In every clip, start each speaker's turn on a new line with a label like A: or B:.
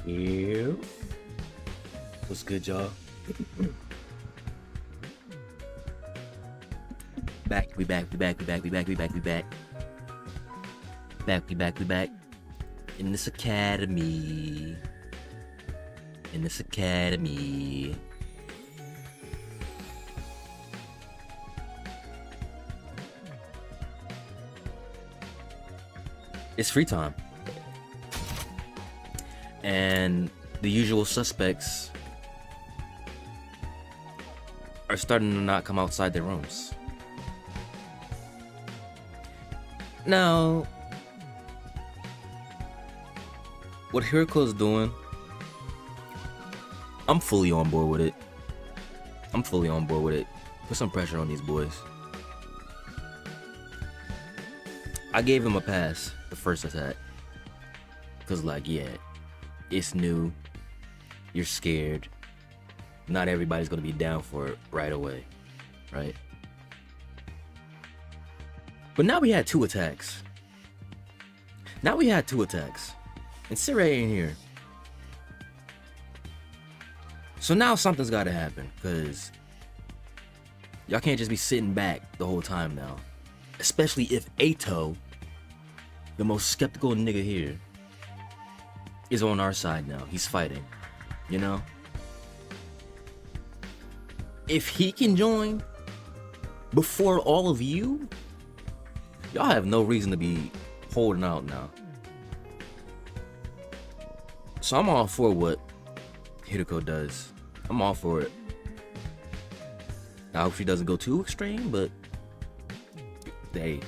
A: Yeah. What's good, y'all? We back. In this academy. It's free time. And the usual suspects are starting to not come outside their rooms. Now, what Hiriko's doing, I'm fully on board with it. Put some pressure on these boys. I gave him a pass the first attack. Cause like, yeah, it's new. You're scared. Not everybody's gonna be down for it right away, right? But now we had two attacks. And Sirei ain't here. So now something's gotta happen, cause y'all can't just be sitting back the whole time now. Especially if Ato, the most skeptical nigga here, is on our side now. He's fighting, you know? If he can join before all of you, y'all have no reason to be holding out now. So I'm all for what Hiriko does. I'm all for it. I hope she doesn't go too extreme, but hey,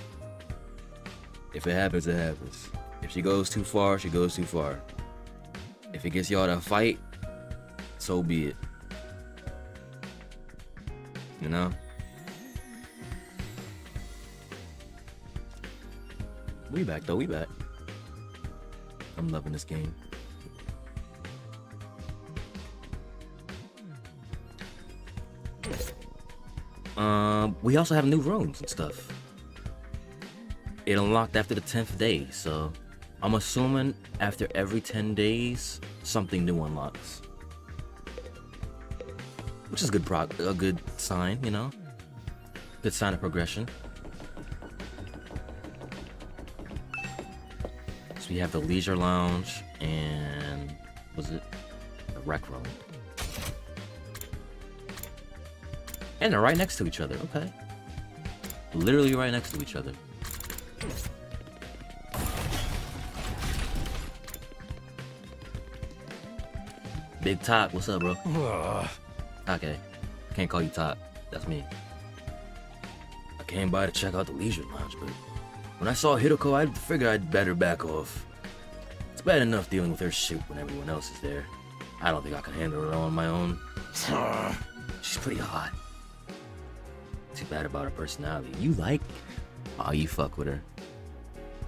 A: if it happens, it happens. If she goes too far, she goes too far. If it gets y'all to fight, so be it. You know? We back though, we back. I'm loving this game. We also have new rooms and stuff. It unlocked after the 10th day, so I'm assuming after every 10 days, something new unlocks. Which is a good sign, you know? Good sign of progression. So we have the leisure lounge and was it the rec room? And they're right next to each other, okay. Literally right next to each other. Big Top, what's up, bro? Okay, can't call you Top, that's me. I came by to check out the leisure lounge, but when I saw Hiriko, I figured I'd better back off. It's bad enough dealing with her shit when everyone else is there. I don't think I can handle it on my own. She's pretty hot. Too bad about her personality. You like? Oh, you fuck with her.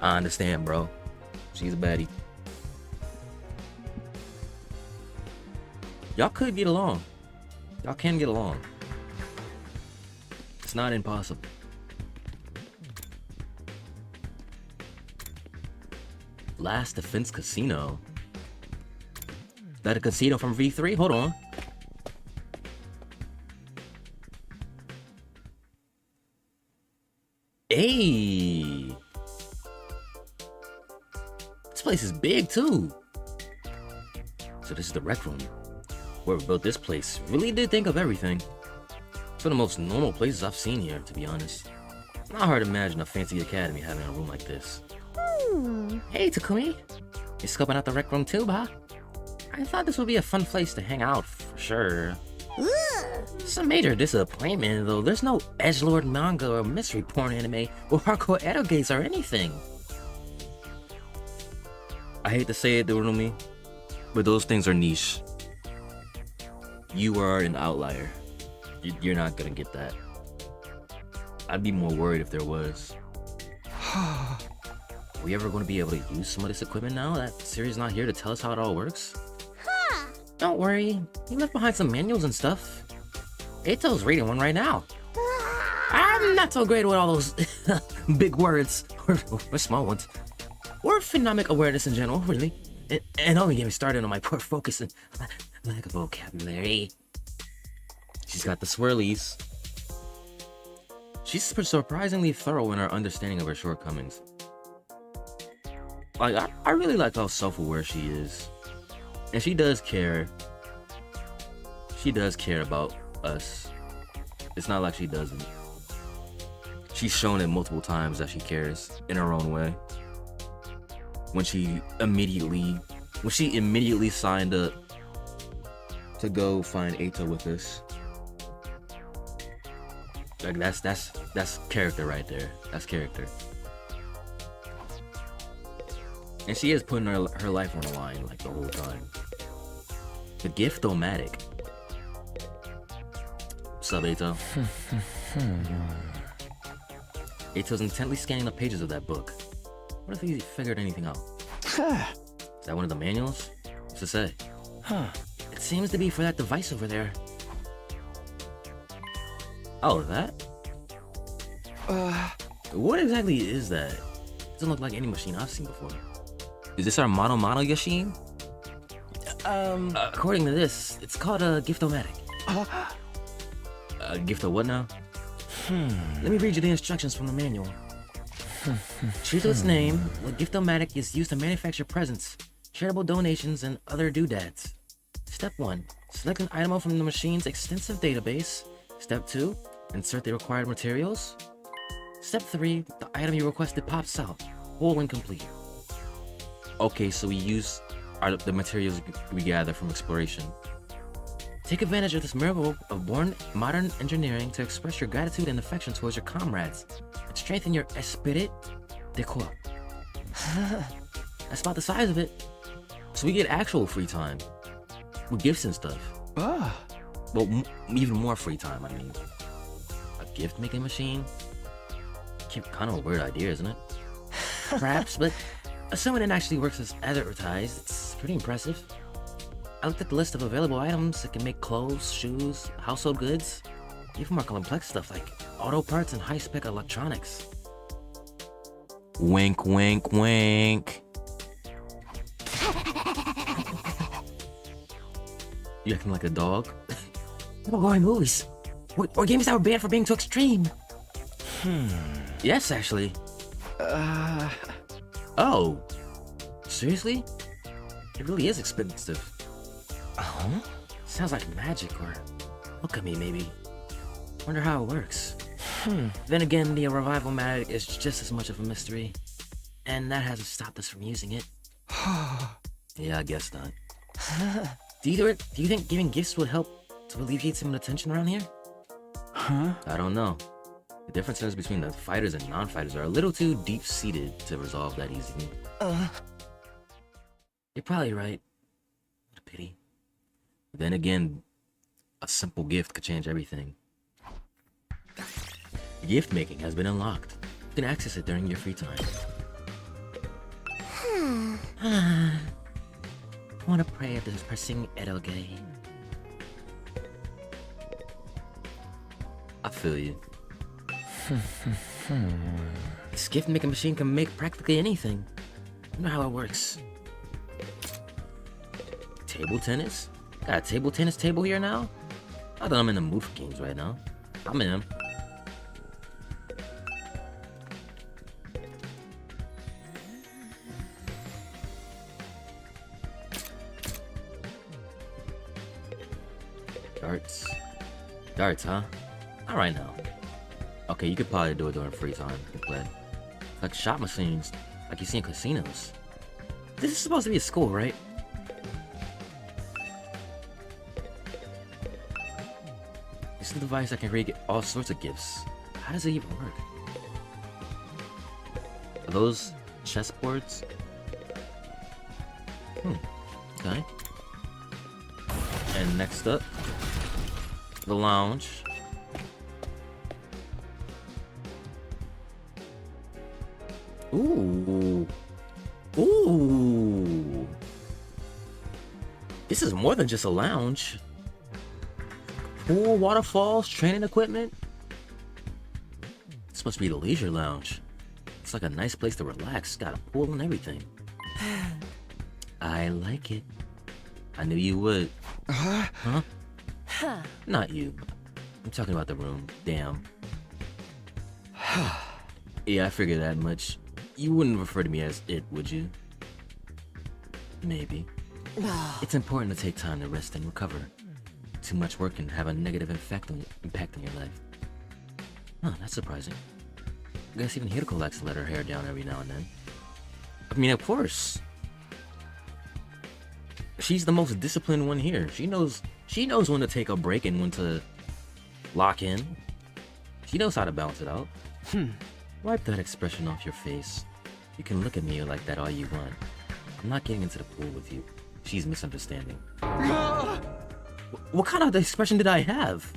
A: I understand, bro. She's a baddie. Y'all could get along. Y'all can get along. It's not impossible. Last Defense Casino. Is that a casino from V3? Hold on. Hey! This place is big too. So this is the rec room. Whoever built this place really did think of everything. It's one of the most normal places I've seen here, to be honest. Not hard to imagine a fancy academy having a room like this. Hey Takumi! You scoping out the rec room too, bah? I thought this would be a fun place to hang out for sure. It's a major disappointment though. There's no edgelord manga or mystery porn anime or hardcore erogates or anything. I hate to say it, Durumi, but those things are niche. You are an outlier. You're not gonna get that. I'd be more worried if there was. Are we ever gonna be able to use some of this equipment now that Siri's not here to tell us how it all works? Don't worry, he left behind some manuals and stuff. Ito's reading one right now. I'm not so great with all those big words, or small ones, or phenometric awareness in general, really. And don't even get me started on my poor focus and lack of vocabulary. She's got the swirlies. She's surprisingly thorough in her understanding of her shortcomings. Like, I really like how self-aware she is. And she does care. She does care about us. It's not like she doesn't. She's shown it multiple times that she cares in her own way. When she immediately signed up to go find Eita with us. Like that's character right there. That's character. And she is putting her life on the line like the whole time. The Gift-O-Matic. What's up, Eita? Eito's intently scanning the pages of that book. What if he figured anything out? Is that one of the manuals? What's it say? It seems to be for that device over there. Oh, that? What exactly is that? Doesn't look like any machine I've seen before. Is this our model machine? According to this, it's called a Gift-O-Matic. Gift of what now? Let me read you the instructions from the manual. True to its name, the Gift-O-Matic is used to manufacture presents, charitable donations, and other doodads. Step 1. Select an item from the machine's extensive database. Step 2. Insert the required materials. Step 3. The item you requested pops out, whole and complete. Okay, so we use the materials we gather from exploration. Take advantage of this miracle of born modern engineering to express your gratitude and affection towards your comrades and strengthen your esprit de corps. That's about the size of it. So we get actual free time with gifts and stuff. Well, even more free time, I mean. A gift-making machine? Kind of a weird idea, isn't it? Perhaps, but assuming it actually works as advertised, it's pretty impressive. I looked at the list of available items that can make clothes, shoes, household goods, even more complex stuff like auto parts and high-spec electronics. Wink, wink, wink. You acting like a dog? No horror movies. Or games that were banned for being too extreme. Yes, actually. Oh. Seriously? It really is expensive. Sounds like magic, or look at me, maybe. Wonder how it works. Then again, the revival matic is just as much of a mystery, and that hasn't stopped us from using it. Yeah, I guess not. Do you think giving gifts would help to alleviate some of the tension around here? I don't know. The differences between the fighters and non-fighters are a little too deep-seated to resolve that easily. You're probably right. What a pity. Then again, a simple gift could change everything. Gift making has been unlocked. You can access it during your free time. I want to pray after this pressing edoge. I feel you. This gift making machine can make practically anything. I wonder how it works. Table tennis? Got a table tennis table here now? Not that I'm in the mood for games right now. I'm in them. Darts. Darts, huh? Alright now. Okay, you could probably do it during free time. You can play. Like shot machines, like you see in casinos. This is supposed to be a school, right? It's a device that can create all sorts of gifts. How does it even work? Are those chessboards? Okay. And next up, the lounge. Ooh. Ooh. This is more than just a lounge. Pool, waterfalls, training equipment. This must be the leisure lounge. It's like a nice place to relax. Got a pool and everything. I like it. I knew you would. Huh?
B: Huh.
A: Not you. I'm talking about the room. Damn. Yeah, I figured that much. You wouldn't refer to me as it, would you? Maybe. It's important to take time to rest and recover. Too much work can have a negative impact on your life. Huh, that's surprising. I guess even Hiroko likes to let her hair down every now and then. I mean, of course. She's the most disciplined one here. She knows when to take a break and when to lock in. She knows how to balance it out. Wipe that expression off your face. You can look at me like that all you want. I'm not getting into the pool with you. She's misunderstanding. What kind of expression did I have?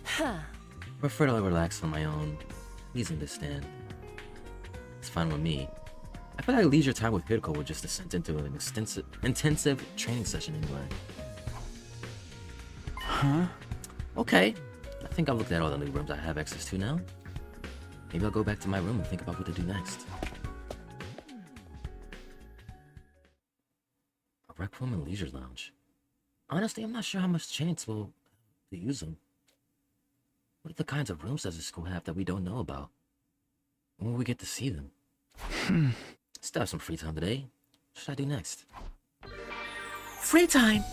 B: Huh.
A: I prefer to relax on my own. Please understand. It's fine with me. I feel like leisure time with Hiroko would just descend into an intensive training session anyway.
C: Huh?
A: Okay. I think I've looked at all the new rooms I have access to now. Maybe I'll go back to my room and think about what to do next. A rec room and leisure lounge. Honestly, I'm not sure how much chance we'll to use them. What are the kinds of rooms does the school have that we don't know about? When will we get to see them? Still have some free time today. What should I do next? Free time!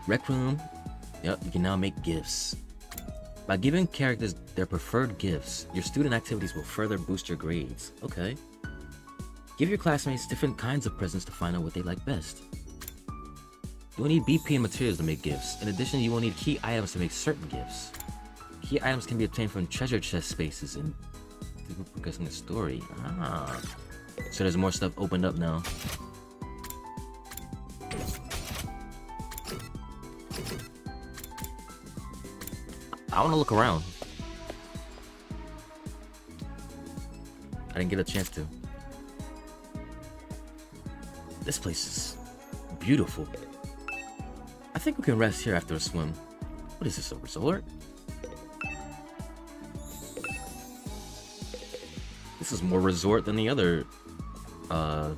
A: Rec room. Yep, you can now make gifts. By giving characters their preferred gifts, your student activities will further boost your grades. Okay. Give your classmates different kinds of presents to find out what they like best. You will need BP and materials to make gifts. In addition, you will need key items to make certain gifts. Key items can be obtained from treasure chest spaces and progressing the story. Ah. So there's more stuff opened up now. I want to look around. I didn't get a chance to. This place is beautiful. I think we can rest here after a swim. What is this, a resort? This is more resort than the other, yeah,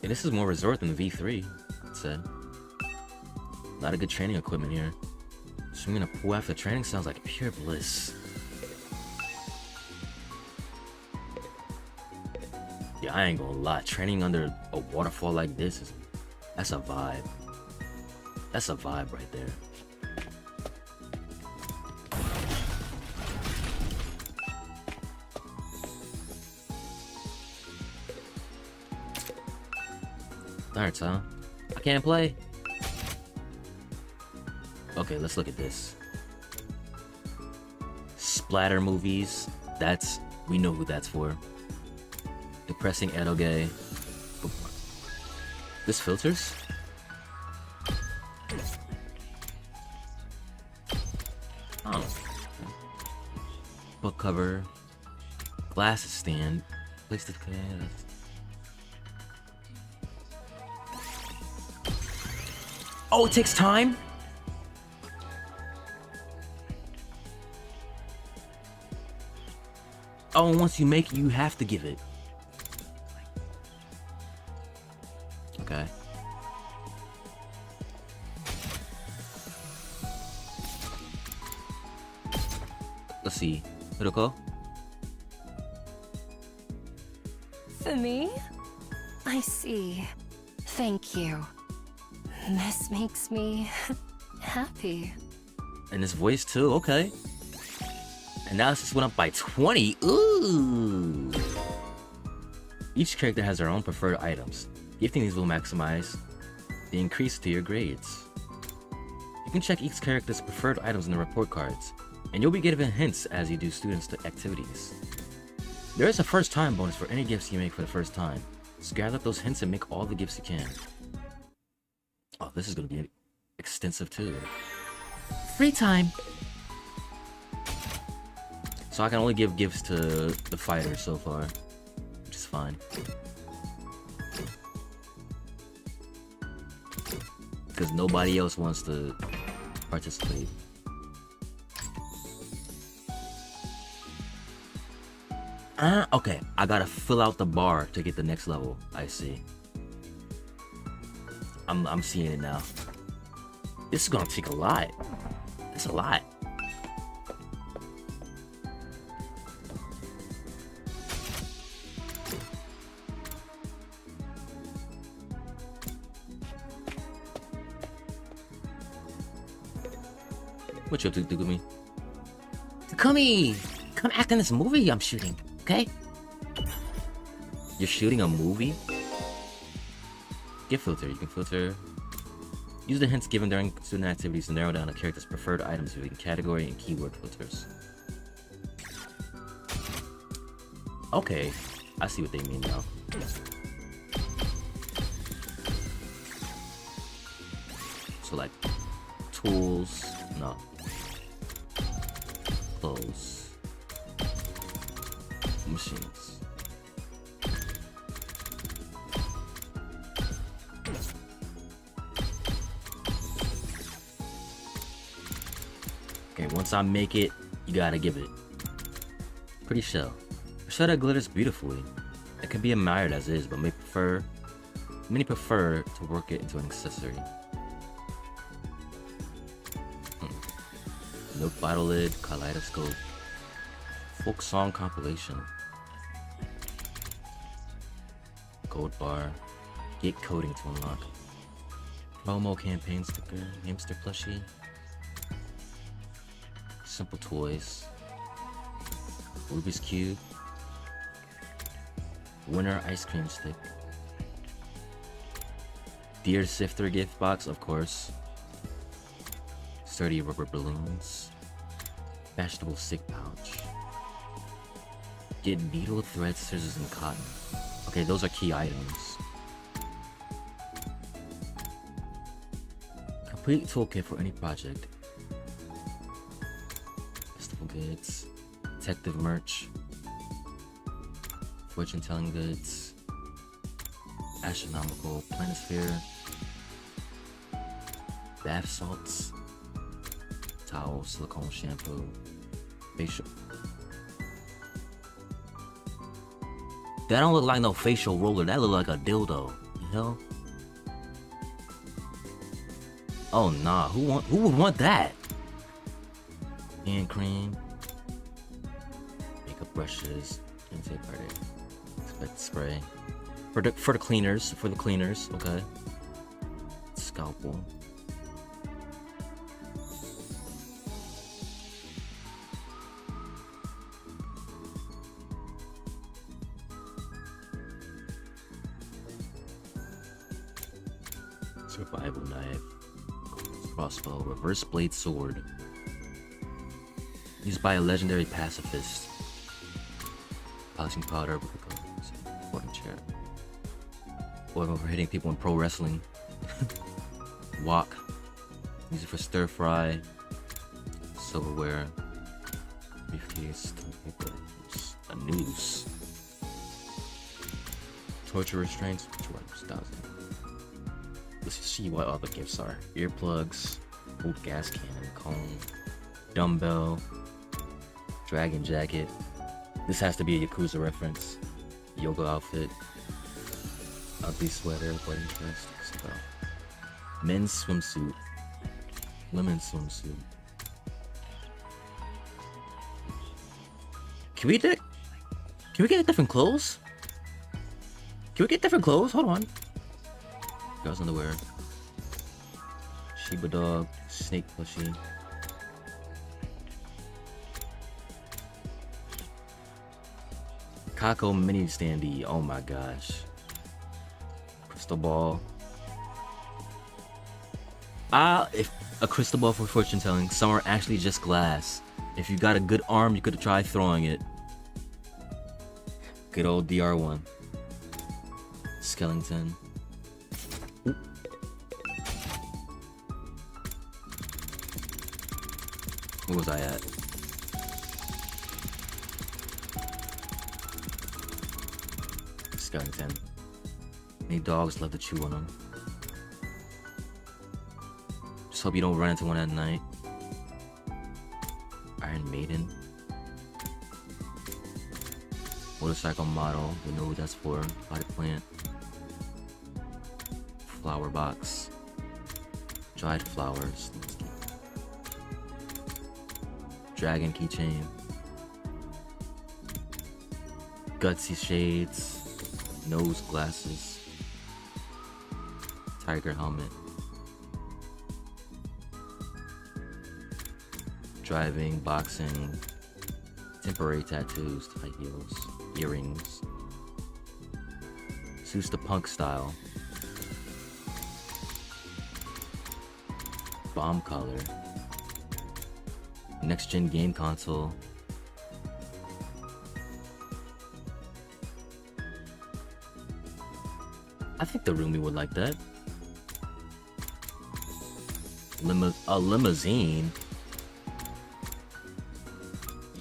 A: this is more resort than the V3, it said. A lot of good training equipment here. Swimming in a pool after training sounds like pure bliss. Yeah, I ain't gonna lie. Training under a waterfall like this that's a vibe. That's a vibe right there. Darts, huh? I can't play. Okay, let's look at this. Splatter movies. We know who that's for. Depressing eroge. This filters? Oh. Book cover. Glasses stand. Place to Oh, it takes time? Oh, and once you make it, you have to give it. Okay. Let's see. Hiroko?
B: For me? I see. Thank you. This makes me happy.
A: And his voice too, okay. And now this just went up by 20. Ooh. Each character has their own preferred items. Gifting these will maximize the increase to your grades. You can check each character's preferred items in the report cards, and you'll be given hints as you do students' activities. There is a first time bonus for any gifts you make for the first time, so gather up those hints and make all the gifts you can. Oh, this is gonna be extensive too. Free time! So I can only give gifts to the fighters so far, which is fine. Because nobody else wants to participate. Okay. I gotta fill out the bar to get the next level. I see. I'm seeing it now. This is gonna take a lot. That's a lot. What you up to, Takumi? Takumi! Come act in this movie I'm shooting, okay? You're shooting a movie? Gift filter. You can filter. Use the hints given during student activities to narrow down a character's preferred items using category and keyword filters. Okay, I see what they mean now. So like, tools, no. Clothes. Machines. Okay, once I make it, you gotta give it. Pretty shell. A shell that glitters beautifully. It can be admired as is, but many prefer to work it into an accessory. Milk bottle lid, kaleidoscope. Folk song compilation. Gold bar. Get coding to unlock. Promo campaign sticker. Hamster plushie. Simple toys. Rubik's Cube. Winner ice cream stick. Deer sifter gift box, of course. Sturdy rubber balloons. Vegetable stick pouch. Get needle, thread, scissors, and cotton. Okay, those are key items. Complete toolkit for any project. Festival goods. Detective merch. Fortune telling goods. Astronomical planisphere. Bath salts. Towel, silicone shampoo. Facial. That don't look like no facial roller. That look like a dildo. You know? Oh nah. Who would want that? Hand cream. Makeup brushes. Spray. For the cleaners. Okay. Scalpel. Survival knife. Crossbow. Reverse blade sword. Used by a legendary pacifist. Polishing powder. Folding chair. Oil for hitting people in pro wrestling. Wok. Use it for stir fry. Silverware. Briefcase. A noose. Torture restraints. 200,000. Let's see what other gifts are. Earplugs, old gas cannon, comb, dumbbell, dragon jacket. This has to be a Yakuza reference. Yoga outfit, ugly sweater, wedding dress, stuff. Men's swimsuit, women's swimsuit. Can we get different clothes? Can we get different clothes? Hold on. Girls' underwear. Shiba dog. Snake plushie. Kako mini standee. Oh my gosh. Crystal ball. If a crystal ball for fortune telling. Some are actually just glass. If you got a good arm, you could try throwing it. Good old DR1. Skellington. Where was I at? Skellington. Any dogs love to chew on them. Just hope you don't run into one at night. Iron Maiden. Motorcycle model. We know what that's for. Potted plant. Flower box. Dried flowers. Dragon keychain. Gutsy shades. Nose glasses. Tiger helmet. Driving, boxing, temporary tattoos, high heels, earrings. Suits the punk style. Bomb collar. Next gen game console. I think the roomie would like that. A limousine.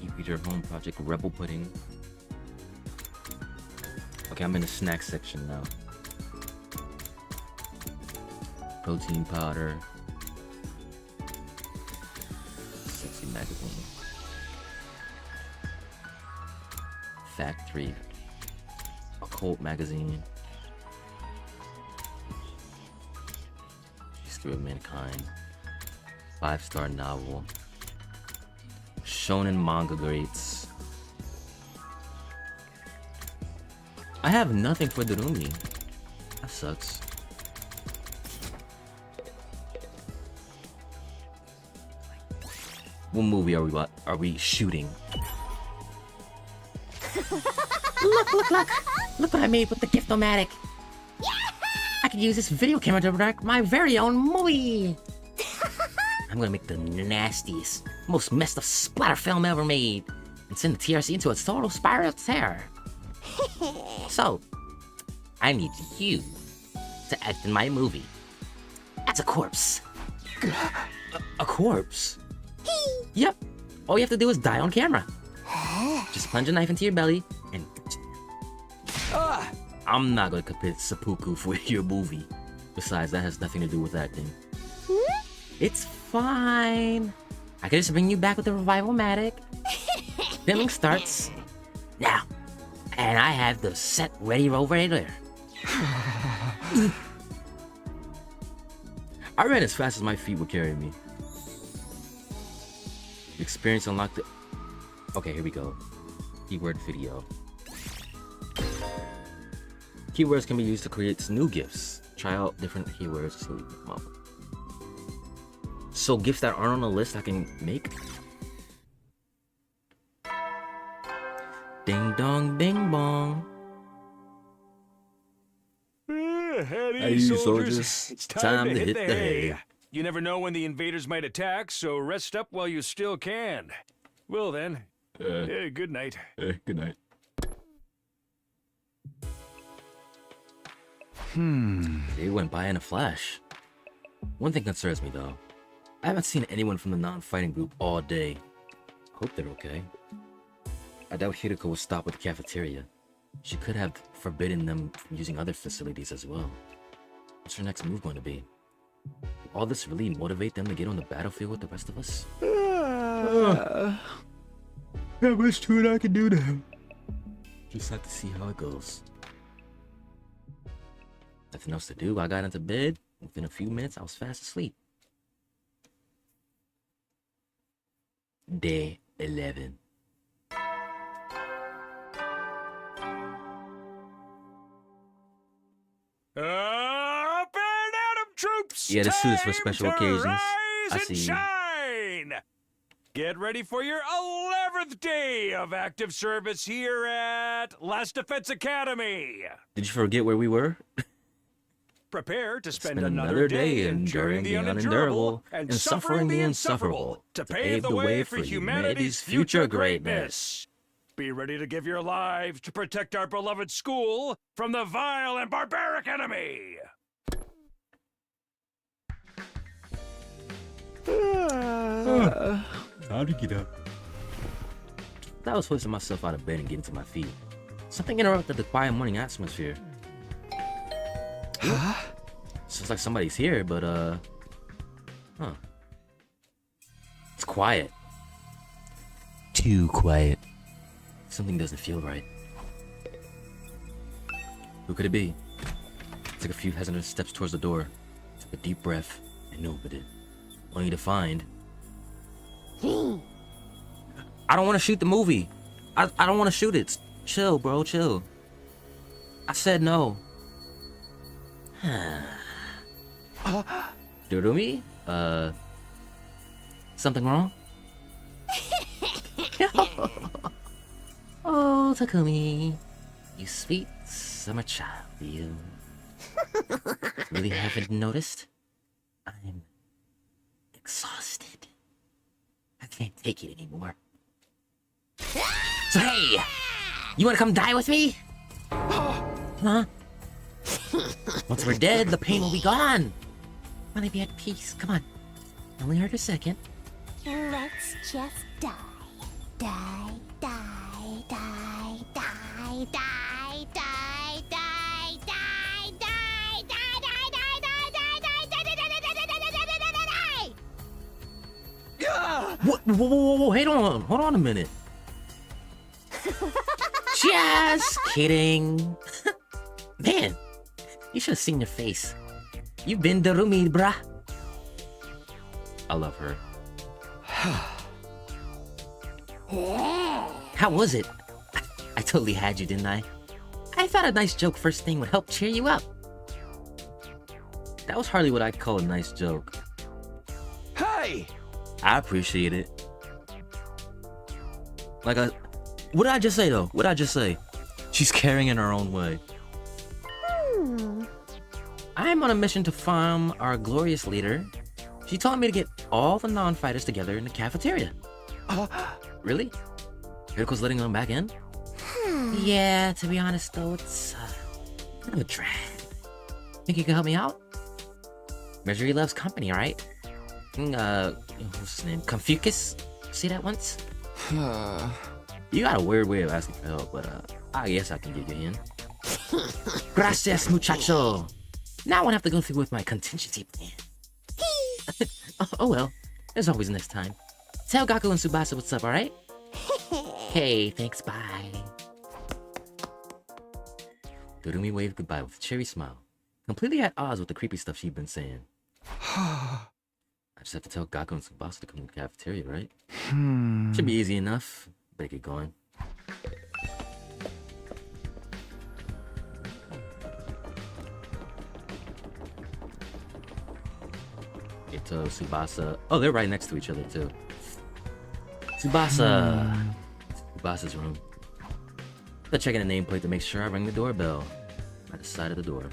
A: E-reader home project rebel pudding. Okay, I'm in the snack section now. Protein powder. Sexy magazine. Factory. Occult magazine. History of Mankind. 5-star novel. Shonen manga greats. I have nothing for the roomie. That sucks. What movie are we shooting? Look what I made with the Gift-O-Matic. I could use this video camera to direct my very own movie. I'm gonna make the nastiest, most messed up splatter film ever made and send the TRC into a total spiral of terror. So, I need you to act in my movie. That's a corpse. A corpse? Yep. All you have to do is die on camera. Just plunge a knife into your belly and... I'm not gonna commit seppuku for your movie. Besides, that has nothing to do with acting. It's fine. I can just bring you back with the Revival-Matic. Filming starts now. And I have the set ready over there. I ran as fast as my feet would carry me. Experience unlocked the... Okay, here we go. Keyword video. Keywords can be used to create new gifts. Try out different keywords so we can come up. So gifts that aren't on the list I can make? Ding dong, bing bong.
C: Hey, soldiers. It's
A: Time to hit the hay.
C: You never know when the invaders might attack, so rest up while you still can. Well then, good night.
A: Good night. They went by in a flash. One thing concerns me though. I haven't seen anyone from the non-fighting group all day. Hope they're okay. I doubt Hiriko will stop at the cafeteria. She could have forbidden them from using other facilities as well. What's her next move going to be? Will all this really motivate them to get on the battlefield with the rest of us? Not much to it I can do now. Just have to see how it goes. Nothing else to do. I got into bed. Within a few minutes, I was fast asleep. Day 11.
C: Up and at 'em, troops!
A: Yeah, the suit is for
C: Time
A: special
C: to
A: occasions.
C: rise
A: I
C: and
A: see.
C: shine! Get ready for your 11th day of active service here at Last Defense Academy.
A: Did you forget where we were?
C: Prepare to spend
A: Spend
C: another day enduring the unendurable and suffering the insufferable to pave the way for humanity's future greatness. Be ready to give your lives to protect our beloved school from the vile and barbaric enemy.
A: How to get up? I was hoisting myself out of bed and getting to my feet. Something interrupted the quiet morning atmosphere. Sounds like somebody's here, but huh. It's quiet. Too quiet. Something doesn't feel right. Who could it be? Took a few hesitant steps towards the door, took a deep breath, and opened it, only to find... I don't want to shoot the movie. I don't want to shoot it. Chill, bro, chill. I said no. Durumi? Something wrong? Oh, Takumi. You sweet summer child, you. Really haven't noticed? I'm exhausted. I can't take it anymore. So hey, you wanna come die with me? Huh? Once we're dead, the pain will be gone. Wanna be at peace? Come on. Only hurt a second.
D: Let's just die. Die, die, die, die, die, die, die, die, die, die, die, die, die, die.
A: What? Whoa, hold on a minute. Just kidding. Man, you should have seen your face. You've been Darumi, bruh. I love her. How was it? I totally had you, didn't I? I thought a nice joke first thing would help cheer you up. That was hardly what I'd call a nice joke.
C: Hey!
A: I appreciate it. What did I just say though? What did I just say? She's caring in her own way. I'm on a mission to farm our glorious leader. She told me to get all the non-fighters together in the cafeteria. Really? Critical's letting them back in? Yeah, to be honest though, it's kind of a drag. Think you can help me out? Misery loves company, right? What's his name? Confucius? See that once? You got a weird way of asking for help, but I guess I can give you a hand. Gracias, muchacho. Now I won't have to go through with my contingency plan. Oh well, there's always next time. Tell Gaku and Tsubasa what's up, alright? Hey, thanks, bye. Dorumi waved goodbye with a cheery smile, completely at odds with the creepy stuff she'd been saying. I just have to tell Gaku and Tsubasa to come to the cafeteria, right? Should be easy enough. Better get going. Ito, Tsubasa. Oh, they're right next to each other, too. Tsubasa. Tsubasa's room. I'm checking the nameplate to make sure I ring the doorbell. At the side of the door.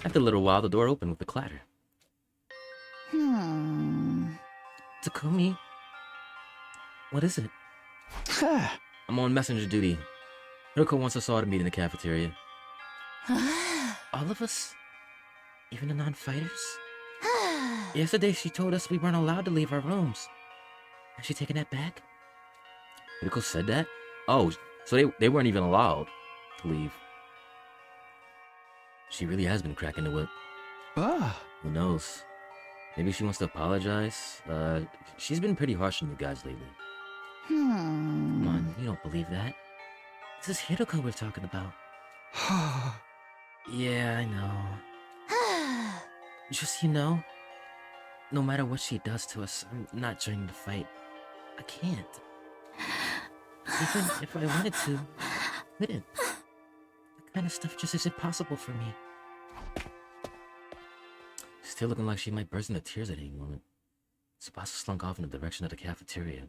A: After a little while, the door opened with a clatter. Takumi? What is it? I'm on messenger duty. Hiroko wants us all to meet in the cafeteria. All of us? Even the non-fighters? Yesterday she told us we weren't allowed to leave our rooms. Has she taken that back? Hiroko said that? Oh, so they weren't even allowed to leave. She really has been cracking the whip. Who knows? Maybe she wants to apologize. She's been pretty harsh on you guys lately. Come on, you don't believe that. This is Hiroko we're talking about. Yeah, I know. Just, no matter what she does to us, I'm not joining the fight. I can't. Even if I wanted to, I couldn't. That kind of stuff just isn't possible for me. Still looking like she might burst into tears at any moment. Tsubasa slunk off in the direction of the cafeteria.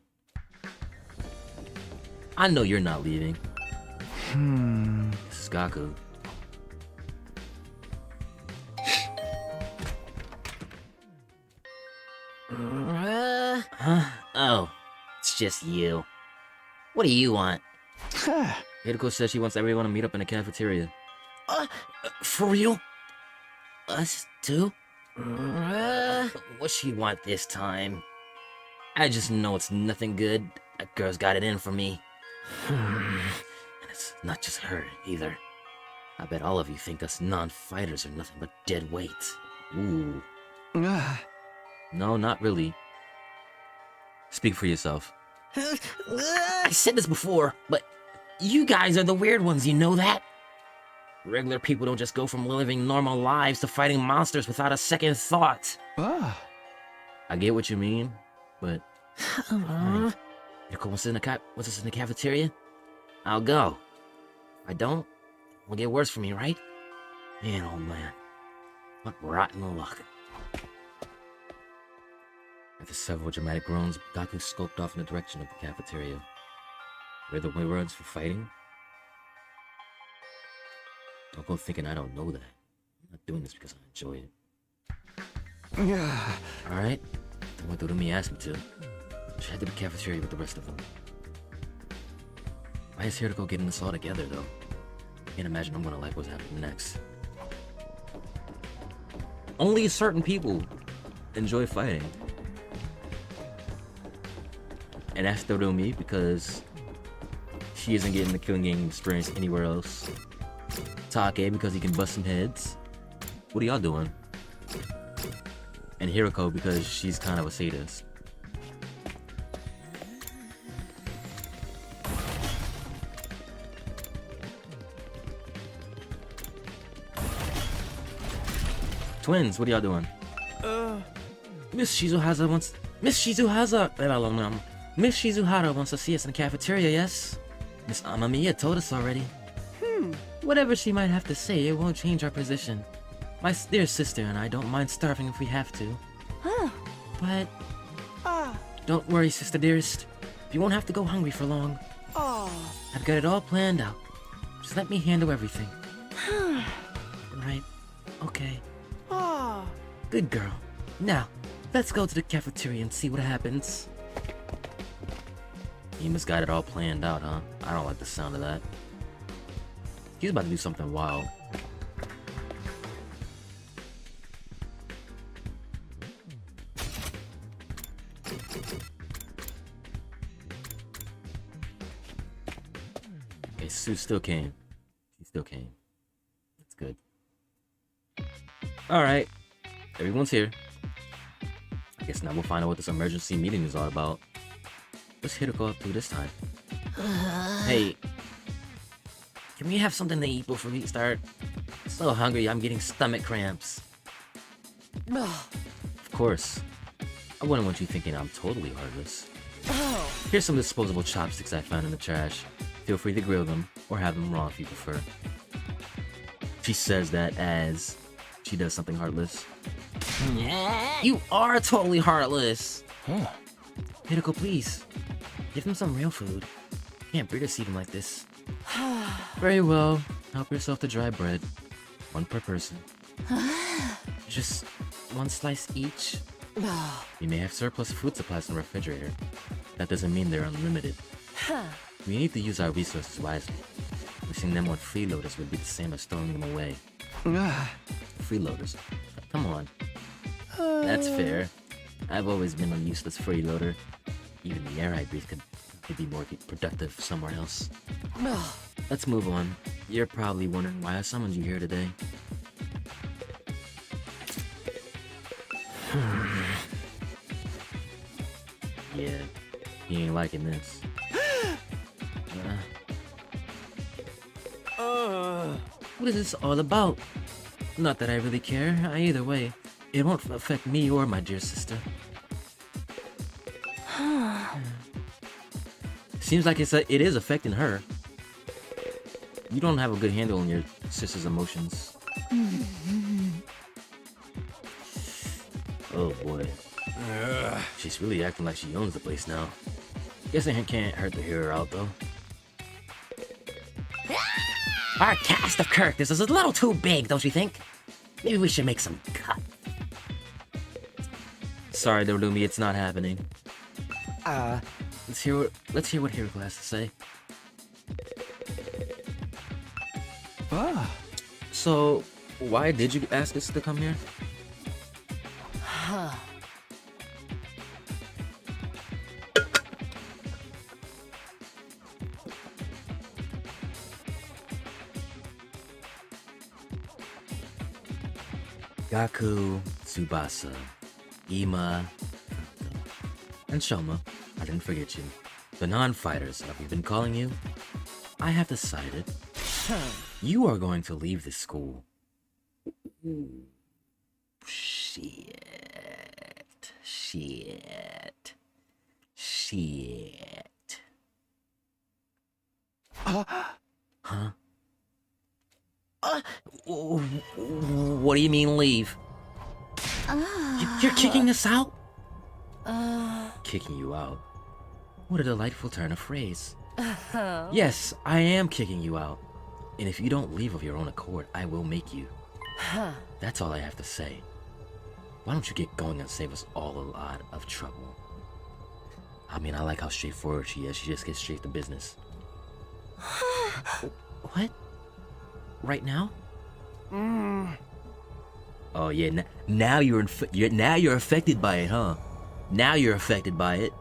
A: I know you're not leaving. This is Gaku. Oh, it's just you. What do you want? Hiroko says she wants everyone to meet up in the cafeteria. For real? Us too? What she want this time? I just know it's nothing good. That girl's got it in for me. And it's not just her, either. I bet all of you think us non-fighters are nothing but dead weight. Ooh. No, not really. Speak for yourself. I said this before, but you guys are the weird ones, you know that? Regular people don't just go from living normal lives to fighting monsters without a second thought. I get what you mean, but... Fine. What's in the cafeteria? I'll go. If I don't, it'll get worse for me, right? Man, oh man. What rotten luck. After several dramatic groans, Gaku scoped off in the direction of the cafeteria. Where the way runs for fighting? Don't go thinking I don't know that. I'm not doing this because I enjoy it. Alright, I went through to me, asked me to. Should head to the cafeteria with the rest of them. Why is Hiroko getting this all together, though? I can't imagine I'm gonna like what's happening next. Only certain people enjoy fighting. And that's still me because she isn't getting the killing game experience anywhere else. Take because he can bust some heads. What are y'all doing? And Hiroko because she's kind of a sadist. Twins, what are y'all doing? Miss Shizuhara wants to see us in the cafeteria, yes? Miss Amamiya told us already. Whatever she might have to say, it won't change our position. My dear sister and I don't mind starving if we have to. But... don't worry, sister dearest. You won't have to go hungry for long. I've got it all planned out. Just let me handle everything. Right. Okay. Good girl. Now, let's go to the cafeteria and see what happens. Ima's got it all planned out, huh? I don't like the sound of that. He's about to do something wild. Okay, Sue still came. She still came. That's good. Alright. Everyone's here. I guess now we'll find out what this emergency meeting is all about. What's Hiroko up to this time? Hey. Can we have something to eat before we start? I'm so hungry, I'm getting stomach cramps. Of course. I wouldn't want you thinking I'm totally heartless. Here's some disposable chopsticks I found in the trash. Feel free to grill them, or have them raw if you prefer. She says that as she does something heartless. You are totally heartless! Hiroko, please. Give him some real food. Can't bear to see him like this. Very well. Help yourself to dry bread. One per person. Just one slice each. We may have surplus food supplies in the refrigerator. That doesn't mean they're unlimited. We need to use our resources wisely. Wasting them on freeloaders would be the same as throwing them away. Freeloaders? Come on. That's fair. I've always been a useless freeloader. Even the air I breathe could be more productive somewhere else. Let's move on. You're probably wondering why I summoned you here today. Yeah, he ain't liking this. What is this all about? Not that I really care. Either way, it won't affect me or my dear sister. Seems like it is affecting her. You don't have a good handle on your sister's emotions. Oh boy. She's really acting like she owns the place now. Guess it can't hurt to hear her out though. Our cast of characters is a little too big, don't you think? Maybe we should make some cut. Sorry, Dorumi, it's not happening. Let's hear what Hiroko has to say. So, why did you ask us to come here? Gaku, Tsubasa, Ima, and Shoma. I didn't forget you. The non-fighters, have we been calling you? I have decided You are going to leave this school. Ooh. Shit. Shit. Shit. Huh? What do you mean leave? You're kicking us out? Kicking you out? What a delightful turn of phrase. Yes, I am kicking you out. And if you don't leave of your own accord, I will make you. That's all I have to say. Why don't you get going and save us all a lot of trouble? I mean, I like how straightforward she is. She just gets straight to business. What? Right now? Oh yeah, now you're affected by it, huh? Now you're affected by it.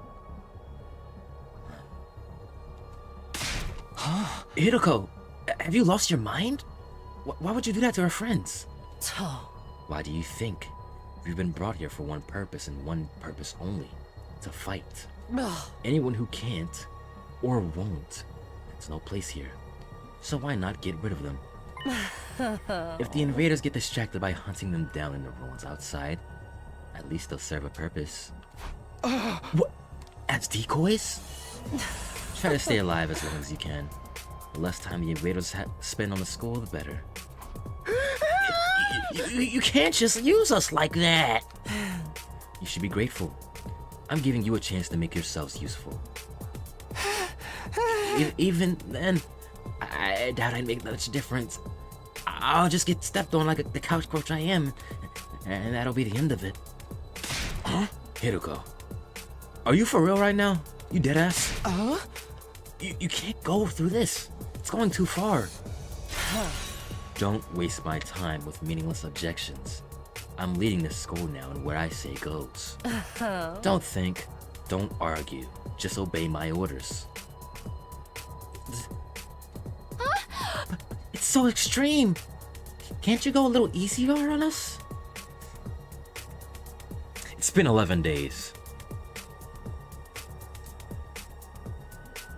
A: Hiroko, have you lost your mind? Why would you do that to our friends? Why do you think? We've been brought here for one purpose and one purpose only. To fight. Anyone who can't, or won't, has no place here. So why not get rid of them? If the invaders get distracted by hunting them down in the ruins outside, at least they'll serve a purpose. What? As decoys? Try to stay alive as long as you can. The less time the invaders spend on the school, the better. You can't just use us like that! You should be grateful. I'm giving you a chance to make yourselves useful. Even then, I doubt I'd make much difference. I'll just get stepped on like the couch coach I am, and that'll be the end of it. Huh? Hiroko, are you for real right now? You deadass? You can't go through this. It's going too far. Don't waste my time with meaningless objections. I'm leading this school now, and where I say goes. Don't think, don't argue, just obey my orders. It's so extreme. Can't you go a little easier on us? It's been 11 days.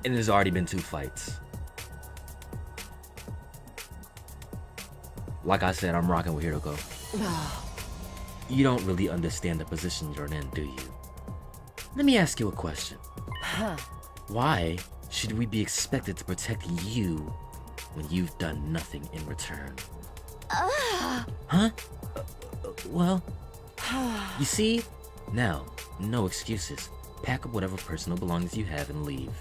A: And there's already been 2 fights. Like I said, I'm rocking with Hiroko. You don't really understand the position you're in, do you? Let me ask you a question. Why should we be expected to protect you when you've done nothing in return? Huh? Well, you see? Now, no excuses. Pack up whatever personal belongings you have and leave.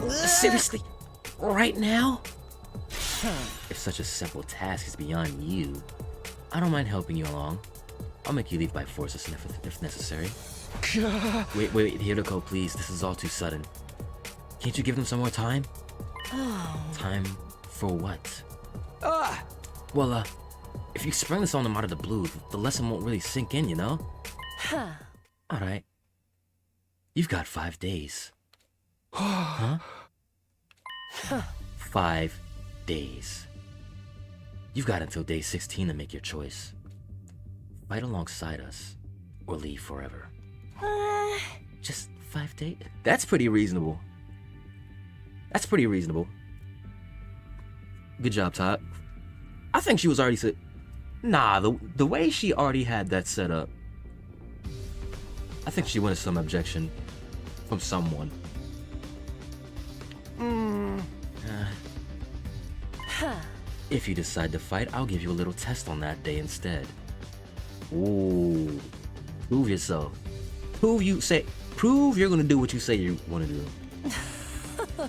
A: Seriously? Right now? If such a simple task is beyond you, I don't mind helping you along. I'll make you leave by force if necessary. Wait, Hiroko, please. This is all too sudden. Can't you give them some more time? Time for what? Well, if you spring this on them out of the blue, the lesson won't really sink in, you know? Alright. You've got 5 days. Huh? 5 days. You've got until day 16 to make your choice. Fight alongside us, or leave forever. Just 5 days? That's pretty reasonable. That's pretty reasonable. Good job, Top. I think she was already set. Nah, the way she already had that set up, I think she wanted some objection from someone. If you decide to fight, I'll give you a little test on that day instead. Ooh. Prove yourself. Prove you're gonna do what you say you wanna do.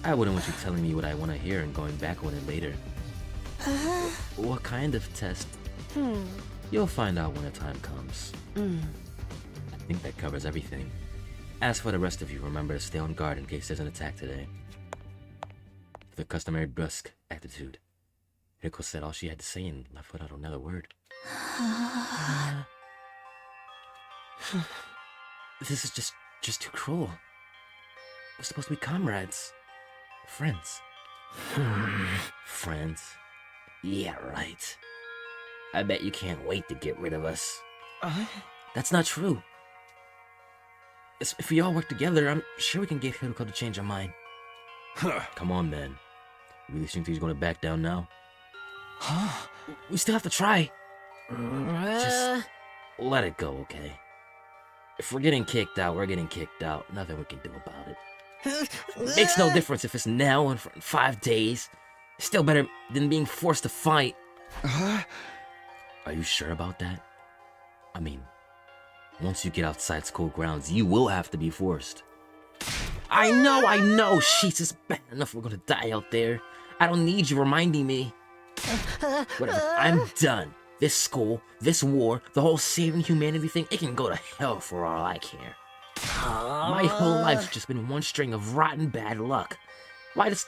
A: I wouldn't want you telling me what I wanna hear and going back on it later. What kind of test? You'll find out when the time comes. I think that covers everything. As for the rest of you, remember to stay on guard in case there's an attack today. The customary brusque attitude. Hiroko said all she had to say and left without another word. This is just too cruel. We're supposed to be comrades. Friends. Friends? Yeah, right. I bet you can't wait to get rid of us. That's not true. If we all work together, I'm sure we can get Hiroko to change her mind. Come on, then. Really think he's gonna back down now? We still have to try. Just let it go, okay? If we're getting kicked out, we're getting kicked out. Nothing we can do about it. Makes no difference if it's now or in 5 days. It's still better than being forced to fight. Are you sure about that? I mean, once you get outside school grounds, you will have to be forced. I know! Sheets, it's bad enough we're gonna die out there. I don't need you reminding me. Whatever, I'm done. This school, this war, the whole saving humanity thing, it can go to hell for all I care. My whole life's just been one string of rotten bad luck. Why does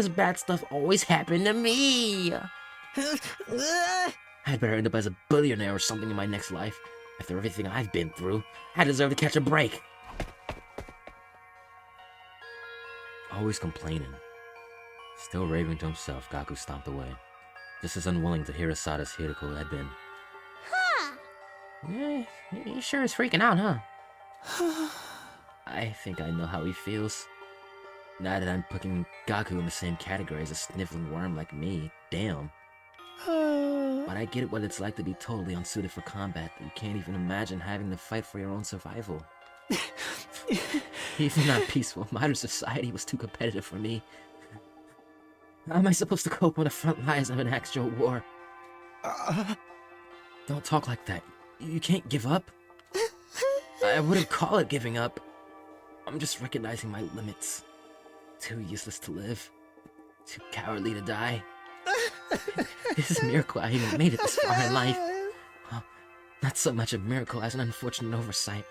A: bad stuff always happen to me? I'd better end up as a billionaire or something in my next life. After everything I've been through, I deserve to catch a break. Always complaining. Still raving to himself, Gaku stomped away. Just as unwilling to hear Asada's Hiriko had been.
D: Huh.
A: Yeah, he sure is freaking out, huh? I think I know how he feels. Now that I'm putting Gaku in the same category as a sniffling worm like me, damn. But I get what it's like to be totally unsuited for combat, that you can't even imagine having to fight for your own survival. Even our peaceful modern society was too competitive for me. How am I supposed to cope on the front lines of an actual war? Don't talk like that. You can't give up. I wouldn't call it giving up. I'm just recognizing my limits. Too useless to live. Too cowardly to die. This is a miracle I even made it this far in life. Well, not so much a miracle as an unfortunate oversight.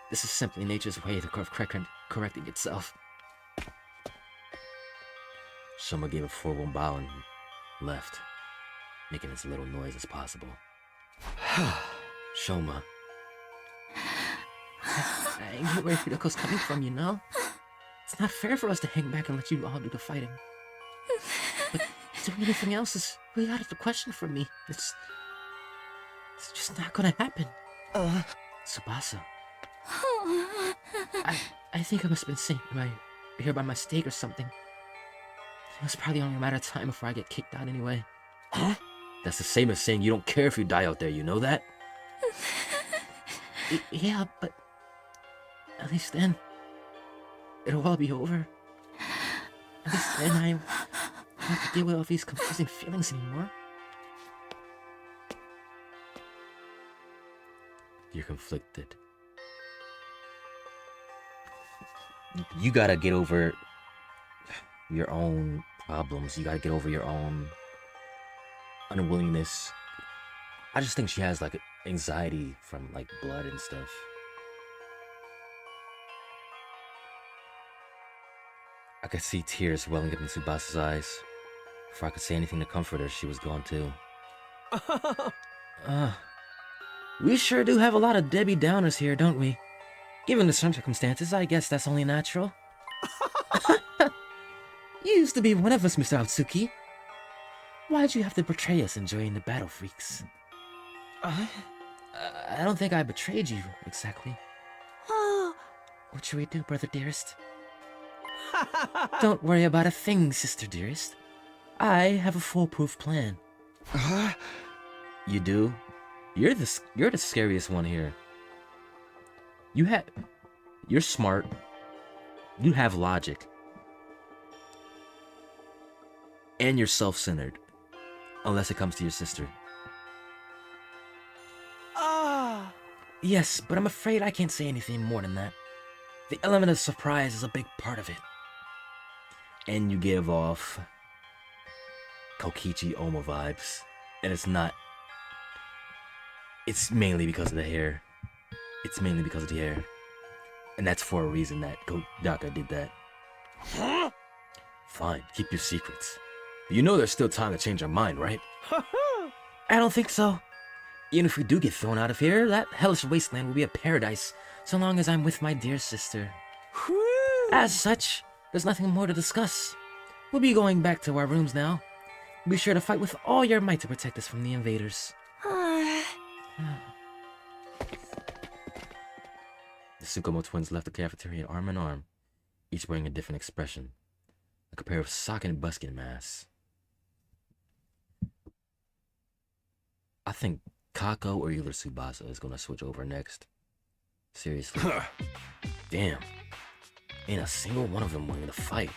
A: This is simply nature's way of correcting itself. Shoma gave a forward bow and left, making as little noise as possible. Shoma. I get where Hiriko's coming from, you know? It's not fair for us to hang back and let you all do the fighting. But doing anything else is way out of the question for me. It's just not gonna happen. Tsubasa. I think I must have been sent here by mistake or something. It was probably only a matter of time before I get kicked out anyway. Huh? That's the same as saying you don't care if you die out there, you know that? Yeah, but at least then, it'll all be over. At least then I won't have to deal with all these confusing feelings anymore. You're conflicted. You gotta get over your own problems. You gotta get over your own unwillingness. I just think she has like anxiety from like blood and stuff. I could see tears welling up in Tsubasa's eyes. Before I could say anything to comfort her, she was gone too. We sure do have a lot of Debbie Downers here, don't we? Given the circumstances, I guess that's only natural. You used to be one of us, Mr. Otsuki. Why'd you have to betray us in joining the Battle Freaks? I don't think I betrayed you, exactly. What should we do, brother dearest? Don't worry about a thing, sister dearest. I have a foolproof plan. You do? You're the scariest one here. You're smart. You have logic. And you're self-centered. Unless it comes to your sister. Yes, but I'm afraid I can't say anything more than that. The element of surprise is a big part of it. And you give off Kokichi Oma vibes. And it's not. It's mainly because of the hair. It's mainly because of the hair. And that's for a reason that Kodaka did that. Fine, keep your secrets. You know there's still time to change our mind, right? I don't think so. Even if we do get thrown out of here, that hellish wasteland will be a paradise, so long as I'm with my dear sister. As such, there's nothing more to discuss. We'll be going back to our rooms now. Be sure to fight with all your might to protect us from the invaders. The Tsukumo twins left the cafeteria arm in arm, each wearing a different expression. Like a pair of sock and buskin masks. I think Kako or either Tsubasa is gonna switch over next. Seriously. Damn. Ain't a single one of them willing to fight.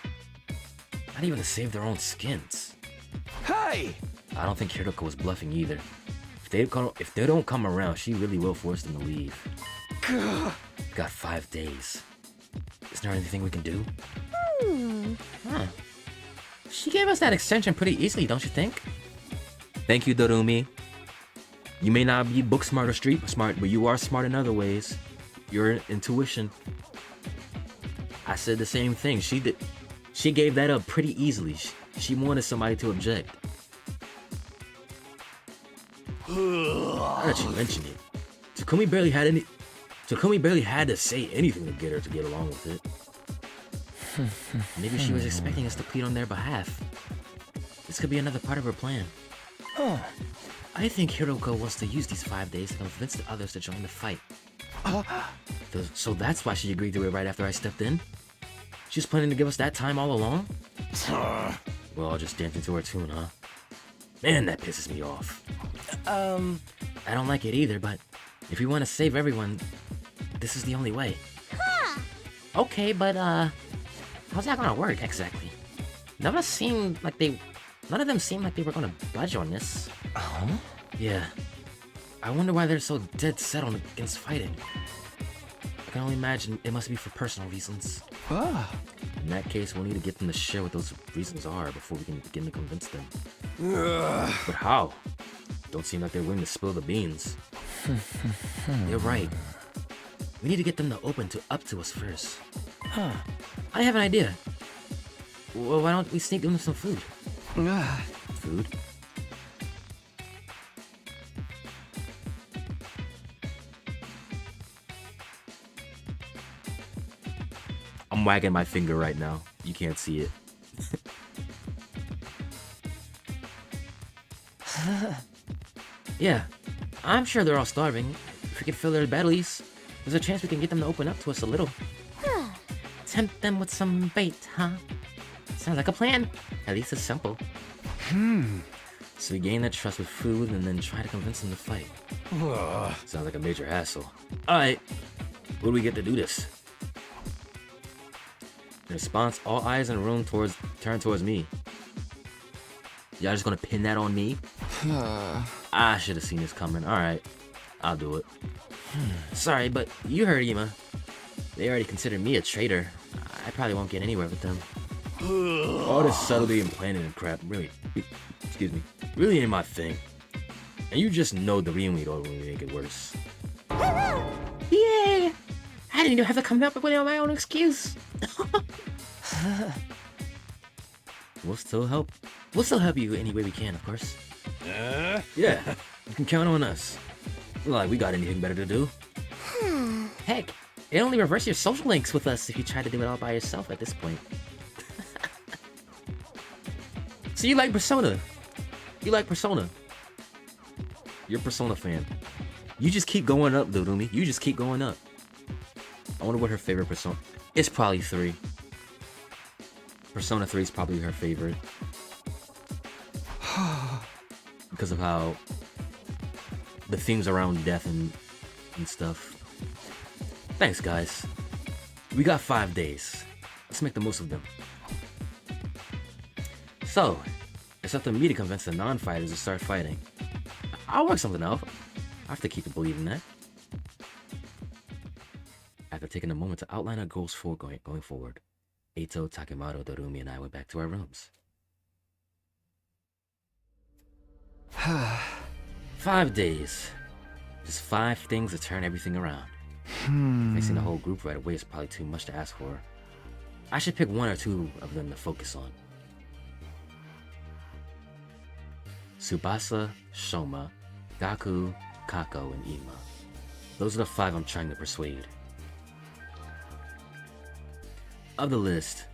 A: Not even to save their own skins.
C: Hey!
A: I don't think Hiroko was bluffing either. If they don't come around, she really will force them to leave. Got 5 days. Is there anything we can do? Huh. She gave us that extension pretty easily, don't you think? Thank you, Dorumi. You may not be book smart or street smart, but you are smart in other ways. Your intuition. I said the same thing. She gave that up pretty easily. She wanted somebody to object. Now that you mention it, Takumi barely had to say anything to get her to get along with it. Maybe she was expecting us to plead on their behalf. This could be another part of her plan. I think Hiroko wants to use these 5 days to convince the others to join the fight. So that's why she agreed to it right after I stepped in? She was planning to give us that time all along? We're all just dancing to her tune, huh? Man, that pisses me off. I don't like it either, but if we want to save everyone, this is the only way. Okay, but how's that gonna work exactly? None of them seem like they were gonna budge on this. Yeah. I wonder why they're so dead set on against fighting. I can only imagine it must be for personal reasons. In that case, we'll need to get them to share what those reasons are before we can begin to convince them. But how? Don't seem like they're willing to spill the beans. You're right. We need to get them to open up to us first. I have an idea. Well, why don't we sneak them some food? Food? I'm wagging my finger right now. You can't see it. Yeah, I'm sure they're all starving. If we can fill their bellies, there's a chance we can get them to open up to us a little. Tempt them with some bait, huh? Sounds like a plan. At least it's simple. So we gain their trust with food and then try to convince them to fight. Sounds like a major hassle. Alright, what do we get to do this? In response, all eyes in the room turn towards me. Y'all just gonna pin that on me? I should have seen this coming. Alright, I'll do it. Sorry, but you heard Ima. They already consider me a traitor. I probably won't get anywhere with them. All this subtlety and planning and crap really, really ain't my thing. And you just know the Dorumi don't really make it worse. Yay! I didn't even have to come up with my own excuse. We'll still help you any way we can, of course. Yeah, you can count on us. Like we got anything better to do. Heck, it only reverse your social links with us if you try to do it all by yourself at this point. So you like Persona? You're a Persona fan. You just keep going up, Dorumi. You just keep going up. I wonder what her favorite Persona... It's probably 3. Persona 3 is probably her favorite. Because of how... the themes around death and stuff. Thanks, guys. We got 5 days. Let's make the most of them. So, it's up to me to convince the non-fighters to start fighting. I'll work something out. I have to keep believing that. After taking a moment to outline our goals for going forward, Eito, Takemoto, Dorumi, and I went back to our rooms. 5 days. Just 5 things to turn everything around. Facing the whole group right away is probably too much to ask for. I should pick 1 or 2 of them to focus on. Tsubasa, Shoma, Gaku, Kako, and Ima. Those are the 5 I'm trying to persuade. Of the list,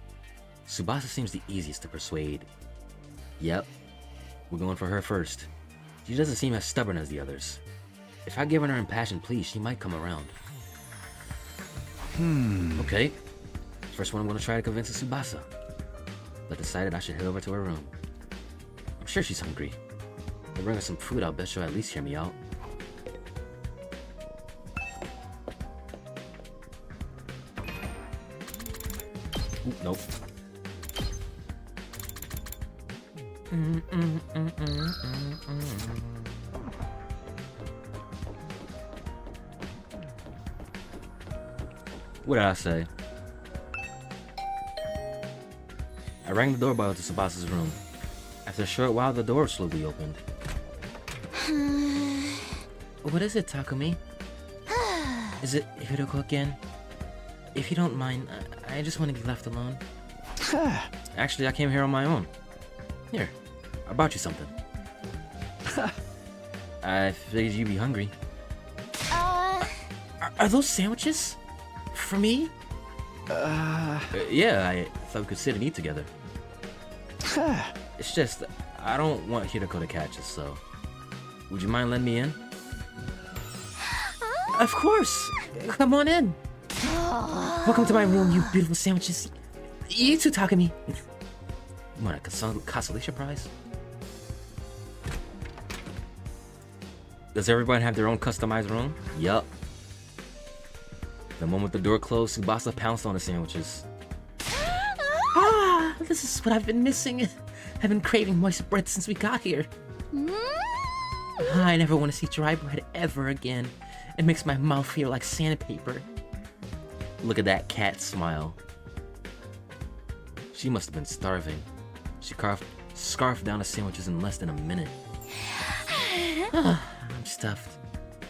A: Tsubasa seems the easiest to persuade. Yep, we're going for her first. She doesn't seem as stubborn as the others. If I give her an impassioned plea, she might come around. Okay, first one I'm going to try to convince is Tsubasa. but decided I should head over to her room. I'm sure she's hungry. I'll bring her some food, I'll bet she'll at least hear me out. Ooh, nope. What did I say? I rang the doorbell to Tsubasa's room. After a short while, the door slowly opened. What is it, Takumi? Is it Hiroko again? If you don't mind, I just want to be left alone. Actually, I came here on my own. Here, I brought you something. I figured you'd be hungry. Are those sandwiches? For me? Yeah, I thought we could sit and eat together. It's just, I don't want Hiroko to catch us, so... Would you mind letting me in? Of course! Come on in! Welcome to my room, you beautiful sandwiches. You too, Takumi. You want a consolation prize? Does everyone have their own customized room? Yup. The moment the door closed, Tsubasa pounced on the sandwiches. This is what I've been missing. I've been craving moist bread since we got here. I never want to see dry bread ever again. It makes my mouth feel like sandpaper. Look at that cat smile. She must have been starving. She scarfed down the sandwiches in less than a minute. I'm stuffed.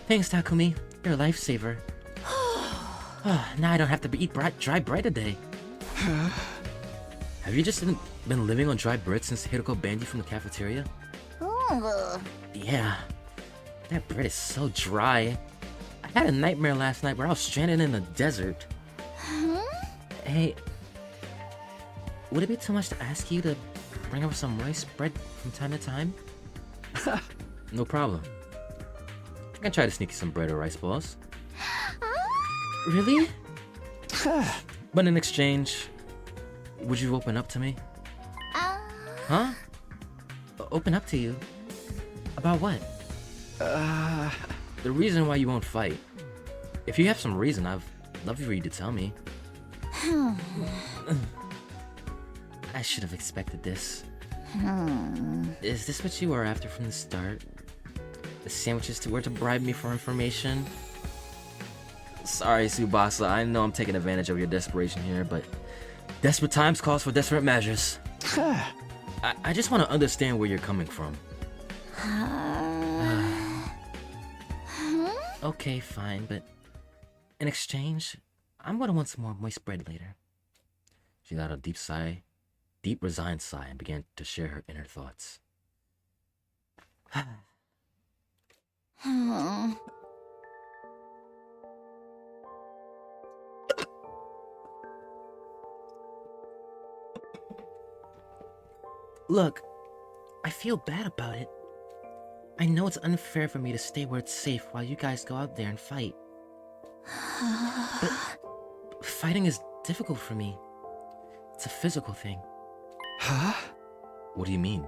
A: Thanks, Takumi. You're a lifesaver. Now I don't have to eat dry bread today. Have you just been living on dry bread since Hiroko banned you from the cafeteria? Yeah. That bread is so dry. I had a nightmare last night where I was stranded in the desert. Hey, would it be too much to ask you to bring over some rice bread from time to time? No problem. I can try to sneak you some bread or rice balls. Really? But in exchange, would you open up to me? Huh? Open up to you? About what? The reason why you won't fight. If you have some reason, I'd love for you to tell me. I should have expected this. Is this what you were after from the start? The sandwiches were to bribe me for information? Sorry, Tsubasa, I know I'm taking advantage of your desperation here, but desperate times calls for desperate measures. I just want to understand where you're coming from. Okay, fine, but in exchange, I'm gonna want some more moist bread later. She let out a deep sigh, deep resigned sigh, and began to share her inner thoughts. Look, I feel bad about it. I know it's unfair for me to stay where it's safe while you guys go out there and fight. But fighting is difficult for me. It's a physical thing.
C: Huh?
A: What do you mean?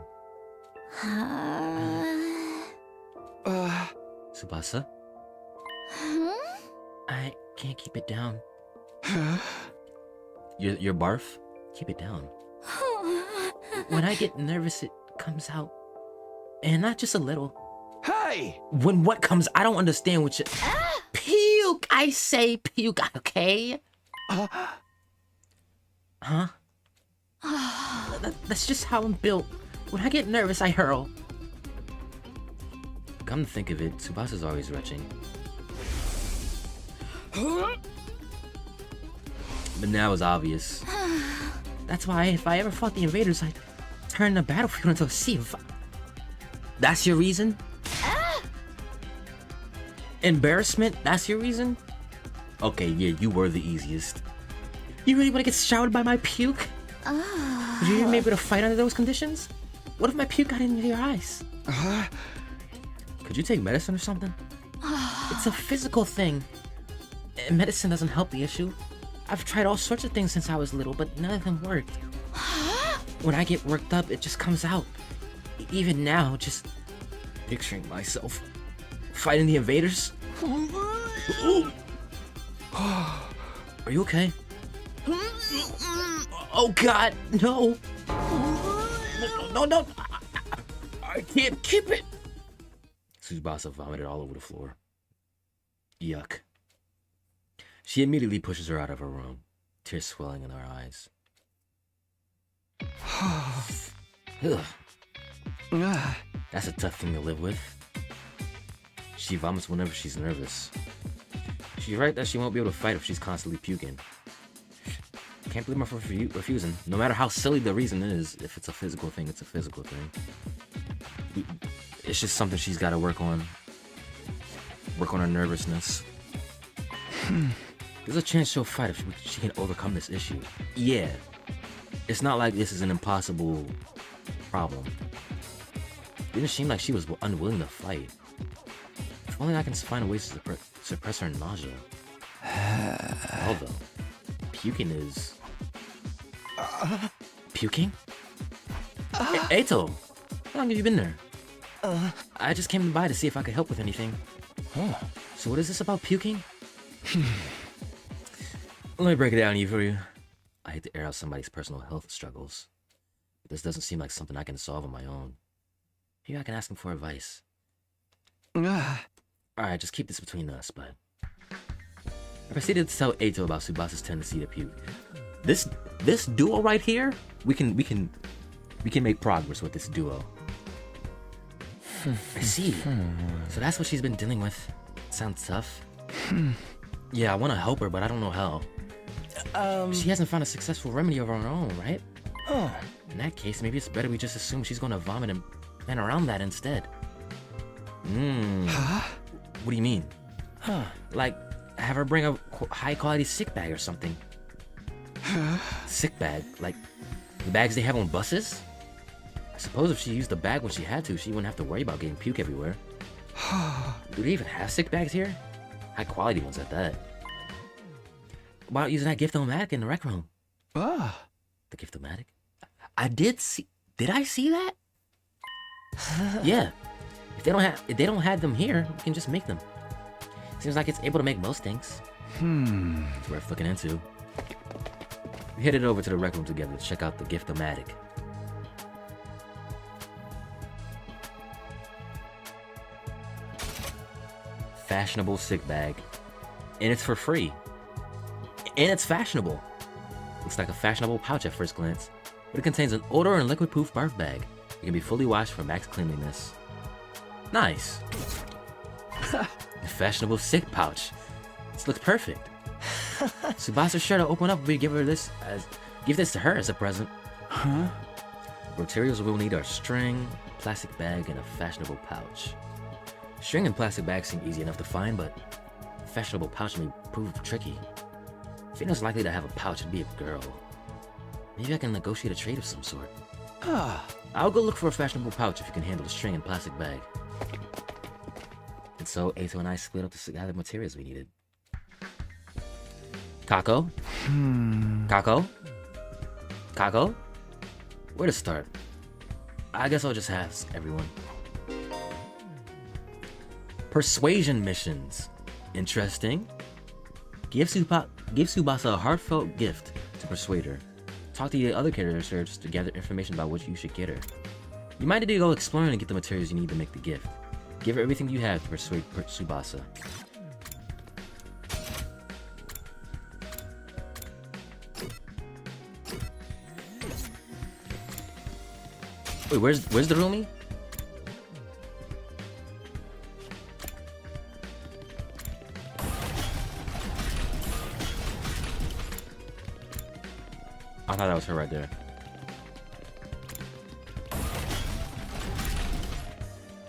A: Tsubasa? I can't keep it down. Your barf? Keep it down. When I get nervous, it comes out. And not just a little.
C: Hey!
A: When what comes, I don't understand what you... Puke! I say puke, okay? Huh? That's just how I'm built. When I get nervous, I hurl. Come to think of it, Tsubasa's always retching. But now it's obvious. That's why if I ever fought the invaders, I'd turn the battlefield into a sea of... That's your reason? Embarrassment? That's your reason? Okay, yeah, you were the easiest. You really want to get showered by my puke? Would you even be able to fight under those conditions? What if my puke got into your eyes? Could you take medicine or something? It's a physical thing. And medicine doesn't help the issue. I've tried all sorts of things since I was little, but none of them worked. When I get worked up, it just comes out. Even now, just picturing myself fighting the invaders. Are you okay? Oh God, no! No! I can't keep it. Tsubasa vomited all over the floor. Yuck. She immediately pushes her out of her room, tears swelling in her eyes. Ugh. That's a tough thing to live with. She vomits whenever she's nervous. She's right that she won't be able to fight if she's constantly puking. Can't blame her for refusing. No matter how silly the reason is, if it's a physical thing, it's a physical thing. It's just something she's got to work on. Work on her nervousness. There's a chance she'll fight if she can overcome this issue. Yeah. It's not like this is an impossible problem. It didn't seem like she was unwilling to fight. If only I can find ways to suppress her nausea. Although, puking is... Puking? Eito! How long have you been there? I just came by to see if I could help with anything. So what is this about puking? Let me break it down for you. I hate to air out somebody's personal health struggles, but this doesn't seem like something I can solve on my own. Maybe I can ask him for advice. Alright, just keep this between us, bud. I proceeded to tell Eito about Tsubasa's tendency to puke. This duo right here, we can make progress with this duo. I see. So that's what she's been dealing with. Sounds tough. Yeah, I want to help her, but I don't know how. She hasn't found a successful remedy of her own, right? In that case, maybe it's better we just assume she's gonna vomit and around that instead. What do you mean? Like, have her bring a high-quality sick bag or something. Sick bag? Like, the bags they have on buses? I suppose if she used the bag when she had to, she wouldn't have to worry about getting puke everywhere. Do they even have sick bags here? High-quality ones at that. Why not using that gift-o-matic in the rec room? The gift-o-matic? Did I see that? Yeah. If they don't have them here, we can just make them. Seems like it's able to make most things. It's worth looking into. We headed over to the rec room together to check out the gift-o-matic. Fashionable sick bag. And it's for free. And it's fashionable. Looks like a fashionable pouch at first glance, but it contains an odor and liquid-proof barf bag. It can be fully washed for max cleanliness. Nice. A fashionable sick pouch. This looks perfect. Tsubasa's sure to open up if we give this to her as a present. The materials we'll need are string, plastic bag, and a fashionable pouch. String and plastic bags seem easy enough to find, but fashionable pouch may prove tricky. Fiona's likely to have a pouch and be a girl. Maybe I can negotiate a trade of some sort. I'll go look for a fashionable pouch if you can handle the string and plastic bag. And so Eito and I split up to gather materials we needed. Kako? Kako? Where to start? I guess I'll just ask everyone. Persuasion missions. Interesting. Give Tsubasa a heartfelt gift to persuade her. Talk to the other characters to gather information about what you should get her. You might need to go exploring and get the materials you need to make the gift. Give her everything you have to persuade Tsubasa. Wait, where's the roomie? I thought that was her right there.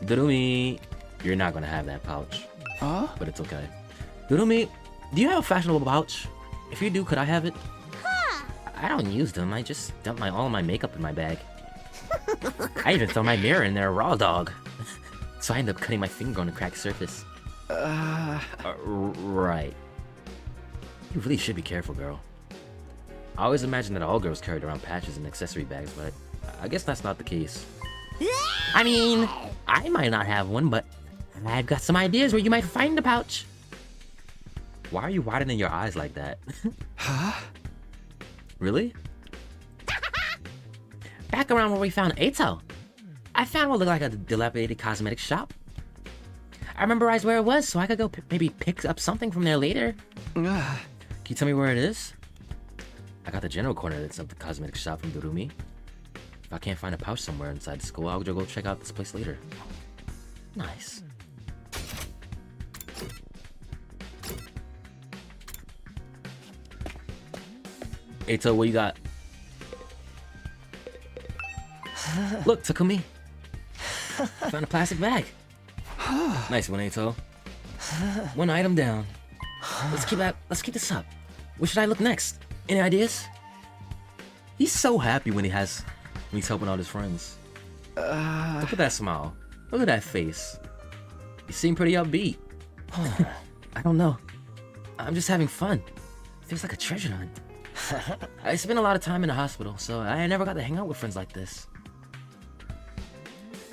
A: Durumi, you're not gonna have that pouch. But it's okay. Durumi, do you have a fashionable pouch? If you do, could I have it? I don't use them. I just dump all my makeup in my bag. I even throw my mirror in there, raw dog. So I end up cutting my finger on the cracked surface. Right. You really should be careful, girl. I always imagined that all girls carried around patches and accessory bags, but I guess that's not the case. I mean, I might not have one, but I've got some ideas where you might find the pouch. Why are you widening your eyes like that?
C: Huh?
A: Really? Back around where we found Ato, I found what looked like a dilapidated cosmetic shop. I memorized where it was, so I could go maybe pick up something from there later. Can you tell me where it is? I got the general coordinates of the cosmetic shop from Durumi. If I can't find a pouch somewhere inside the school, I'll just go check out this place later. Nice. Ato, what you got? Look, Takumi. Found a plastic bag. Nice one, Ato. One item down. Let's keep this up. Where should I look next? Any ideas? He's so happy when he's helping out his friends. Look at that smile. Look at that face. You seem pretty upbeat. I don't know. I'm just having fun. Feels like a treasure hunt. I spent a lot of time in the hospital, so I never got to hang out with friends like this.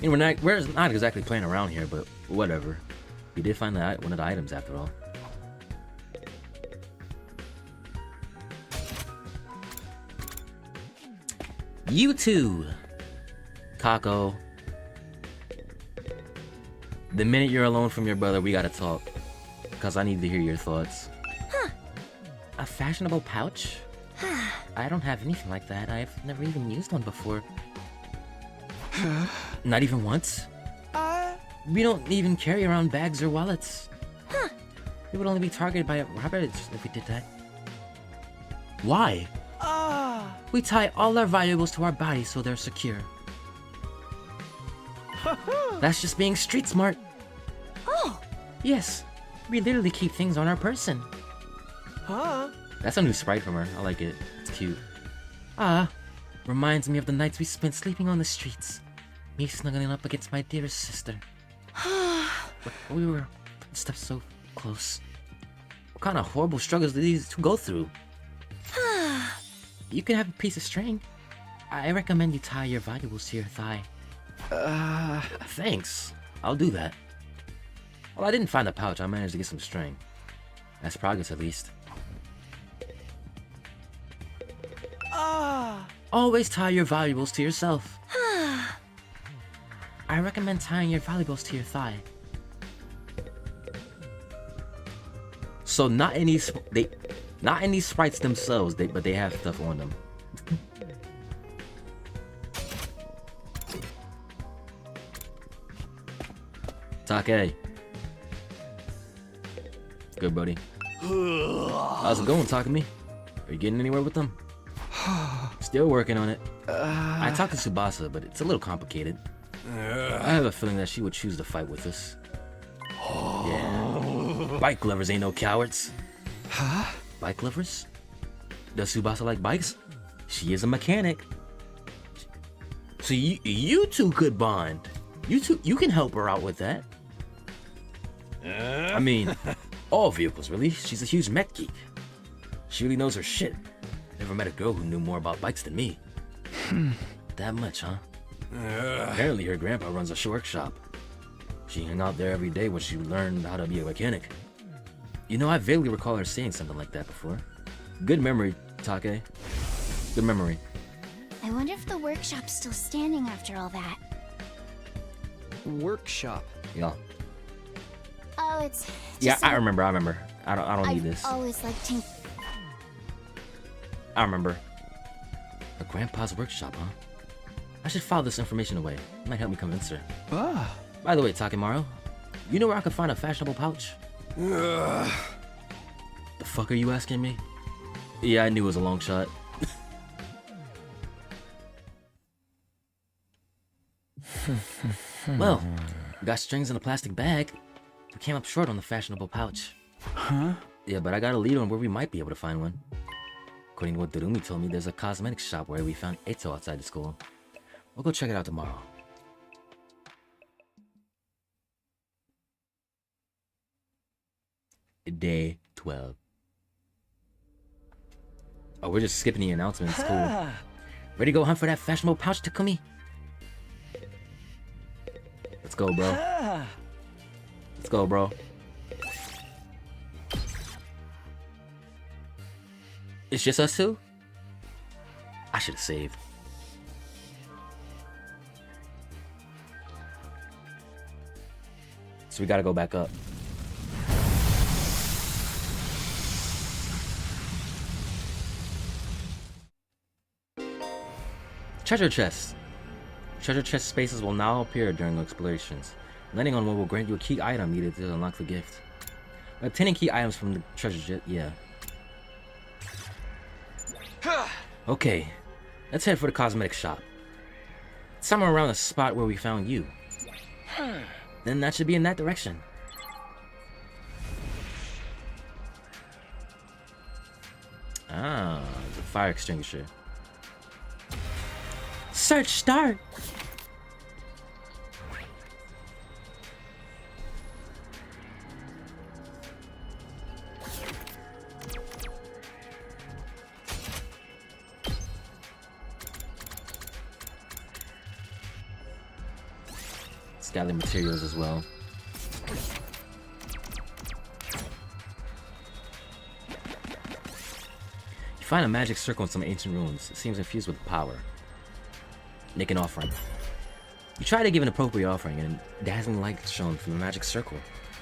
A: You know, we're not exactly playing around here, but whatever. We did find one of the items after all. You two, Kako. The minute you're alone from your brother, we gotta talk. Because I need to hear your thoughts.
D: Huh.
B: A fashionable pouch? I don't have anything like that. I've never even used one before.
A: Not even once? We don't even carry around bags or wallets.
D: Huh.
B: We would only be targeted by robbers if we did that.
A: Why?
B: We tie all our valuables to our bodies so they're secure. That's just being street smart.
D: Oh.
B: Yes, we literally keep things on our person.
A: That's a new sprite from her. I like it. It's cute.
B: Reminds me of the nights we spent sleeping on the streets. Me snuggling up against my dearest sister. But we were steps so close.
A: What kind of horrible struggles do these two go through?
B: You can have a piece of string. I recommend you tie your valuables to your thigh.
A: Thanks. I'll do that. Well, I didn't find the pouch. I managed to get some string. That's progress, at least.
B: Always tie your valuables to yourself. I recommend tying your valuables to your thigh.
A: So not any sprites themselves, but they have stuff on them. Take. Good, buddy. How's it going, Takumi? Are you getting anywhere with them? Still working on it. I talked to Tsubasa, but it's a little complicated. I have a feeling that she would choose to fight with us. Yeah. Bike lovers ain't no cowards. Bike lovers? Does Tsubasa like bikes? She is a mechanic. So you two could bond. You can help her out with that. I mean, all vehicles, really. She's a huge mech geek. She really knows her shit. Never met a girl who knew more about bikes than me. That much, huh? Apparently her grandpa runs a workshop. She hung out there every day when she learned how to be a mechanic. You know, I vaguely recall her saying something like that before. Good memory, Take. Good memory.
D: I wonder if the workshop's still standing after all that.
C: Workshop.
A: Yeah.
D: Oh, it's
A: Yeah,
D: just
A: I remember. I don't need this.
D: I've always liked to.
A: I remember. Her grandpa's workshop, huh? I should file this information away. It might help me convince her. By the way, Takemaru, you know where I could find a fashionable pouch? The fuck are you asking me? Yeah, I knew it was a long shot. Well, we got strings in a plastic bag. We came up short on the fashionable pouch. Yeah, but I got a lead on where we might be able to find one. According to what Durumi told me, there's a cosmetics shop where we found Eto outside the school. We'll go check it out tomorrow. Day 12. Oh, we're just skipping the announcements. Cool.
B: Ready to go hunt for that fashionable pouch, Takumi? Let's go, bro. Let's go, bro. It's just us two? I should have saved. So we gotta go back up. Treasure chest. Treasure chest spaces will now appear during explorations. Landing on one will grant you a key item needed to unlock the gift. Obtaining key items from the treasure chest, yeah. Okay, let's head for the cosmetic shop. It's somewhere around the spot where we found you. Then that should be in that direction. Ah, the fire extinguisher. Search start! It's got the materials as well. You find a magic circle in some ancient ruins. It seems infused with power. Make an offering. You try to give an appropriate offering, and dazzling light shown from the magic circle.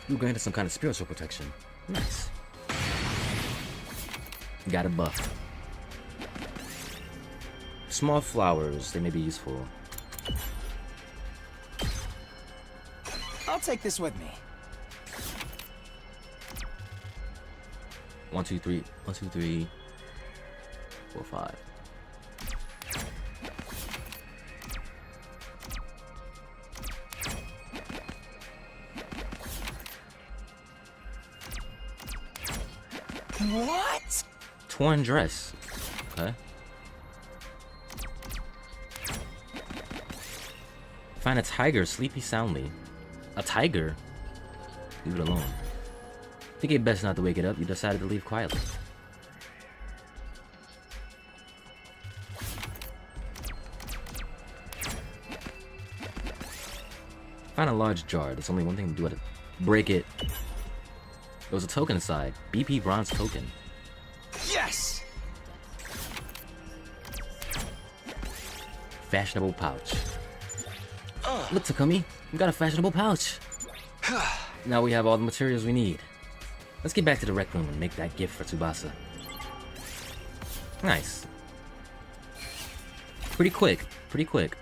B: You granted some kind of spiritual protection. Nice. You got a buff. Small flowers, they may be useful.
E: I'll take this with me.
B: 1, 2, 3. 1, 2, 3. 4, 5.
E: What?
B: Torn dress. Okay. Find a tiger sleepy soundly. A tiger? Leave it alone. Think it best not to wake it up. You decided to leave quietly. Find a large jar. There's only one thing to do with it. Break it. There was a token inside. BP bronze token.
E: Yes!
B: Fashionable pouch. Look, Takumi. We got a fashionable pouch. Now we have all the materials we need. Let's get back to the rec room and make that gift for Tsubasa. Nice. Pretty quick. Pretty quick.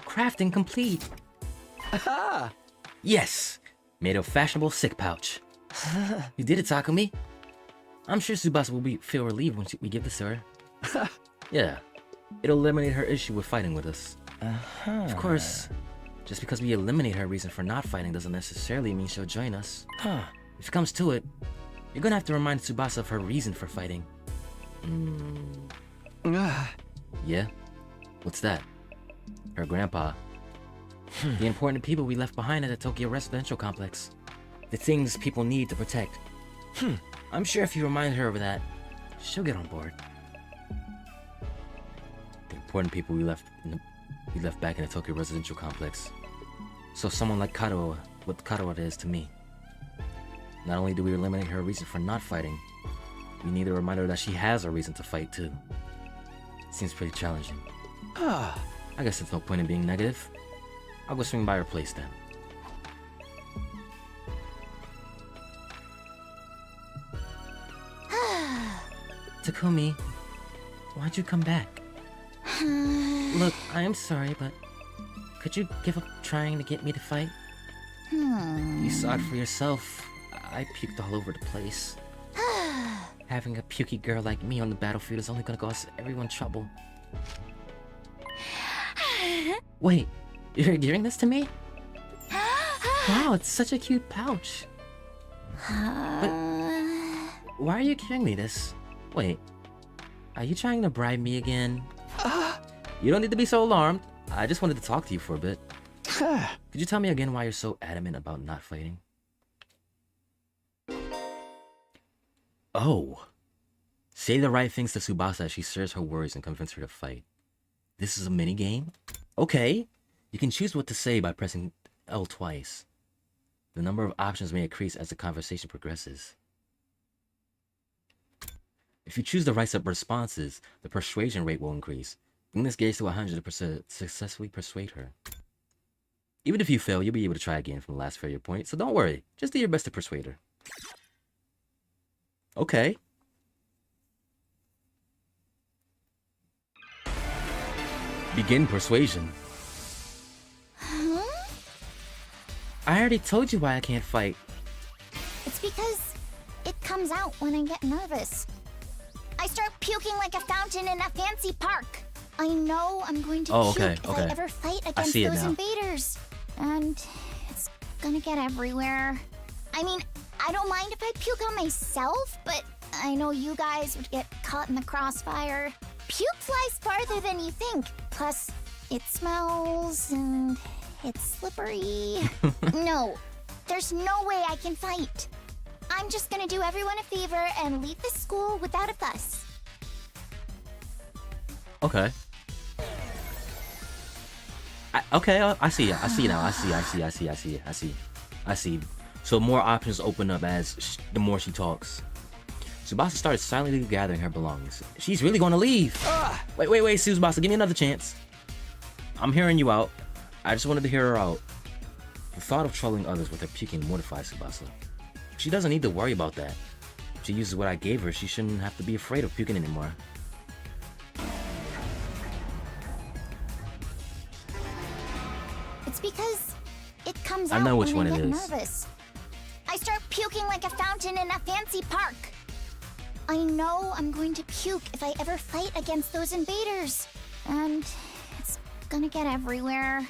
B: Crafting complete.
E: Aha!
B: Yes! Made a fashionable sick pouch. You did it, Takumi. I'm sure Tsubasa will feel relieved when we give this to her. Yeah. It'll eliminate her issue with fighting with us. Of course, just because we eliminate her reason for not fighting doesn't necessarily mean she'll join us. If it comes to it, you're gonna have to remind Tsubasa of her reason for fighting. Yeah? What's that? Her grandpa. The important people we left behind at the Tokyo residential complex. The things people need to protect. I'm sure if you remind her of that, she'll get on board. The important people we left back in the Tokyo residential complex. So someone like Katawa, what Katawa is to me. Not only do we eliminate her reason for not fighting, we need to remind her that she has a reason to fight too. Seems pretty challenging. I guess there's no point in being negative. I'll go swing by her place then. Takumi, why'd you come back? Look, I am sorry, but could you give up trying to get me to fight? You saw it for yourself. I puked all over the place. Having a pukey girl like me on the battlefield is only gonna cause everyone trouble. Wait, you're giving this to me? Wow, it's such a cute pouch. But why are you giving me this? Wait, Are you trying to bribe me again? You don't need to be so alarmed. I just wanted to talk to you for a bit. Could you tell me again why you're so adamant about not fighting? Oh. Say the right things to Tsubasa as she stirs her worries and convince her to fight. This is a mini game? Okay. You can choose what to say by pressing L twice. The number of options may increase as the conversation progresses. If you choose the right set of responses, the persuasion rate will increase. Bring this gauge to 100% to successfully persuade her. Even if you fail, you'll be able to try again from the last failure point, so don't worry. Just do your best to persuade her. Okay. Begin persuasion.
D: Huh?
B: I already told you why I can't fight.
D: It's because it comes out when I get nervous. I start puking like a fountain in a fancy park. I know I'm going to puke if I ever fight against those invaders. And it's gonna get everywhere. I mean, I don't mind if I puke on myself, but I know you guys would get caught in the crossfire. Puke flies farther than you think. Plus, it smells and it's slippery. No, there's no way I can fight. I'm just gonna do everyone a favor and leave this school without a fuss.
B: Okay. I see. I see now. I see. So more options open up as the more she talks. Tsubasa starts silently gathering her belongings. She's really going to leave. Wait, Tsubasa, give me another chance. I'm hearing you out. I just wanted to hear her out. The thought of trolling others with her puking mortifies Tsubasa. She doesn't need to worry about that. If she uses what I gave her, she shouldn't have to be afraid of puking anymore.
D: It's because it comes
B: I
D: out
B: know which
D: when
B: one
D: I
B: it
D: get
B: is.
D: nervous. I start puking like a fountain in a fancy park. I know I'm going to puke if I ever fight against those invaders. And it's gonna get everywhere.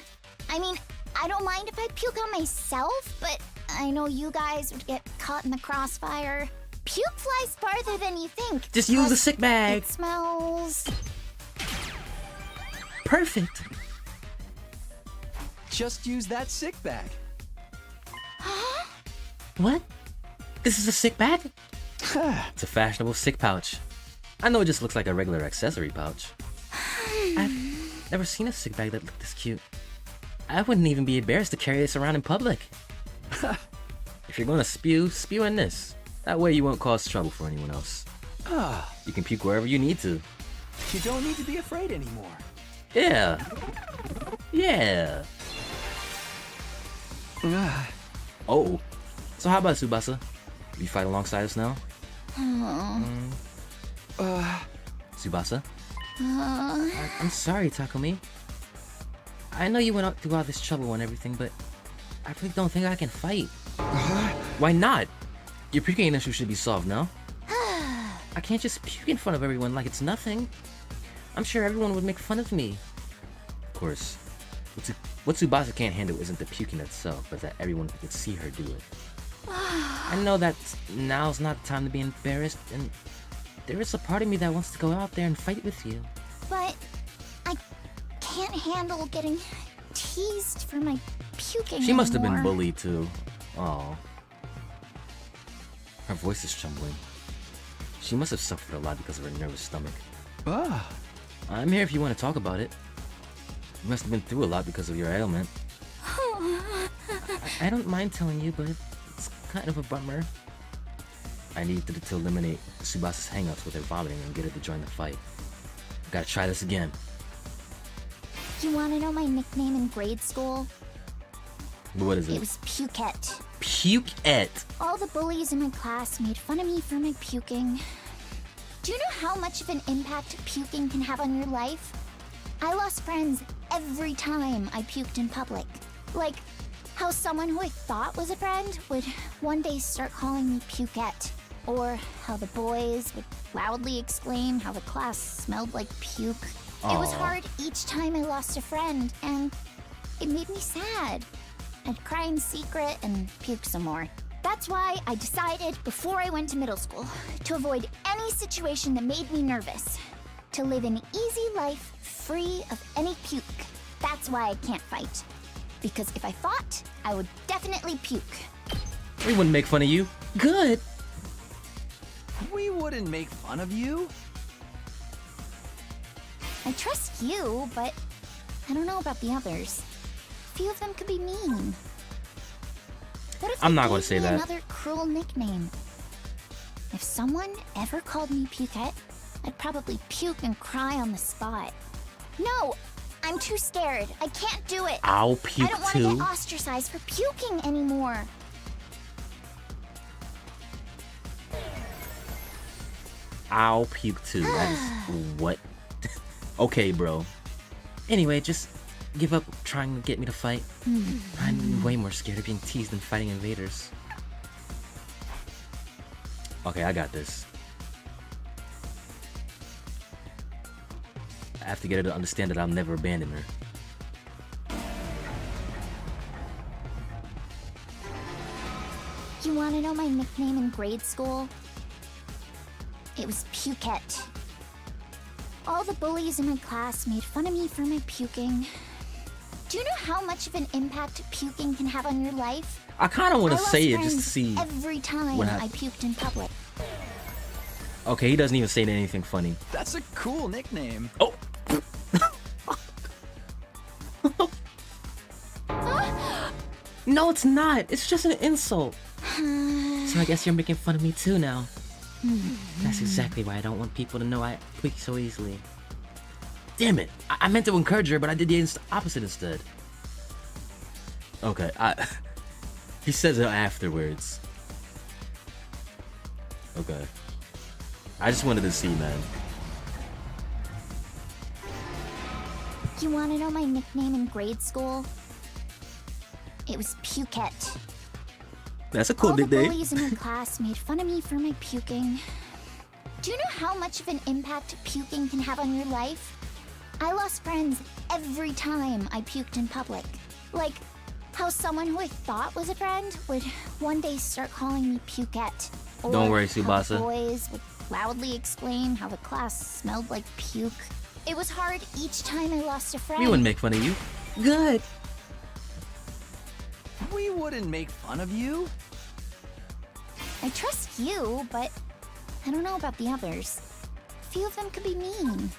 D: I mean, I don't mind if I puke on myself, but I know you guys would get caught in the crossfire. Puke flies farther than you think.
B: Just use the sick bag.
D: It smells...
B: Perfect.
E: Just use that sick bag.
B: What? This is a sick bag? It's a fashionable sick pouch. I know it just looks like a regular accessory pouch. I've never seen a sick bag that looked this cute. I wouldn't even be embarrassed to carry this around in public. If you're gonna spew in this. That way you won't cause trouble for anyone else. You can puke wherever you need to.
E: You don't need to be afraid anymore.
B: Yeah. Oh. So how about Tsubasa? You fight alongside us now? Tsubasa? I'm sorry, Takumi. I know you went through all this trouble and everything, but I really don't think I can fight. Why not? Your puking issue should be solved now. I can't just puke in front of everyone like it's nothing. I'm sure everyone would make fun of me. Of course, what Tsubasa can't handle isn't the puking itself, but that everyone can see her do it. I know that now's not the time to be embarrassed, and there is a part of me that wants to go out there and fight with you.
D: But I can't handle getting teased for my puking
B: She must have been
D: anymore.
B: bullied too. Oh. Her voice is trembling. She must have suffered a lot because of her nervous stomach. I'm here if you want to talk about it. You must have been through a lot because of your ailment. I don't mind telling you, but it's kind of a bummer. I needed to eliminate Tsubasa's hangups with her vomiting and get her to join the fight. Gotta try this again.
D: You want to know my nickname in grade school?
B: What is
D: It
B: it?
D: was Pukette.
B: Pukette.
D: All the bullies in my class made fun of me for my puking. Do you know how much of an impact puking can have on your life? I lost friends every time I puked in public. Like how someone who I thought was a friend would one day start calling me Pukette. Or how the boys would loudly exclaim how the class smelled like puke. It was
B: Aw.
D: hard each time I lost a friend, and it made me sad. I'd cry in secret and puke some more. That's why I decided before I went to middle school to avoid any situation that made me nervous. to live an easy life free of any puke. That's why I can't fight. Because if I fought, I would definitely puke.
B: We wouldn't make fun of you. Good.
E: We wouldn't make fun of you.
D: I trust you, but I don't know about the others. A few of them could be mean. What if
B: I'm
D: they
B: not gonna
D: gave
B: say
D: me
B: that.
D: another cruel nickname? If someone ever called me Pukette, I'd probably puke and cry on the spot. No, I'm too scared. I can't do it.
B: I'll
D: I
B: puke
D: don't want to
B: too.
D: get ostracized for puking anymore.
B: I'll puke too. That's what? Okay, bro. Anyway, just give up trying to get me to fight. I'm way more scared of being teased than fighting invaders. Okay, I got this. I have to get her to understand that I'll never abandon her.
D: You want to know my nickname in grade school? It was Pukette. All the bullies in my class made fun of me for my puking. Do you know how much of an impact puking can have on your life?
B: I kind of want
D: I
B: to
D: lost
B: say it just to
D: friends
B: see.
D: every time
B: what
D: I
B: happened.
D: puked in public.
B: Okay, he doesn't even say anything funny.
E: That's a cool nickname.
B: Oh! No, it's not. It's just an insult. So I guess you're making fun of me too now. That's exactly why I don't want people to know I tweak so easily. Damn it! I meant to encourage her, but I did the opposite instead. Okay, he says it afterwards. Okay. I just wanted to see, man.
D: You want to know my nickname in grade school? It was Pukette.
B: That's a cool
D: All the
B: nickname.
D: bullies in my class made fun of me for my puking. Do you know how much of an impact puking can have on your life? I lost friends every time I puked in public. Like how someone who I thought was a friend would one day start calling me Pukette. Or
B: Don't worry,
D: how the
B: Tsubasa.
D: boys would loudly explain how the class smelled like puke. It was hard each time I lost a friend.
B: We wouldn't make fun of you. Good.
E: We wouldn't make fun of you.
D: I trust you, but I don't know about the others. A few of them could be mean.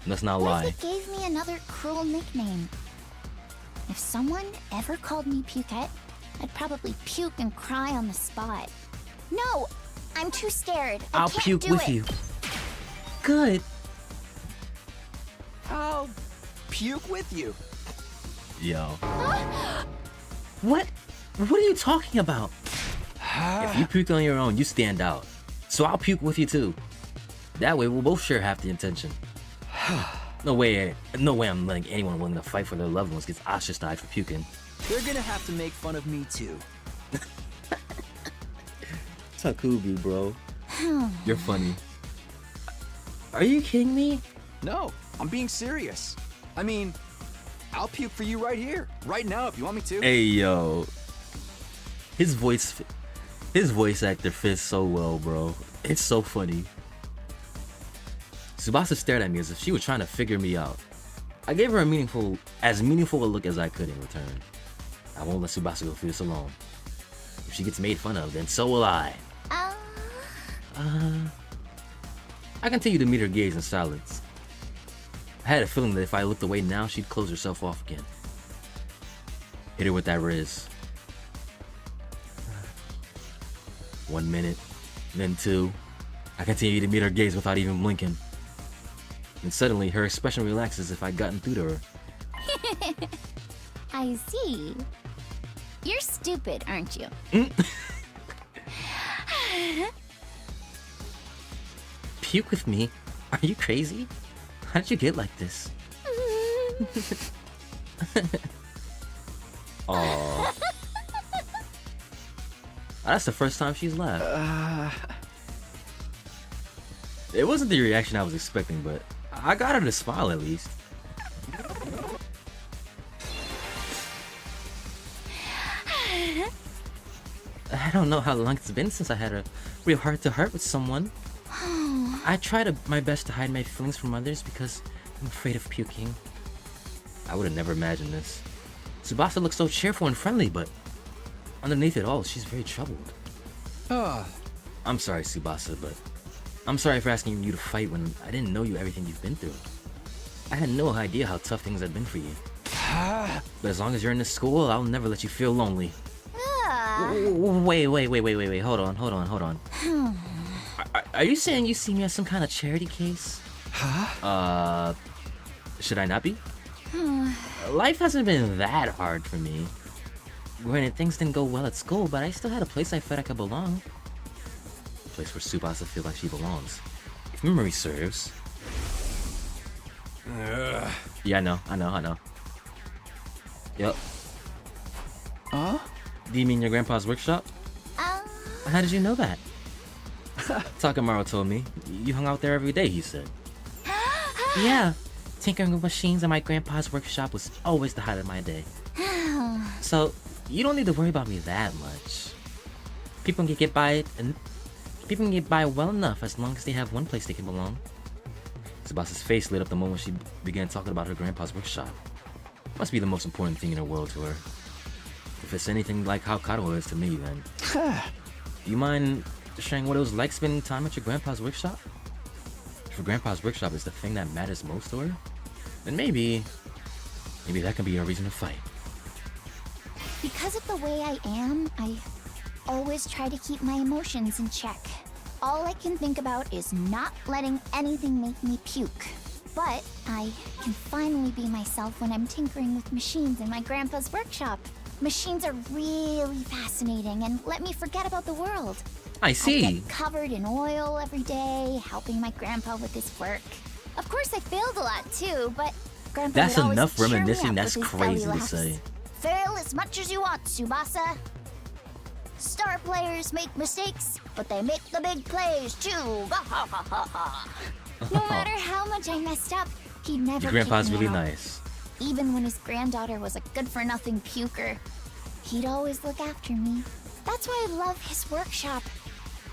B: Let's not
D: What
B: lie.
D: if they gave me another cruel nickname? If someone ever called me Pukette, I'd probably puke and cry on the spot. No, I'm too scared. I
B: I'll
D: can't
B: puke
D: do
B: with
D: it.
B: you. Good.
E: I'll puke with you.
B: Yo. What? What are you talking about? If you puke on your own, you stand out. So I'll puke with you too. That way we'll both share half the attention. No way I'm letting anyone willing to fight for their loved ones gets ostracized for puking.
E: They're gonna have to make fun of me too.
B: Takubi, bro. You're funny. Are you kidding me?
E: No, I'm being serious. I mean, I'll puke for you right here, right now if you want me to.
B: Hey, yo. His voice actor fits so well, bro. It's so funny. Tsubasa stared at me as if she was trying to figure me out. I gave her as meaningful a look as I could in return. I won't let Tsubasa go through this alone. If she gets made fun of, then so will I. I continued to meet her gaze in silence. I had a feeling that if I looked away now, she'd close herself off again. Hit her with that Riz. 1 minute, then 2. I continued to meet her gaze without even blinking. And suddenly, her expression relaxed as if I'd gotten through to her.
D: I see. You're stupid, aren't you?
B: Puke with me? Are you crazy? How'd you get like this? Aww. That's the first time she's laughed. It wasn't the reaction I was expecting, but I got her to smile at least. I don't know how long it's been since I had a real heart-to-heart with someone. I try my best to hide my feelings from others because I'm afraid of puking. I would have never imagined this. Tsubasa looks so cheerful and friendly, but underneath it all, she's very troubled. I'm sorry, Tsubasa, but I'm sorry for asking you to fight when I didn't know everything you've been through. I had no idea how tough things had been for you. But as long as you're in this school, I'll never let you feel lonely. Wait, hold on. Are you saying you see me as some kind of charity case? Should I not be? Life hasn't been that hard for me. Granted, things didn't go well at school, but I still had a place I felt I could belong. A place where Tsubasa feels like she belongs. If memory serves. Yeah, I know. Yep. Do you mean your grandpa's workshop? How did you know that? Takamaru told me. You hung out there every day, he said. Yeah. Tinkering with machines in my grandpa's workshop was always the highlight of my day. So, you don't need to worry about me that much. People can get by well enough as long as they have one place they can belong. Tsubasa's face lit up the moment she began talking about her grandpa's workshop. Must be the most important thing in the world to her. If it's anything like how Kato is to me, then... Do you mind sharing what it was like spending time at your grandpa's workshop? If your grandpa's workshop is the thing that matters most to her, then maybe that can be a reason to fight.
D: Because of the way I am, I always try to keep my emotions in check. All I can think about is not letting anything make me puke. But I can finally be myself when I'm tinkering with machines in my grandpa's workshop. Machines are really fascinating and let me forget about the world.
B: I see.
D: I get covered in oil every day, helping my grandpa with his work. Of course, I failed a lot too, but Grandpa
B: that's
D: would always
B: enough
D: cheer me
B: reminiscing.
D: up
B: That's
D: with his
B: crazy
D: belly
B: to
D: laughs.
B: say.
D: Fail as much as you want, Tsubasa. Star players make mistakes, but they make the big plays too. No matter how much I messed up, he'd never
B: Your grandpa's
D: kick me
B: really
D: out.
B: nice.
D: Even when his granddaughter was a good-for-nothing puker, he'd always look after me. That's why I love his workshop.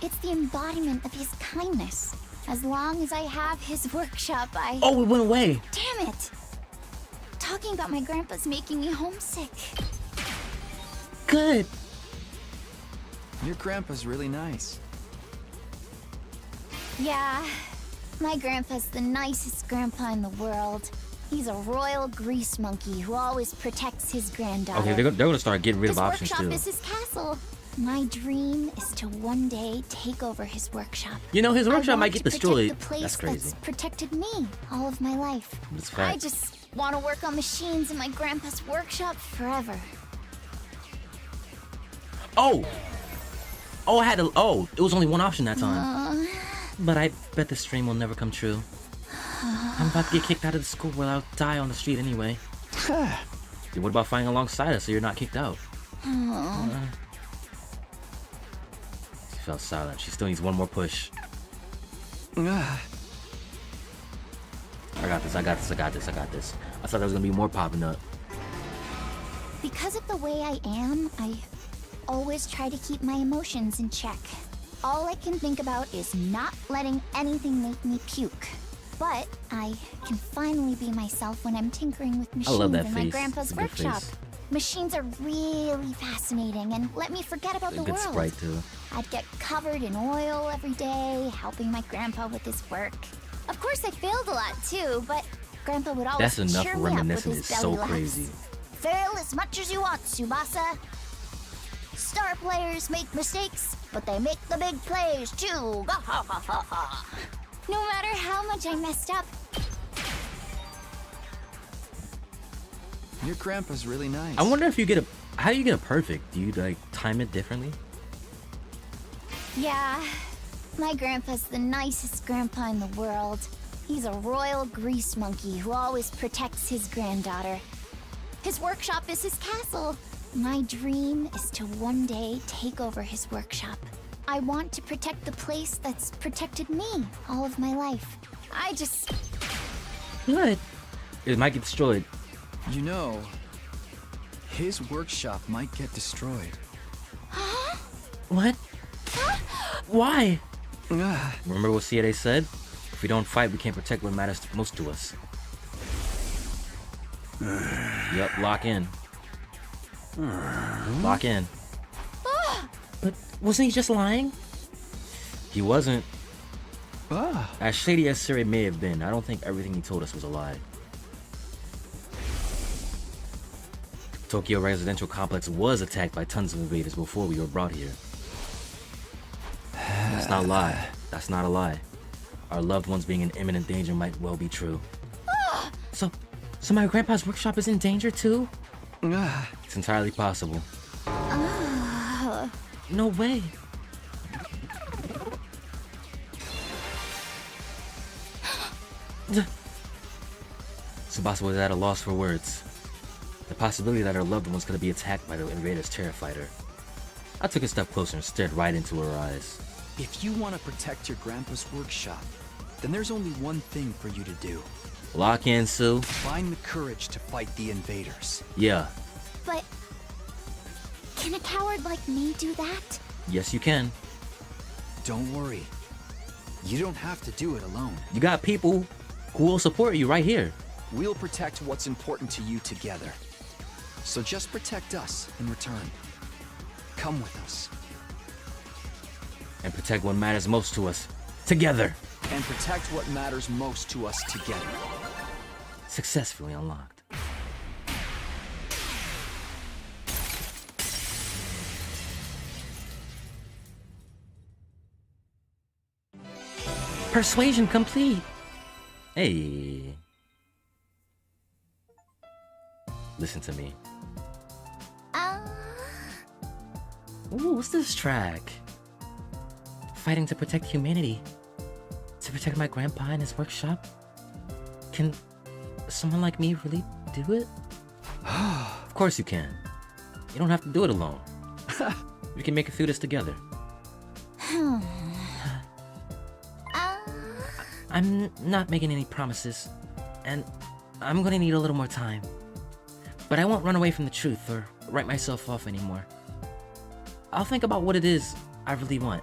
D: It's the embodiment of his kindness. As long as I have his workshop,
B: Oh, it went away.
D: Damn it! Talking about my grandpa's making me homesick.
B: Good.
E: Your grandpa's really nice.
D: Yeah, my grandpa's the nicest grandpa in the world. He's a royal grease monkey who always protects his granddaughter.
B: Okay, they're gonna start getting rid
D: His
B: of options
D: workshop
B: too.
D: is his castle. My dream is to one day take over his workshop.
B: You know, his
D: I
B: workshop
D: want
B: might
D: to
B: get
D: protect
B: destroyed.
D: the place
B: That's crazy.
D: That's protected me all of my life.
B: It's
D: I
B: fact.
D: just want to work on machines in my grandpa's workshop forever.
B: Oh, I had to. Oh, it was only one option that time. But I bet this dream will never come true. I'm about to get kicked out of the school where I'll die on the street anyway. Then what about fighting alongside us so you're not kicked out? She fell silent. She still needs one more push. I got this. I thought there was gonna be more popping up.
D: Because of the way I am, I always try to keep my emotions in check. All I can think about is not letting anything make me puke. But I can finally be myself when I'm tinkering with machines
B: love that
D: in my
B: face.
D: grandpa's
B: It's a good
D: workshop.
B: face.
D: Machines are really fascinating and let me forget about
B: A
D: the
B: good
D: world.
B: sprite too.
D: I'd get covered in oil every day, helping my grandpa with his work. Of course, I failed a lot too, but Grandpa would always
B: That's enough
D: cheer me up with
B: reminiscing.
D: his
B: It's
D: belly
B: so
D: laughs.
B: crazy.
D: Fail as much as you want, Tsubasa. Star players make mistakes, but they make the big plays too. No matter how much I messed up,
E: Your grandpa's really nice.
B: I wonder if you get a. How do you get a perfect? Do you like time it differently?
D: yeah, my grandpa's the nicest grandpa in the world. He's a royal grease monkey who always protects his granddaughter. His workshop is his castle. My dream is to one day take over his workshop. I want to protect the place that's protected me all of my life. I just...
B: Good. It might get destroyed.
E: You know, his workshop might get destroyed.
B: What? Why? Remember what Siete said? If we don't fight, we can't protect what matters most to us. Yep, lock in. Lock in.
A: But wasn't he just lying?
B: He wasn't. As shady as Siri may have been, I don't think everything he told us was a lie. Tokyo residential complex was attacked by tons of invaders before we were brought here. That's not a lie. That's not a lie. Our loved ones being in imminent danger might well be true.
A: So my grandpa's workshop is in danger too?
B: It's entirely possible.
A: No way.
B: Tsubasa was at a loss for words. The possibility that her loved ones could be attacked by the invaders terrified her. I took a step closer and stared right into her eyes.
E: If you want to protect your grandpa's workshop, then there's only one thing for you to do.
B: Lock in, Sue.
E: Find the courage to fight the invaders.
B: Yeah.
D: But can a coward like me do that?
B: Yes, you can.
E: Don't worry. You don't have to do it alone.
B: You got people who will support you right here.
E: We'll protect what's important to you together. So just protect us in return. Come with us.
B: And protect what matters most to us. Together.
E: And protect what matters most to us together.
B: Successfully unlocked.
A: Persuasion complete.
B: Hey. Listen to me.
A: Ooh, what's this track? Fighting to protect humanity. To protect my grandpa and his workshop? Can someone like me really do it?
B: Of course you can. You don't have to do it alone. We can make it through this together.
A: I'm not making any promises, and I'm gonna need a little more time. But I won't run away from the truth or write myself off anymore. I'll think about what it is I really want,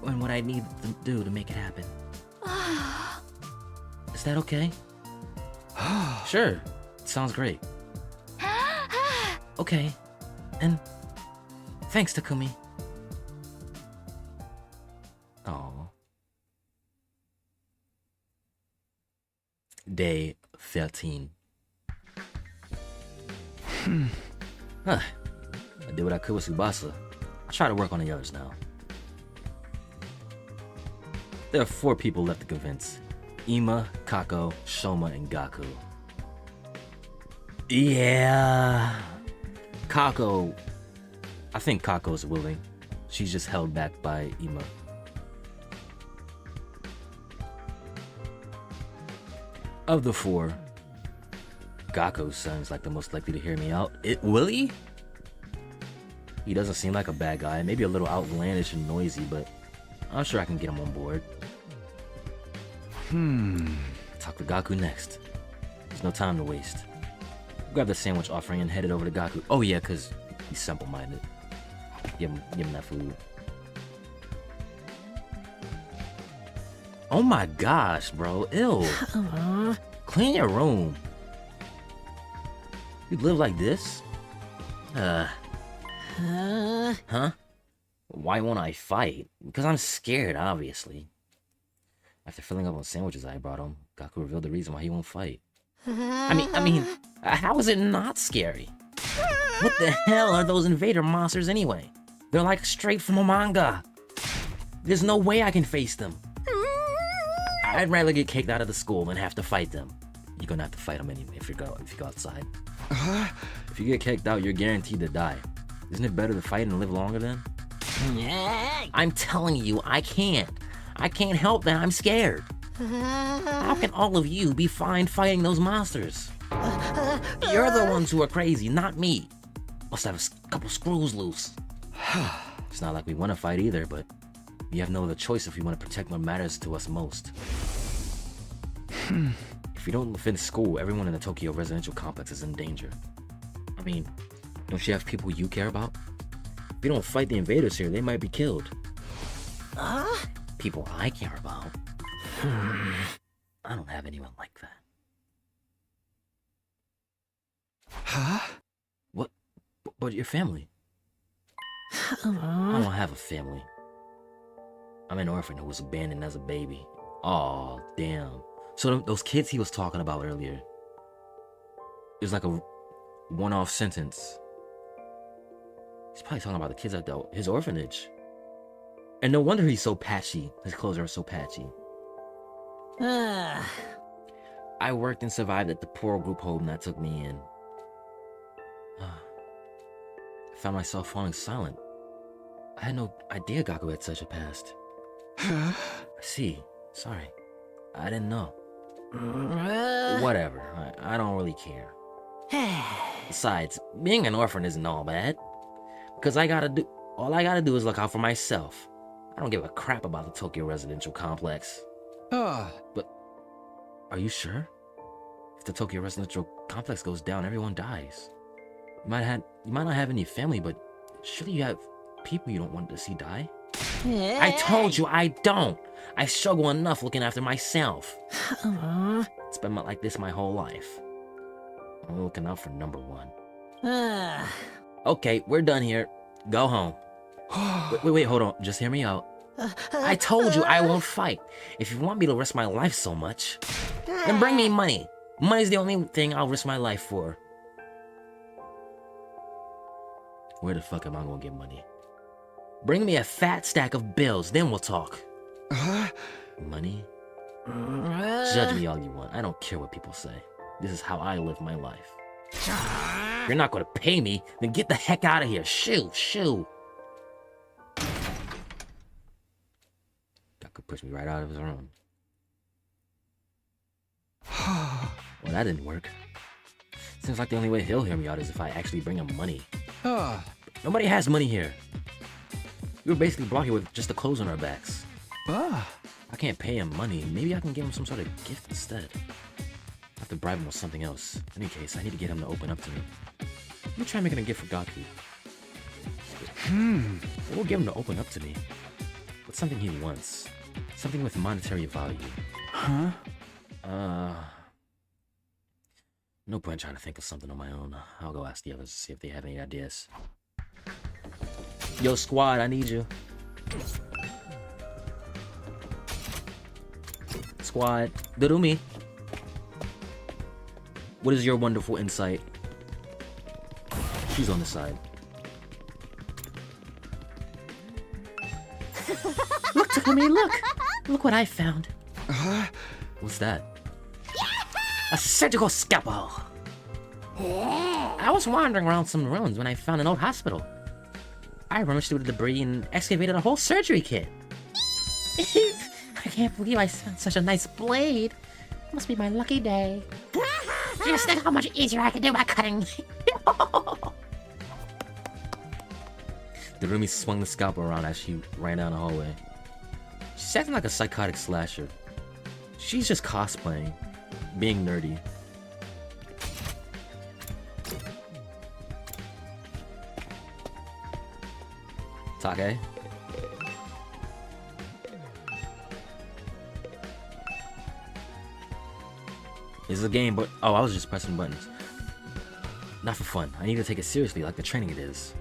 A: and what I need to do to make it happen. Is that okay?
B: Sure. It sounds great.
A: Okay. And thanks, Takumi.
B: Aww. Day 13. I did what I could with Tsubasa. I'll try to work on the others now. There are 4 people left to convince. Ima, Kako, Shoma, and Gaku. Yeah. Kako... I think Kako's willing. She's just held back by Ima. Of the 4, Gaku sounds like the most likely to hear me out. Will he? He doesn't seem like a bad guy. Maybe a little outlandish and noisy, but I'm sure I can get him on board. Talk to Gaku next. There's no time to waste. Grab the sandwich offering and headed over to Gaku. Oh yeah, cause he's simple-minded. Give him that food. Oh my gosh, bro. Ew. Clean your room. You live like this? Huh? Why won't I fight? Because I'm scared, obviously. After filling up on sandwiches I brought him, Gaku revealed the reason why he won't fight. I mean, how is it not scary? What the hell are those invader monsters anyway? They're like straight from a manga. There's no way I can face them. I'd rather get kicked out of the school than have to fight them. You're gonna have to fight them anyway if you go outside. If you get kicked out, you're guaranteed to die. Isn't it better to fight and live longer then? I'm telling you, I can't. I can't help that I'm scared. How can all of you be fine fighting those monsters? You're the ones who are crazy, not me. Must have a couple screws loose. It's not like we want to fight either, but we have no other choice if we want to protect what matters to us most. If we don't finish school, everyone in the Tokyo residential complex is in danger. I mean, don't you have people you care about? If we don't fight the invaders here, they might be killed. people I care about. I don't have anyone like that.
E: Huh?
B: What? But your family? I don't have a family. I'm an orphan who was abandoned as a baby. Aw, damn. So those kids he was talking about earlier, it was like a one-off sentence. He's probably talking about the kids at his orphanage. And no wonder he's so patchy. His clothes are so patchy. I worked and survived at the poor group home that took me in. I found myself falling silent. I had no idea Gaku had such a past. I see. Sorry. I didn't know. Whatever. I don't really care. Besides, being an orphan isn't all bad. Because all I gotta do is look out for myself. I don't give a crap about the Tokyo residential complex. But, are you sure? If the Tokyo residential complex goes down, everyone dies. You might not have any family, but surely you have people you don't want to see die? I told you I don't. I struggle enough looking after myself. It's been like this my whole life. I'm looking out for number one. Okay, we're done here. Go home. Wait, hold on. Just hear me out. I told you I won't fight. If you want me to risk my life so much, then bring me money. Money's the only thing I'll risk my life for. Where the fuck am I gonna get money? Bring me a fat stack of bills, then we'll talk. Money? Judge me all you want. I don't care what people say. This is how I live my life. If you're not gonna pay me, then get the heck out of here. Shoo. That could push me right out of his room. Well, that didn't work. Seems like the only way he'll hear me out is if I actually bring him money. Nobody has money here. We were basically brought here with just the clothes on our backs. I can't pay him money. Maybe I can give him some sort of gift instead. I have to bribe him with something else. In any case, I need to get him to open up to me. Let me try making a gift for Gaku. We'll get him to open up to me. What's something he wants? Something with monetary value. No point trying to think of something on my own. I'll go ask the others to see if they have any ideas. Yo, squad, I need you. Squad, Durumi. What is your wonderful insight? She's on the side. Look, Takumi, look! Look what I found. What's that? A surgical scalpel! I was wandering around some ruins when I found an old hospital. I rummaged through the debris and excavated a whole surgery kit. I can't believe I found such a nice blade. Must be my lucky day. Just think how much easier I can do by cutting. Durumi swung the scalpel around as she ran down the hallway. She's acting like a psychotic slasher. She's just cosplaying, being nerdy. Take? This is a game, but oh, I was just pressing buttons. Not for fun. I need to take it seriously, like the training it is.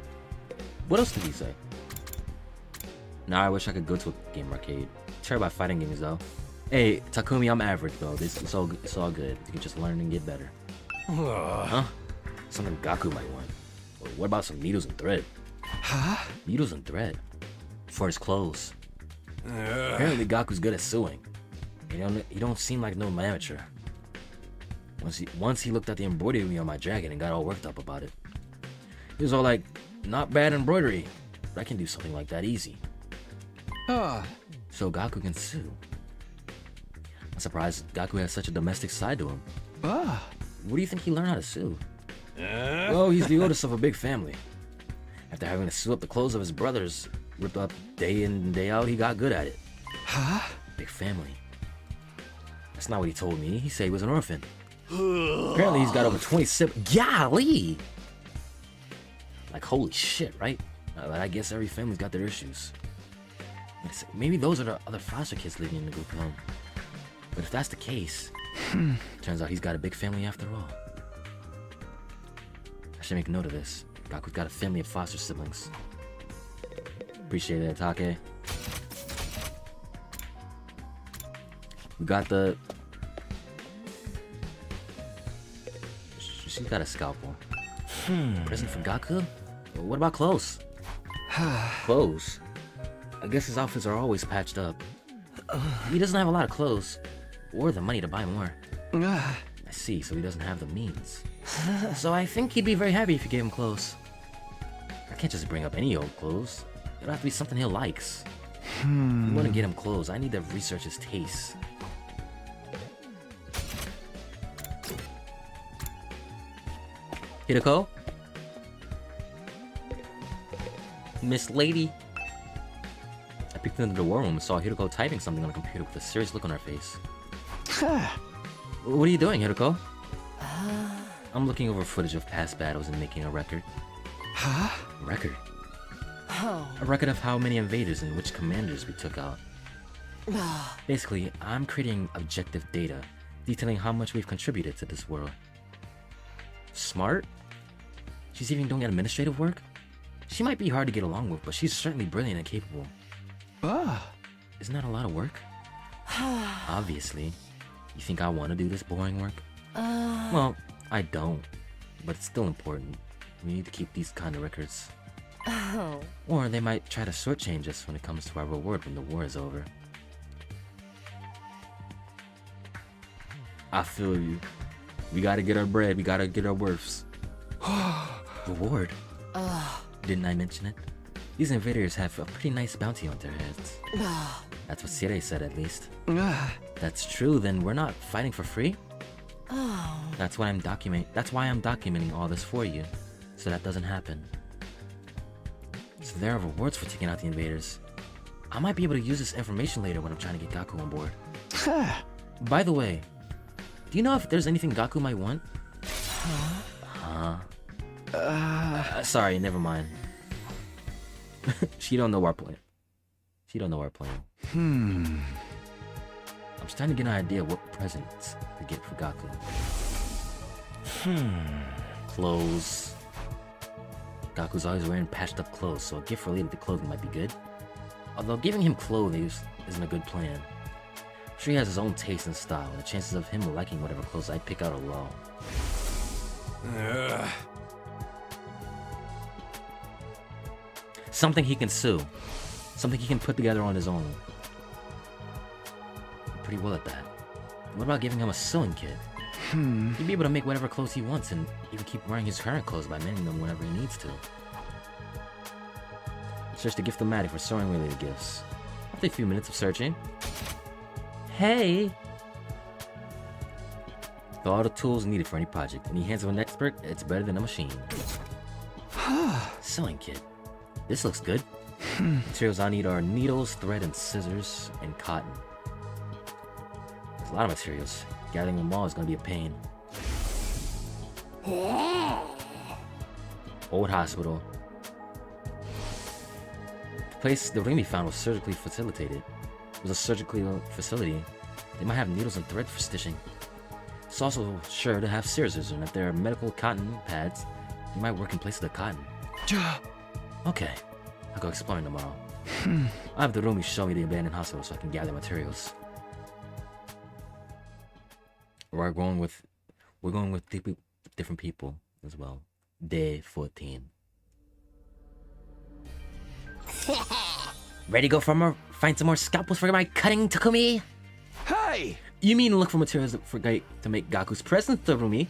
B: What else did he say? Now I wish I could go to a game arcade. Terrible at fighting games though. Hey, Takumi, I'm average though. It's all good. You can just learn and get better. Huh? Something Gaku might want. Or what about some needles and thread?
E: Huh?
B: Needles and thread. For his clothes. Apparently Gaku's good at sewing. He don't seem like no amateur. Once he looked at the embroidery on my jacket and got all worked up about it. He was all like, not bad embroidery, but I can do something like that easy. So Gaku can sew. I'm surprised Gaku has such a domestic side to him. What do you think he learned how to sew? Well, he's the oldest of a big family. After having to sew up the clothes of his brothers, ripped up day in and day out, he got good at it. Big family. That's not what he told me. He said he was an orphan. Apparently he's got over 27. Golly! Like, holy shit, right? I guess every family's got their issues. Maybe those are the other foster kids living in the group home. But if that's the case, turns out he's got a big family after all. I should make a note of this. Gaku's got a family of foster siblings. Appreciate it, Take. We got the... She's got a scalpel. Present for Gaku? What about clothes? Clothes? I guess his outfits are always patched up. He doesn't have a lot of clothes. Or the money to buy more. I see, so he doesn't have the means. So I think he'd be very happy if you gave him clothes. I can't just bring up any old clothes. It'll have to be something he likes. If you want to get him clothes, I need to research his tastes. Hideko? Miss Lady? I peeked into the war room and saw Hideko typing something on a computer with a serious look on her face. What are you doing, Hideko? I'm looking over footage of past battles and making a record. Record? A record of how many invaders and which commanders we took out. Basically, I'm creating objective data, detailing how much we've contributed to this world. Smart? She's even doing administrative work? She might be hard to get along with, but she's certainly brilliant and capable. Isn't that a lot of work? Obviously. You think I want to do this boring work? Well, I don't. But it's still important. We need to keep these kind of records. Or they might try to shortchange us when it comes to our reward when the war is over. I feel you. We gotta get our bread, we gotta get our worths. Reward? Didn't I mention it? These invaders have a pretty nice bounty on their heads. That's what Sire said, at least. That's true, then we're not fighting for free? That's why I'm documenting all this for you, so that doesn't happen. So there are rewards for taking out the invaders. I might be able to use this information later when I'm trying to get Gaku on board. By the way, do you know if there's anything Gaku might want? Sorry, never mind. She don't know our plan. I'm starting to get an idea what presents to get for Gaku. Clothes. Gaku's always wearing patched up clothes, so a gift related to clothing might be good. Although giving him clothing isn't a good plan. I'm sure he has his own taste and style, and the chances of him liking whatever clothes I pick out are low. Something he can sew. Something he can put together on his own. I'm pretty well at that. What about giving him a sewing kit? He'd be able to make whatever clothes he wants and even keep wearing his current clothes by mending them whenever he needs to. Search the gift-o-matic for sewing-related gifts. After a few minutes of searching... Hey! With all the tools needed for any project, in the hands of an expert, it's better than a machine. Sewing kit. This looks good. Materials I need are needles, thread, and scissors, and cotton. There's a lot of materials. Gathering them all is going to be a pain. Old hospital. The place the ring we found was surgically facilitated. It was a surgical facility. They might have needles and thread for stitching. It's also sure to have scissors, and if there are medical cotton pads, they might work in place of the cotton. Okay, I'll go exploring tomorrow. I'll have the roomie show me the abandoned hospital so I can gather materials. We're going with different people as well. Day 14. Ready to go find some more scalpels for my cutting, Takumi?
E: Hey!
B: You mean look for materials to make Gaku's presents, Takumi?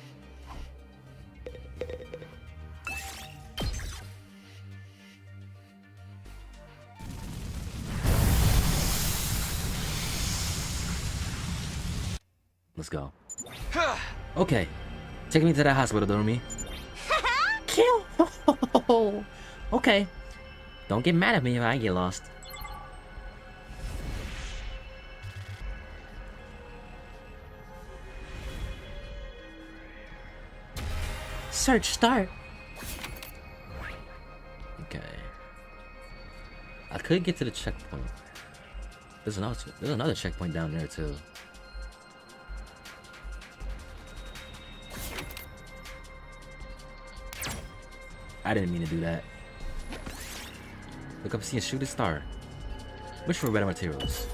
B: Let's go. Okay, take me to that hospital, Dorumi. Kill. Okay. Don't get mad at me if I get lost. Search start. Okay. I could get to the checkpoint. There's another checkpoint down there too. I didn't mean to do that. Look up, see and shoot a star. Wish for better materials.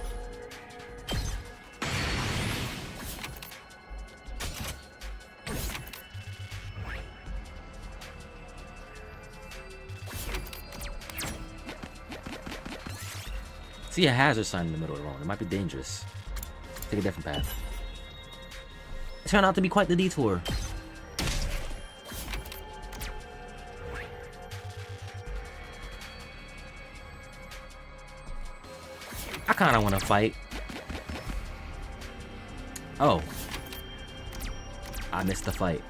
B: See a hazard sign in the middle of the road. It might be dangerous. Take a different path. It turned out to be quite the detour. I kinda wanna fight. Oh. I missed the fight.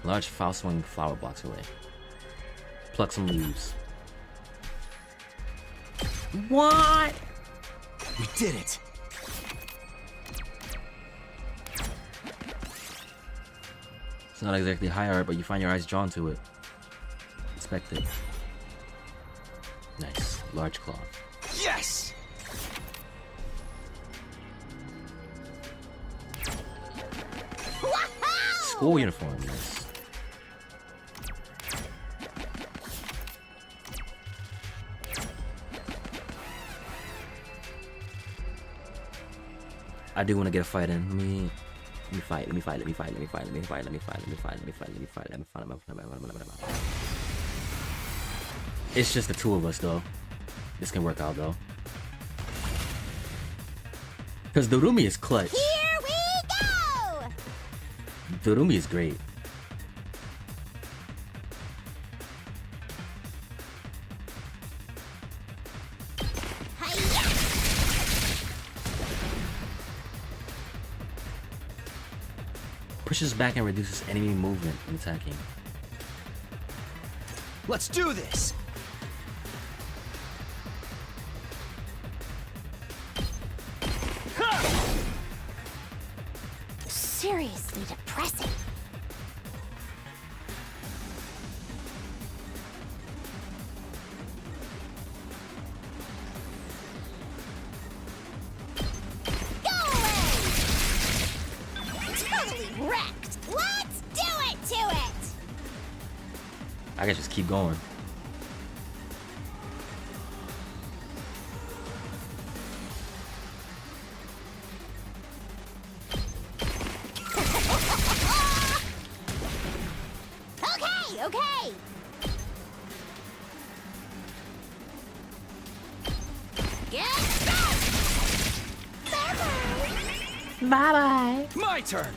B: Large foul swing flower blocks away. Pluck some leaves. What?
E: We did it.
B: It's not exactly high art, but you find your eyes drawn to it. Inspect it. Nice. Large cloth.
E: Yes!
B: School uniform, yes. I do want to get a fight in. Let me fight. It's just the two of us though. This can work out though. Because Dorumi is clutch.
D: Here we go!
B: Dorumi is great. Pushes back and reduces enemy movement when attacking.
E: Let's do this!
D: Seriously depressing. Wrecked. Let's do it to it.
B: I can just keep going.
D: Okay. Get back. Bye-bye.
E: My turn!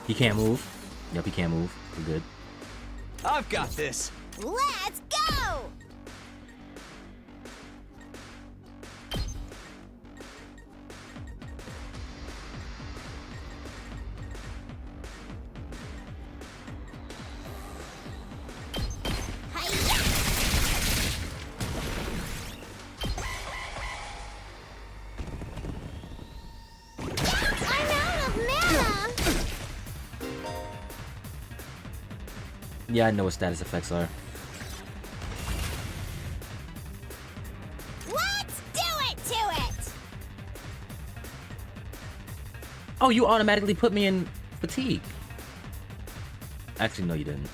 B: He can't move. Yep, he can't move. We're good.
E: I've got this.
D: Let's go!
B: Yeah, I know what status effects are.
D: Let's do it to it!
B: Oh, you automatically put me in fatigue. Actually, no, you didn't.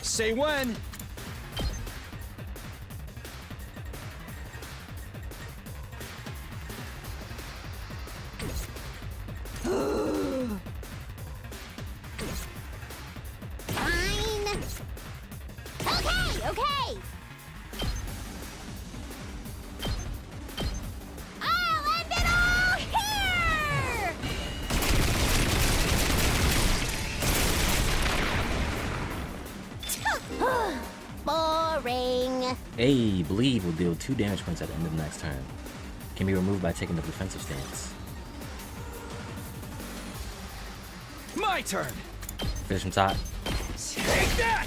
E: Say when.
D: Fine. Okay. I'll end it all here! Boring.
B: A bleed will deal 2 damage points at the end of the next turn. Can be removed by taking the defensive stance.
E: My turn.
B: Finish from top.
E: Take that!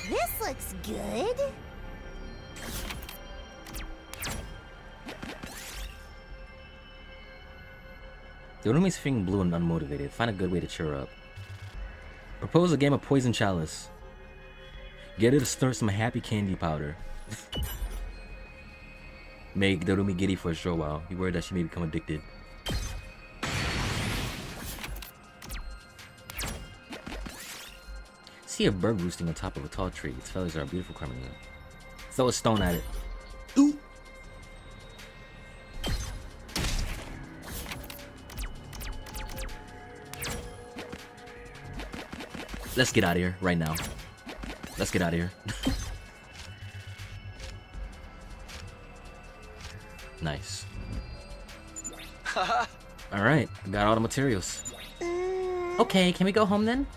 D: This looks good.
B: Dorumi's feeling blue and unmotivated. Find a good way to cheer her up. Propose a game of Poison Chalice. Get her to snort some happy candy powder. Make Dorumi giddy for a short while. Be worried that she may become addicted. See a bird roosting on top of a tall tree. Its feathers are a beautiful carmine. Throw a stone at it. Ooh! Let's get out of here right now. Let's get out of here. Nice. Alright, got all the materials. Okay, can we go home then?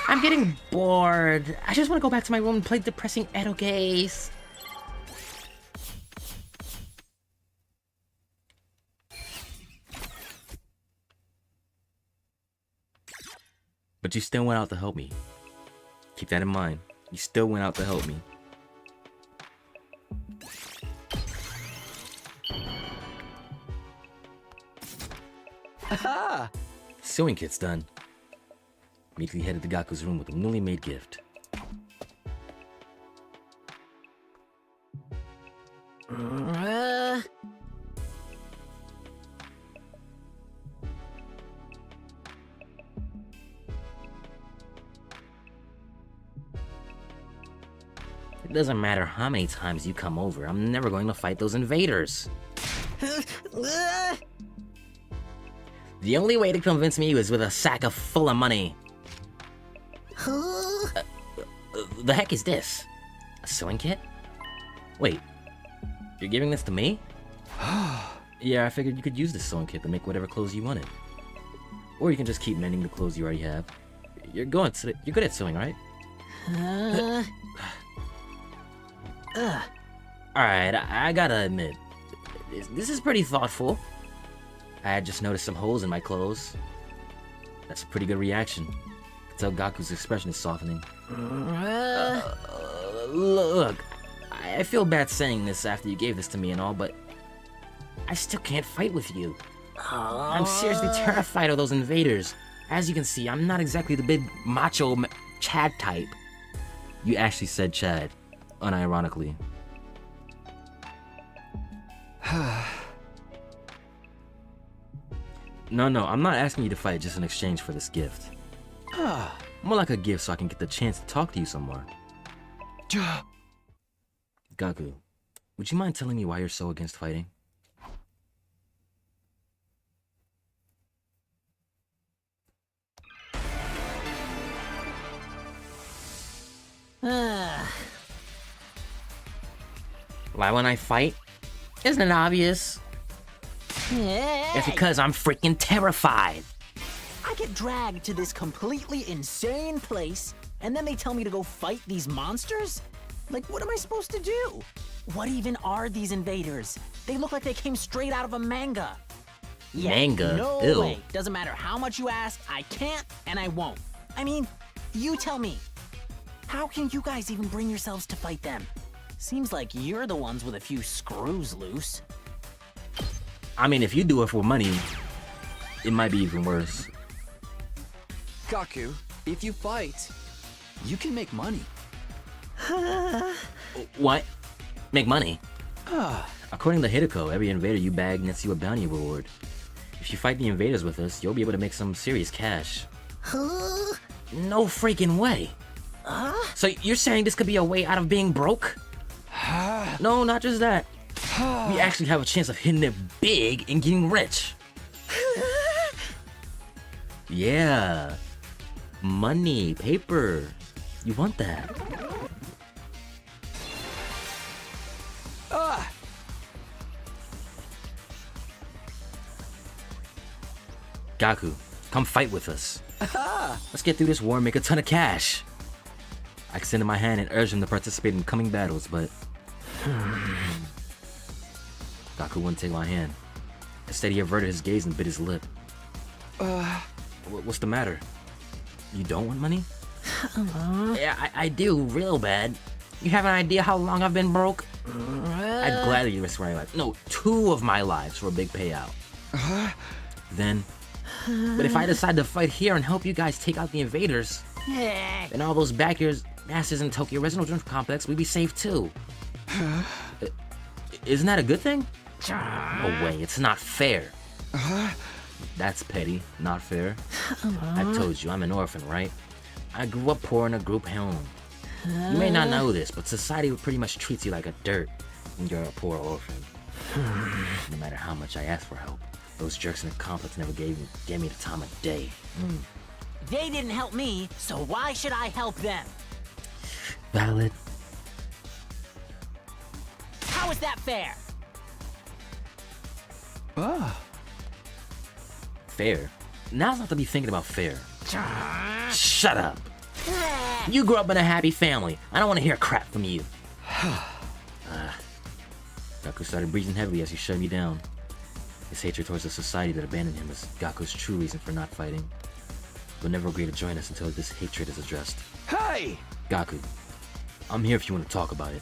B: I'm getting bored. I just want to go back to my room and play depressing Edo games. But you still went out to help me. Keep that in mind. You still went out to help me.
E: Aha!
B: Sewing kit's done. Immediately headed to Gaku's room with a newly made gift. It doesn't matter how many times you come over, I'm never going to fight those invaders. The only way to convince me is with a sack full of money. The heck is this? A sewing kit? Wait, you're giving this to me? Yeah, I figured you could use this sewing kit to make whatever clothes you wanted. Or you can just keep mending the clothes you already have. You're good at sewing, right? Alright, I gotta admit, this is pretty thoughtful. I had just noticed some holes in my clothes. That's a pretty good reaction. I can tell Gaku's expression is softening. Look, I feel bad saying this after you gave this to me and all, but I still can't fight with you. I'm seriously terrified of those invaders. As you can see, I'm not exactly the big macho Chad type. You actually said Chad, unironically. No, I'm not asking you to fight just in exchange for this gift. More like a gift so I can get the chance to talk to you some more. Gaku, would you mind telling me why you're so against fighting? Why when I fight? Isn't it obvious? It's because I'm freaking terrified.
F: I get dragged to this completely insane place, and then they tell me to go fight these monsters? Like, what am I supposed to do? What even are these invaders? They look like they came straight out of a manga. Yeah,
B: Manga?
F: No
B: Ew.
F: way. Doesn't matter how much you ask, I can't and I won't. I mean, you tell me. How can you guys even bring yourselves to fight them? Seems like you're the ones with a few screws loose.
B: I mean, if you do it for money, it might be even worse.
E: Gaku, if you fight, you can make money.
B: What? Make money? According to Hideko, every invader you bag nets you a bounty reward. If you fight the invaders with us, you'll be able to make some serious cash. No freaking way. So you're saying this could be a way out of being broke? No, not just that. We actually have a chance of hitting it big and getting rich. Yeah. Money, paper. You want that. Gaku, come fight with us. Let's get through this war and make a ton of cash. I extended my hand and urged him to participate in coming battles, but Gaku wouldn't take my hand. Instead, he averted his gaze and bit his lip. What's the matter? You don't want money? Yeah, I do, real bad. You have an idea how long I've been broke? I'd gladly risk my life. No, 2 of my lives for a big payout. then... But if I decide to fight here and help you guys take out the invaders, then all those backyard masters in Tokyo Residential Complex would be safe too. Isn't that a good thing? No way, it's not fair. That's petty, not fair. I told you, I'm an orphan, right? I grew up poor in a group home. You may not know this, but society pretty much treats you like a dirt when you're a poor orphan. No matter how much I ask for help, those jerks in the complex never gave me the time of day.
F: They didn't help me, so why should I help them?
B: Valid.
F: How is that fair?
B: Fair? Now's not to be thinking about fair. Shut up. You grew up in a happy family. I don't want to hear crap from you. Gaku started breathing heavily as he shut me down. His hatred towards the society that abandoned him is Gaku's true reason for not fighting. He'll never agree to join us until this hatred is addressed.
C: Hey!
B: Gaku, I'm here if you want to talk about it.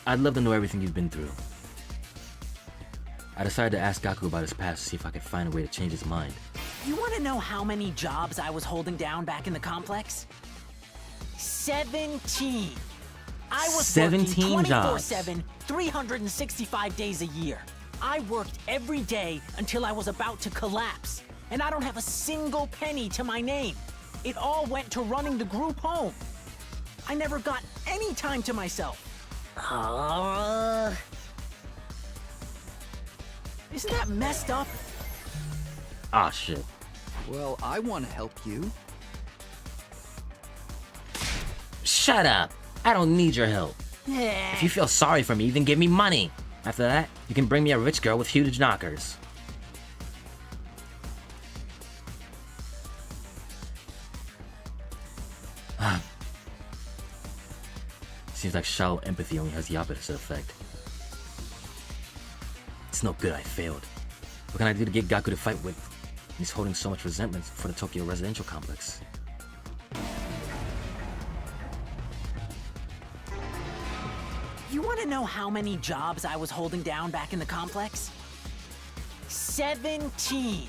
B: I'd love to know everything you've been through. I decided to ask Gaku about his past to see if I could find a way to change his mind.
F: You want to know how many jobs I was holding down back in the complex? 17. I was
B: 17
F: working
B: jobs.
F: 24/7, 365 days a year. I worked every day until I was about to collapse, and I don't have a single penny to my name. It all went to running the group home. I never got any time to myself. Isn't that messed up?
B: Ah, shit.
E: Well, I want to help you.
B: Shut up! I don't need your help. If you feel sorry for me, then give me money. After that, you can bring me a rich girl with huge knockers. Seems like shallow empathy only has the opposite effect. It's no good, I failed. What can I do to get Gaku to fight with? He's holding so much resentment for the Tokyo Residential Complex.
F: You want to know how many jobs I was holding down back in the complex? 17.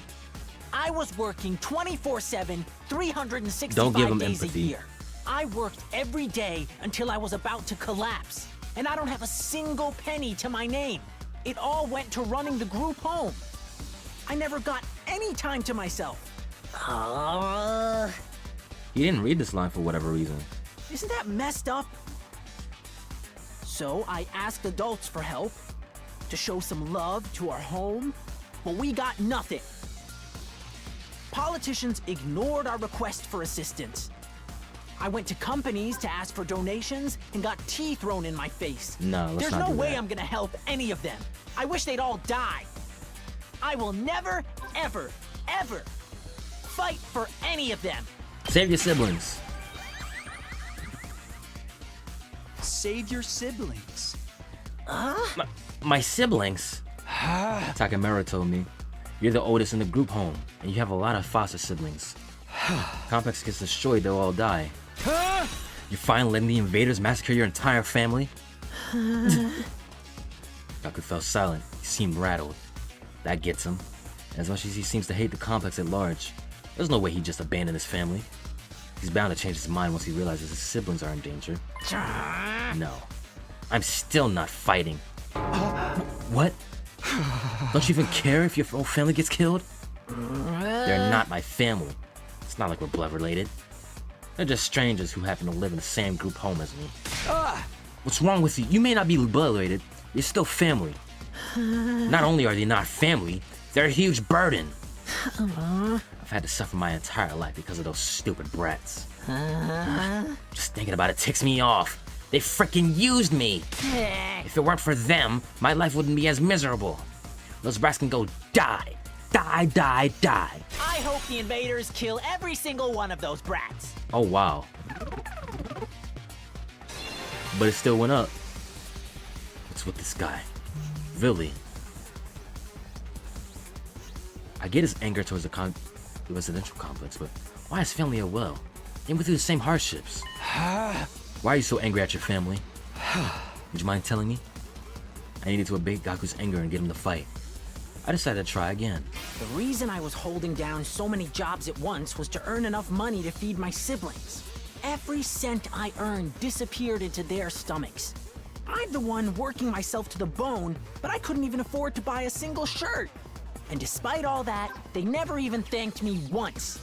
F: I was working 24/7, 365
B: Don't give him
F: days
B: empathy.
F: a year. I worked every day until I was about to collapse, and I don't have a single penny to my name. It all went to running the group home. I never got any time to myself.
B: He didn't read this line for whatever reason.
F: Isn't that messed up? So I asked adults for help, to show some love to our home, but we got nothing. Politicians ignored our request for assistance. I went to companies to ask for donations and got tea thrown in my face.
B: No, let's
F: There's
B: not
F: no
B: do
F: way
B: that.
F: I'm gonna help any of them. I wish they'd all die. I will never, ever, ever fight for any of them.
B: Save your siblings.
E: Save your siblings.
B: My siblings? Takamura told me. You're the oldest in the group home, and you have a lot of foster siblings. Complex gets destroyed, they'll all die. You're finally letting the invaders massacre your entire family? Gaku fell silent. He seemed rattled. That gets him. As much as he seems to hate the complex at large, there's no way he'd just abandon his family. He's bound to change his mind once he realizes his siblings are in danger. No. I'm still not fighting. What? Don't you even care if your whole family gets killed? They're not my family. It's not like we're blood related. They're just strangers who happen to live in the same group home as me. What's wrong with you? You may not be blood related, you're still family. Not only are they not family, they're a huge burden. I've had to suffer my entire life because of those stupid brats. Just thinking about it ticks me off. They frickin' used me. If it weren't for them, my life wouldn't be as miserable. Those brats can go die. Die, die, die.
F: I hope the invaders kill every single one of those brats.
B: Oh, wow. But it still went up. What's with this guy? Really? I get his anger towards the residential complex, but why is family well? They went through the same hardships. Why are you so angry at your family? Would you mind telling me? I needed to abate Gaku's anger and get him to fight. I decided to try again.
F: The reason I was holding down so many jobs at once was to earn enough money to feed my siblings. Every cent I earned disappeared into their stomachs. I'm the one working myself to the bone, but I couldn't even afford to buy a single shirt. And despite all that, they never even thanked me once.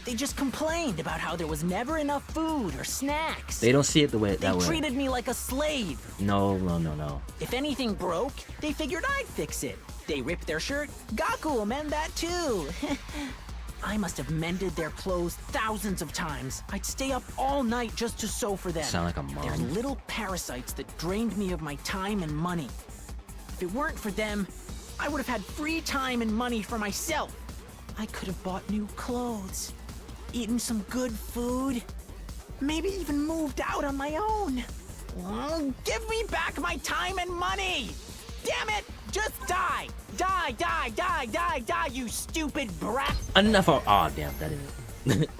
F: They just complained about how there was never enough food or snacks.
B: They don't see it that way.
F: They treated me like a slave.
B: No.
F: If anything broke, they figured I'd fix it. They ripped their shirt, Gaku will mend that too. I must have mended their clothes thousands of times. I'd stay up all night just to sew for them.
B: Sound like a mom.
F: They're little parasites that drained me of my time and money. If it weren't for them, I would have had free time and money for myself. I could have bought new clothes, eaten some good food, maybe even moved out on my own. Oh, give me back my time and money! Damn it! Just die! Die, die, die, die, die, you stupid brat!
B: Enough of— oh, damn, that is it.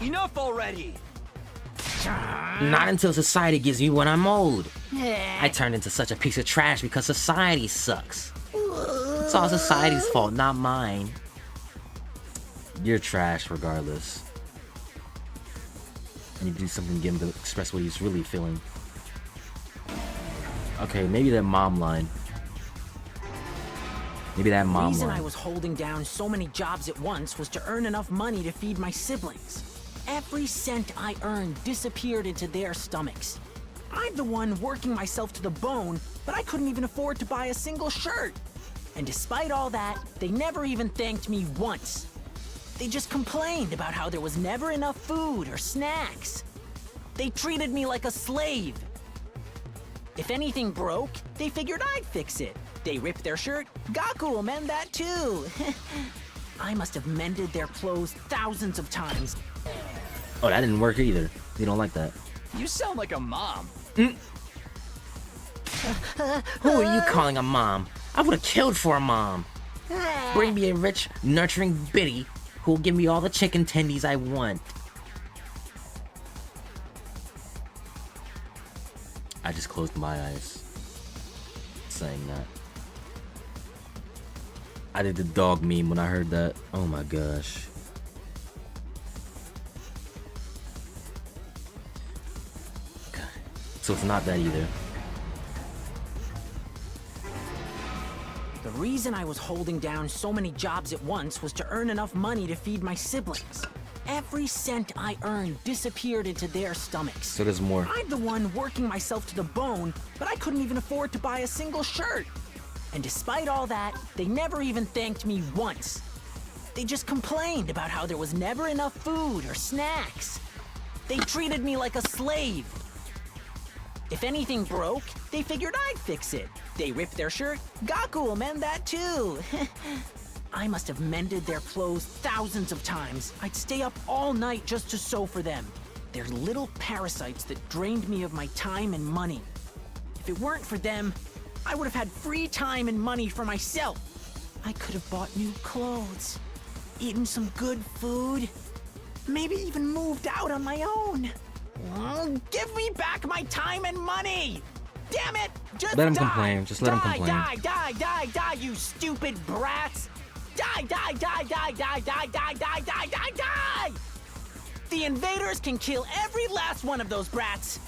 E: Enough already!
B: Not until society gives me what I'm owed. I turned into such a piece of trash because society sucks. It's all society's fault, not mine. You're trash regardless. I need to do something to get him to express what he's really feeling. Okay, maybe that mom line. Maybe that mom line.
F: The reason I was holding down so many jobs at once was to earn enough money to feed my siblings. Every cent I earned disappeared into their stomachs. I'm the one working myself to the bone, but I couldn't even afford to buy a single shirt. And despite all that, they never even thanked me once. They just complained about how there was never enough food or snacks. They treated me like a slave. If anything broke, they figured I'd fix it. They ripped their shirt, Gaku will mend that too. I must have mended their clothes thousands of times.
B: Oh, that didn't work either. You don't like that.
E: You sound like a mom.
B: Who are you calling a mom? I would have killed for a mom. Bring me a rich, nurturing biddy who'll give me all the chicken tendies I want. I just closed my eyes saying that. I did the dog meme when I heard that. Oh my gosh. Okay. So it's not that either.
F: The reason I was holding down so many jobs at once was to earn enough money to feed my siblings. Every cent I earned disappeared into their stomachs.
B: So there's more.
F: I'm the one working myself to the bone, but I couldn't even afford to buy a single shirt. And despite all that, they never even thanked me once. They just complained about how there was never enough food or snacks. They treated me like a slave. If anything broke, they figured I'd fix it. They ripped their shirt, Gaku will mend that too. I must have mended their clothes thousands of times. I'd stay up all night just to sew for them. They're little parasites that drained me of my time and money. If it weren't for them, I would have had free time and money for myself. I could have bought new clothes, eaten some good food, maybe even moved out on my own. Oh, give me back my time and money! Damn it! Just
B: let him
F: die!
B: complain. Just let him complain.
F: Die, die, die, die, you stupid brats! Die, die, die, die, die, die, die, die, die, die, die! The invaders can kill every last one of those brats.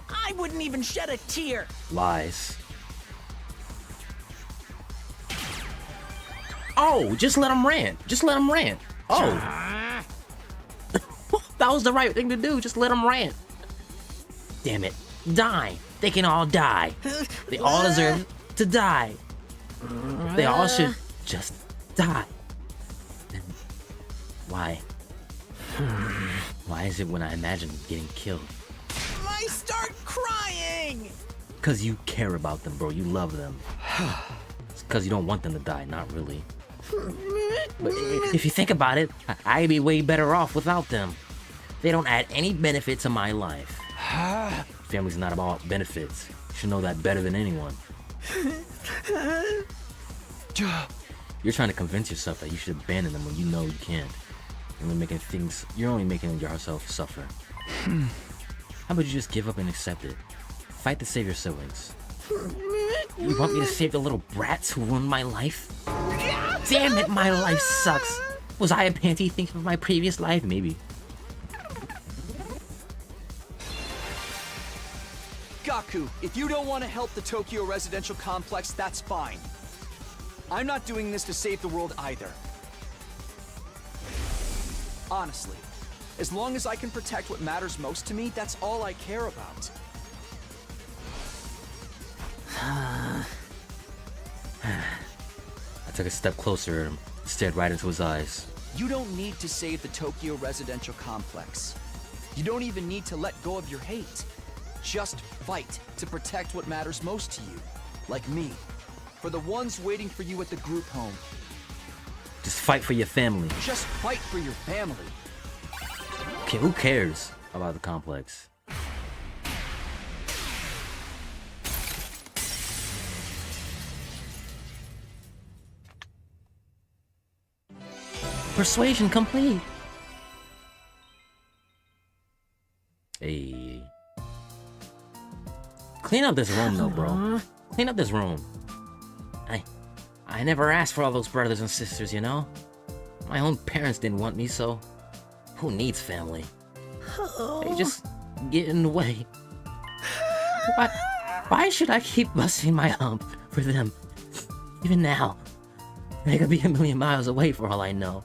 F: I wouldn't even shed a tear.
B: Lies. Oh, just let him rant. Just let him rant. Oh. That was the right thing to do. Just let him rant. Damn it. Die. They can all die. They all deserve to die. They all should just die. Then why? Why is it when I imagine getting killed?
F: I start crying.
B: Because you care about them, bro. You love them. It's because you don't want them to die. Not really. But if you think about it, I'd be way better off without them. They don't add any benefit to my life. Family's not about benefits. You should know that better than anyone. You're trying to convince yourself that you should abandon them when you know you can't. You're only making yourself suffer. How about you just give up and accept it? Fight to save your siblings. You want me to save the little brats who ruined my life? Damn it, my life sucks. Was I a panty thief from my previous life? Maybe.
E: Gaku, if you don't want to help the Tokyo residential complex, that's fine. I'm not doing this to save the world either. Honestly, as long as I can protect what matters most to me, that's all I care about.
B: I took a step closer and stared right into his eyes.
E: You don't need to save the Tokyo residential complex. You don't even need to let go of your hate. Just fight to protect what matters most to you. Like me. For the ones waiting for you at the group home.
B: Just fight for your family.
E: Just fight for your family.
B: Okay, who cares about the complex? Persuasion complete. Hey. Clean up this room though, bro. Clean up this room. I never asked for all those brothers and sisters, you know? My own parents didn't want me, so who needs family? They just get in the way. Why should I keep busting my hump for them? Even now, they could be a million miles away for all I know.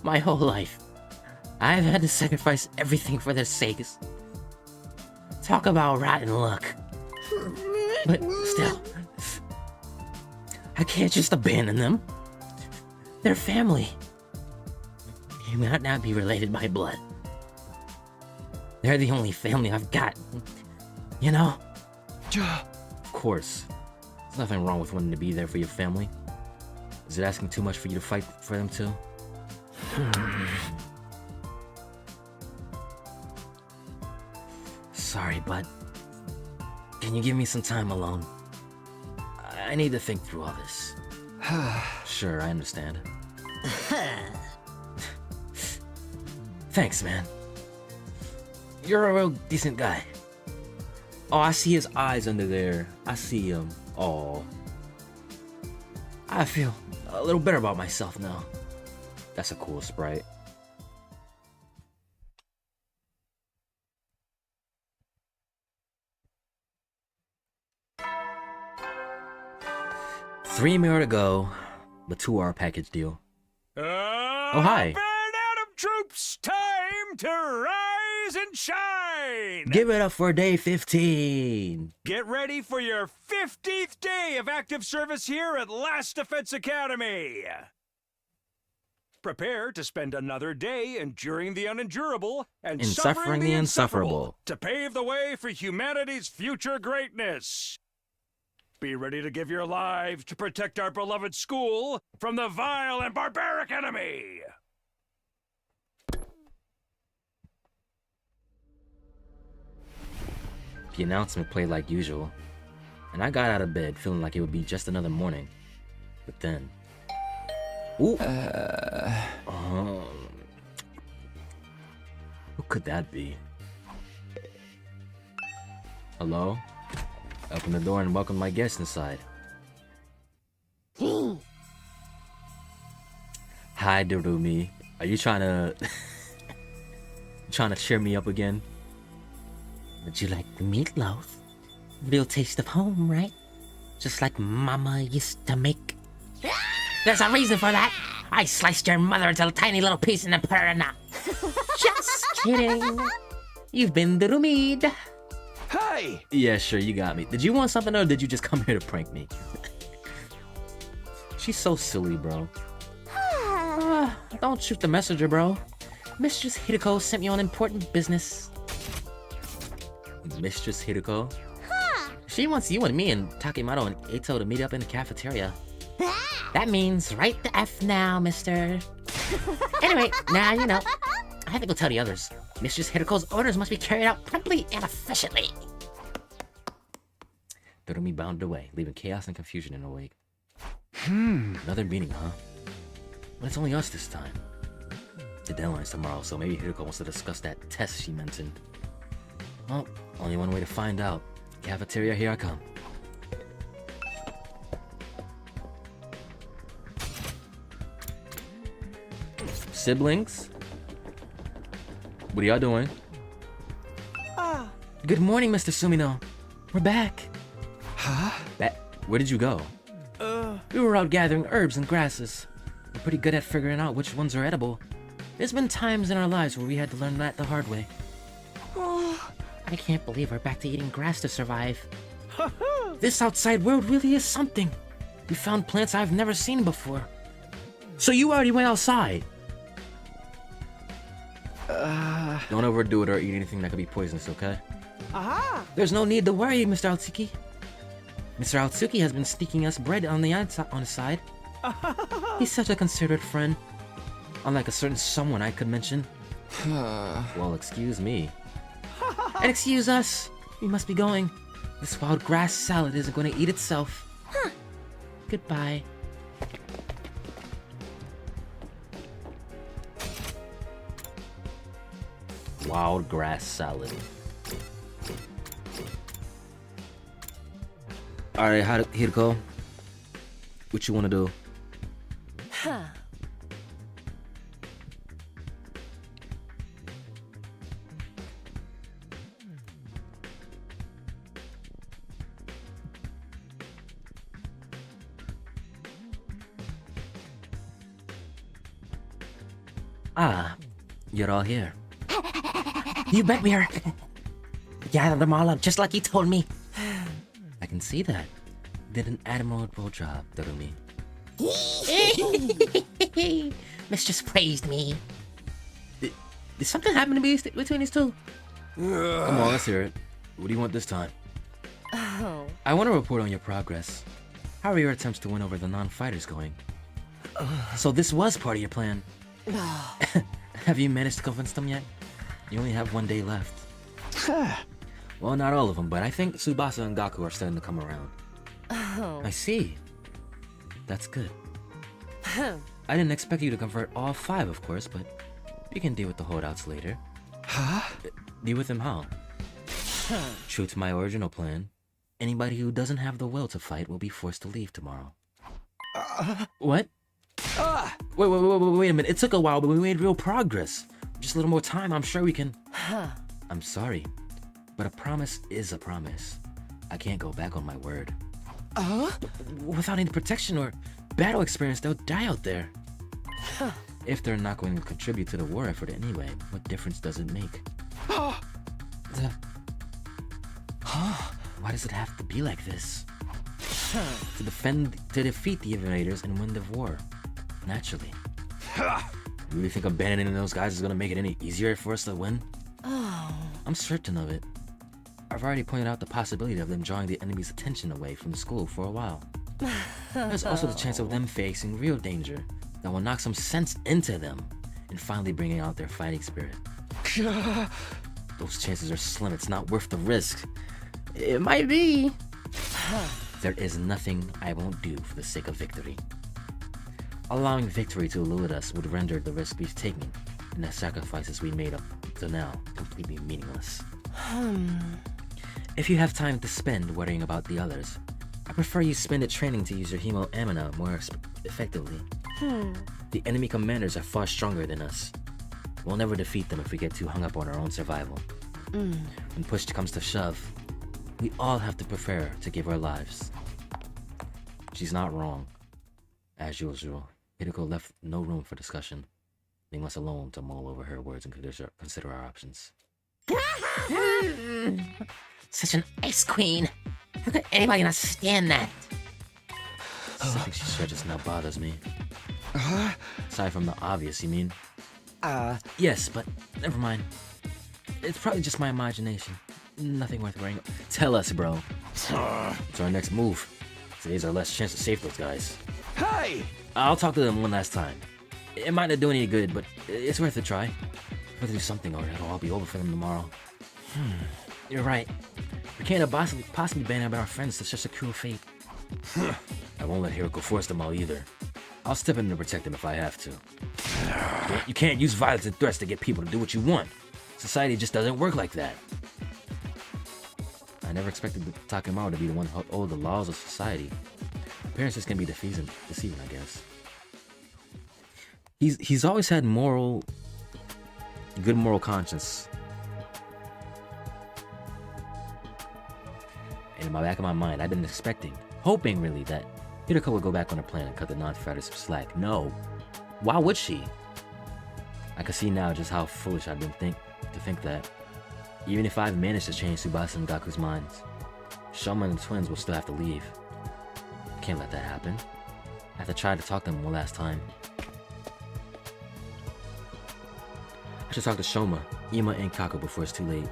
B: My whole life, I've had to sacrifice everything for their sakes. Talk about rotten luck. But still, I can't just abandon them. They're family. You might not be related by blood. They're the only family I've got. You know? Of course. There's nothing wrong with wanting to be there for your family. Is it asking too much for you to fight for them too? Sorry, bud. Can you give me some time alone? I need to think through all this. Sure, I understand. Thanks, man. You're a real decent guy. Oh, I see his eyes under there. I see him. Oh. I feel a little better about myself now. That's a cool sprite. Three more to go, but 2-hour package deal. Oh, hi.
C: Atom troops, time to rise and shine!
B: Give it up for day 15.
C: Get ready for your 50th day of active service here at Last Defense Academy. Prepare to spend another day enduring the unendurable and suffering the insufferable to pave the way for humanity's future greatness. Be ready to give your lives to protect our beloved school from the vile and barbaric enemy.
B: The announcement played like usual, and I got out of bed feeling like it would be just another morning. But then... Ooh! Who could that be? Hello? Open the door and welcome my guest inside. Hi, Durumi. Are you trying to... trying to cheer me up again? Would you like the meatloaf? Real taste of home, right? Just like Mama used to make. There's a reason for that. I sliced your mother into a tiny little piece and then put her in a... Just kidding. You've been Durumi.
E: Hey!
B: Yeah, sure, you got me. Did you want something or did you just come here to prank me? She's so silly, bro. Don't shoot the messenger, bro. Mistress Hideko sent me on important business. Mistress Hideko? She wants you and me and Takemoto and Eito to meet up in the cafeteria. That means write the F now, mister. Anyway, now you know. I have to go tell the others. Mistress Hideko's orders must be carried out promptly and efficiently. Dorumi bounded away, leaving chaos and confusion in her wake. Another meeting, huh? But it's only us this time. The deadline's tomorrow, so maybe Hideko wants to discuss that test she mentioned. Well, only one way to find out. Cafeteria, here I come. siblings? What are y'all doing? Good morning, Mr. Sumino. We're back.
E: Huh?
B: Where did you go? We were out gathering herbs and grasses. We're pretty good at figuring out which ones are edible. There's been times in our lives where we had to learn that the hard way. I can't believe we're back to eating grass to survive. This outside world really is something. We found plants I've never seen before. So you already went outside? Don't overdo it or eat anything that could be poisonous, okay? There's no need to worry, Mr. Altsuki. Mr. Altsuki has been sneaking us bread on the side. He's such a considerate friend. Unlike a certain someone I could mention. Well, excuse me. And excuse us. We must be going. This wild grass salad isn't going to eat itself. Goodbye. Wild grass salad. Alright, Hiroko. What you wanna do? Ah, you're all here. You bet we are. Gathered them all up just like you told me. I can see that. Did an admirable job, Dorumi. Mistress praised me. Did something happen to me between these two? Come on, let's hear it. What do you want this time? I want to report on your progress. How are your attempts to win over the non-fighters going? So this was part of your plan. Have you managed to convince them yet? You only have 1 day left. Well, not all of them, but I think Tsubasa and Gaku are starting to come around. I see. That's good. I didn't expect you to convert all 5, of course, but we can deal with the holdouts later. Deal with them how? True to my original plan, anybody who doesn't have the will to fight will be forced to leave tomorrow. What? Wait a minute. It took a while, but we made real progress. Just a little more time, I'm sure we can... I'm sorry, but a promise is a promise. I can't go back on my word. Without any protection or battle experience, they'll die out there. If they're not going to contribute to the war effort anyway, what difference does it make? Why does it have to be like this? To defeat the invaders and win the war. Naturally. You really think abandoning those guys is gonna make it any easier for us to win? I'm certain of it. I've already pointed out the possibility of them drawing the enemy's attention away from the school for a while. There's also the chance of them facing real danger that will knock some sense into them and finally bringing out their fighting spirit. Those chances are slim. It's not worth the risk. It might be. There is nothing I won't do for the sake of victory. Allowing victory to elude us would render the risk we've taken and the sacrifices we made up to now completely meaningless. If you have time to spend worrying about the others, I prefer you spend it training to use your Hemo Amina more effectively. The enemy commanders are far stronger than us. We'll never defeat them if we get too hung up on our own survival. When push comes to shove, we all have to prepare to give our lives. She's not wrong. As usual, Hiroko left no room for discussion, leaving us alone to mull over her words and consider our options.
G: Such an ice queen. How could anybody not stand that?
B: Something she stretches now bothers me. Aside from the obvious, you mean? Yes, but never mind. It's probably just my imagination. Nothing worth worrying about. Tell us, bro. What's our next move? Today's our last chance to save those guys.
E: Hey!
B: I'll talk to them one last time. It might not do any good, but it's worth a try. We'll do something or it'll all be over for them tomorrow. You're right. We can't possibly abandon our friends to such a cruel fate. I won't let Hiroko force them all either. I'll step in to protect them if I have to. You can't use violence and threats to get people to do what you want. Society just doesn't work like that. I never expected Takemaru to be the one who uphold the laws of society. Appearances can be deceiving, I guess. He's always had good moral conscience. And in the back of my mind, I've been hoping really that Hideko would go back on her plan and cut the non-fighters some slack. No. Why would she? I can see now just how foolish I've been to think that. Even if I've managed to change Tsubasa and Gaku's minds, Shoma and the twins will still have to leave. Can't let that happen. I have to try to talk to them one last time. I should talk to Shoma, Ima, and Kaku before it's too late.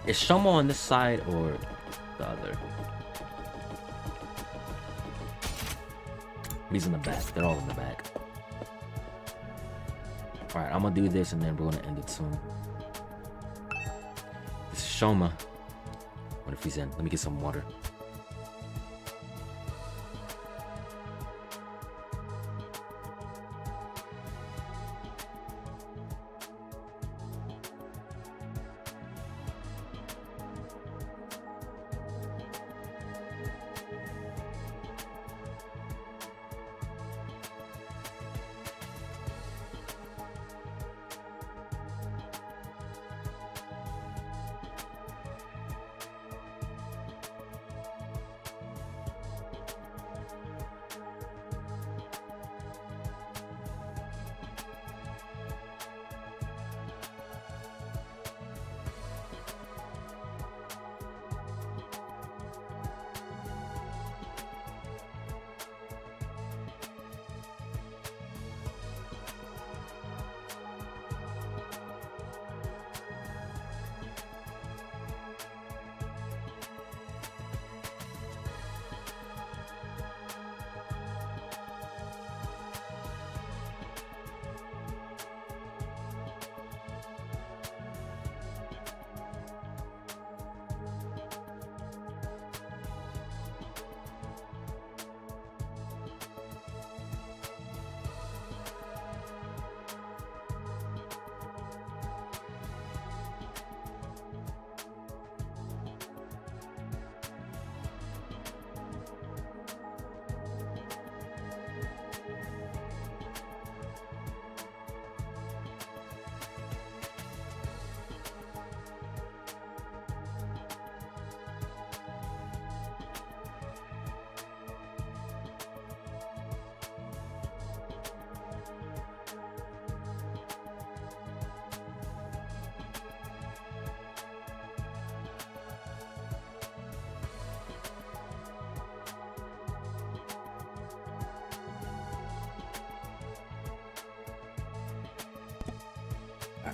B: Is Shoma on this side or the other? He's in the back. They're all in the back. Alright, I'm gonna do this and then we're gonna end it soon. This is Shoma. What if he's in? Let me get some water.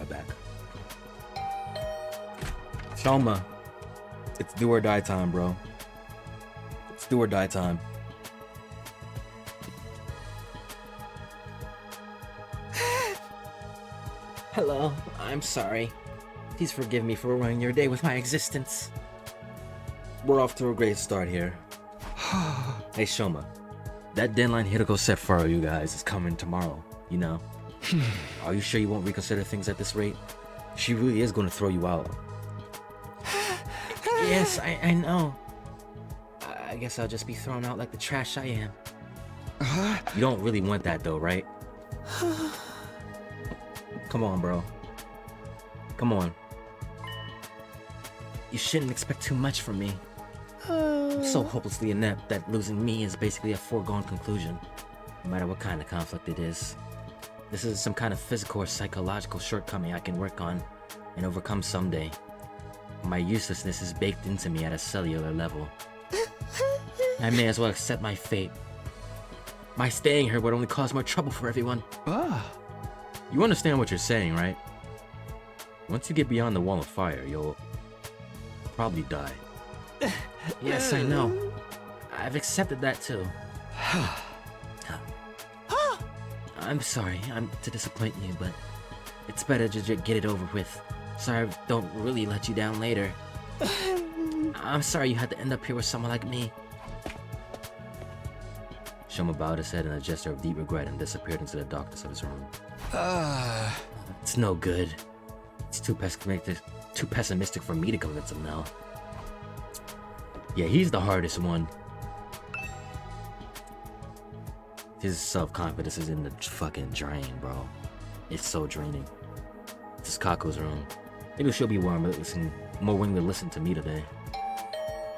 B: Back. Shoma, it's do or die time, bro. It's do or die time.
G: Hello, I'm sorry. Please forgive me for ruining your day with my existence.
B: We're off to a great start here. Hey Shoma, that deadline Hideko set for you guys is coming tomorrow, you know? Are you sure you won't reconsider things at this rate? She really is going to throw you out.
G: Yes, I know. I guess I'll just be thrown out like the trash I am.
B: You don't really want that though, right? Come on, bro. Come on.
G: You shouldn't expect too much from me. I'm so hopelessly inept that losing me is basically a foregone conclusion, no matter what kind of conflict it is. This is some kind of physical or psychological shortcoming I can work on and overcome someday. My uselessness is baked into me at a cellular level. I may as well accept my fate. My staying here would only cause more trouble for everyone.
B: You understand what you're saying, right? Once you get beyond the wall of fire, you'll probably die.
G: Yes, I know. I've accepted that too. I'm sorry, I'm to disappoint you, but it's better to get it over with, so I don't really let you down later. I'm sorry you had to end up here with someone like me.
B: Shoma bowed his head in a gesture of deep regret and disappeared into the darkness of his room.
G: It's no good.
B: It's too pessimistic for me to convince him now. Yeah, he's the hardest one.
A: His self-confidence is in the fucking drain, bro. It's so draining. This is Kako's room. Maybe she'll be more willing to listen to me today.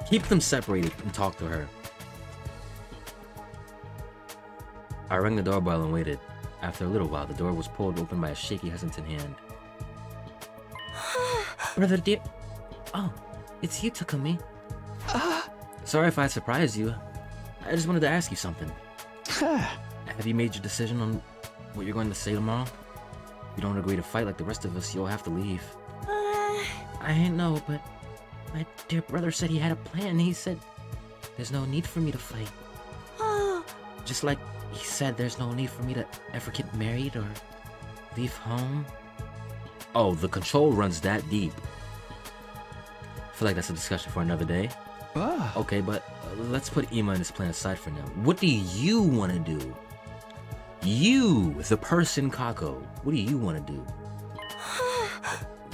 A: Keep them separated and talk to her. I rang the doorbell and waited. After a little while, the door was pulled open by a shaky, hesitant hand. Brother dear... Oh, it's you, Takumi. Sorry if I surprised you. I just wanted to ask you something. Have you made your decision on what you're going to say tomorrow? If you don't agree to fight like the rest of us, you'll have to leave. I know, but my dear brother said he had a plan. He said there's no need for me to fight. Just like he said there's no need for me to ever get married or leave home. Oh, the control runs that deep. I feel like that's a discussion for another day. Okay, but let's put Ima and his plan aside for now. What do you want to do? You, the person Kako, what do you want to do?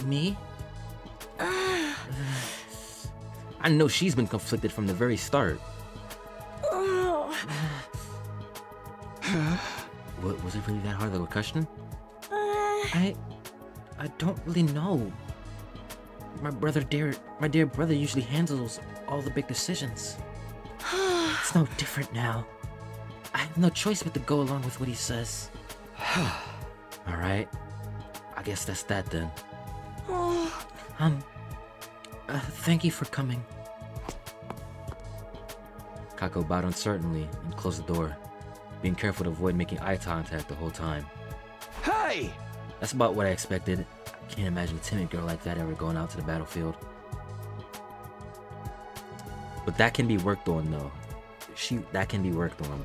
A: Me? I know she's been conflicted from the very start. What, was it really that hard of a question? I don't really know. My dear brother usually handles all the big decisions. It's no different now. I have no choice but to go along with what he says. Alright. I guess that's that then. Thank you for coming. Kako bowed uncertainly and closed the door, being careful to avoid making eye contact the whole time.
E: Hey!
A: That's about what I expected. I can't imagine a timid girl like that ever going out to the battlefield. But that can be worked on though. That can be worked on.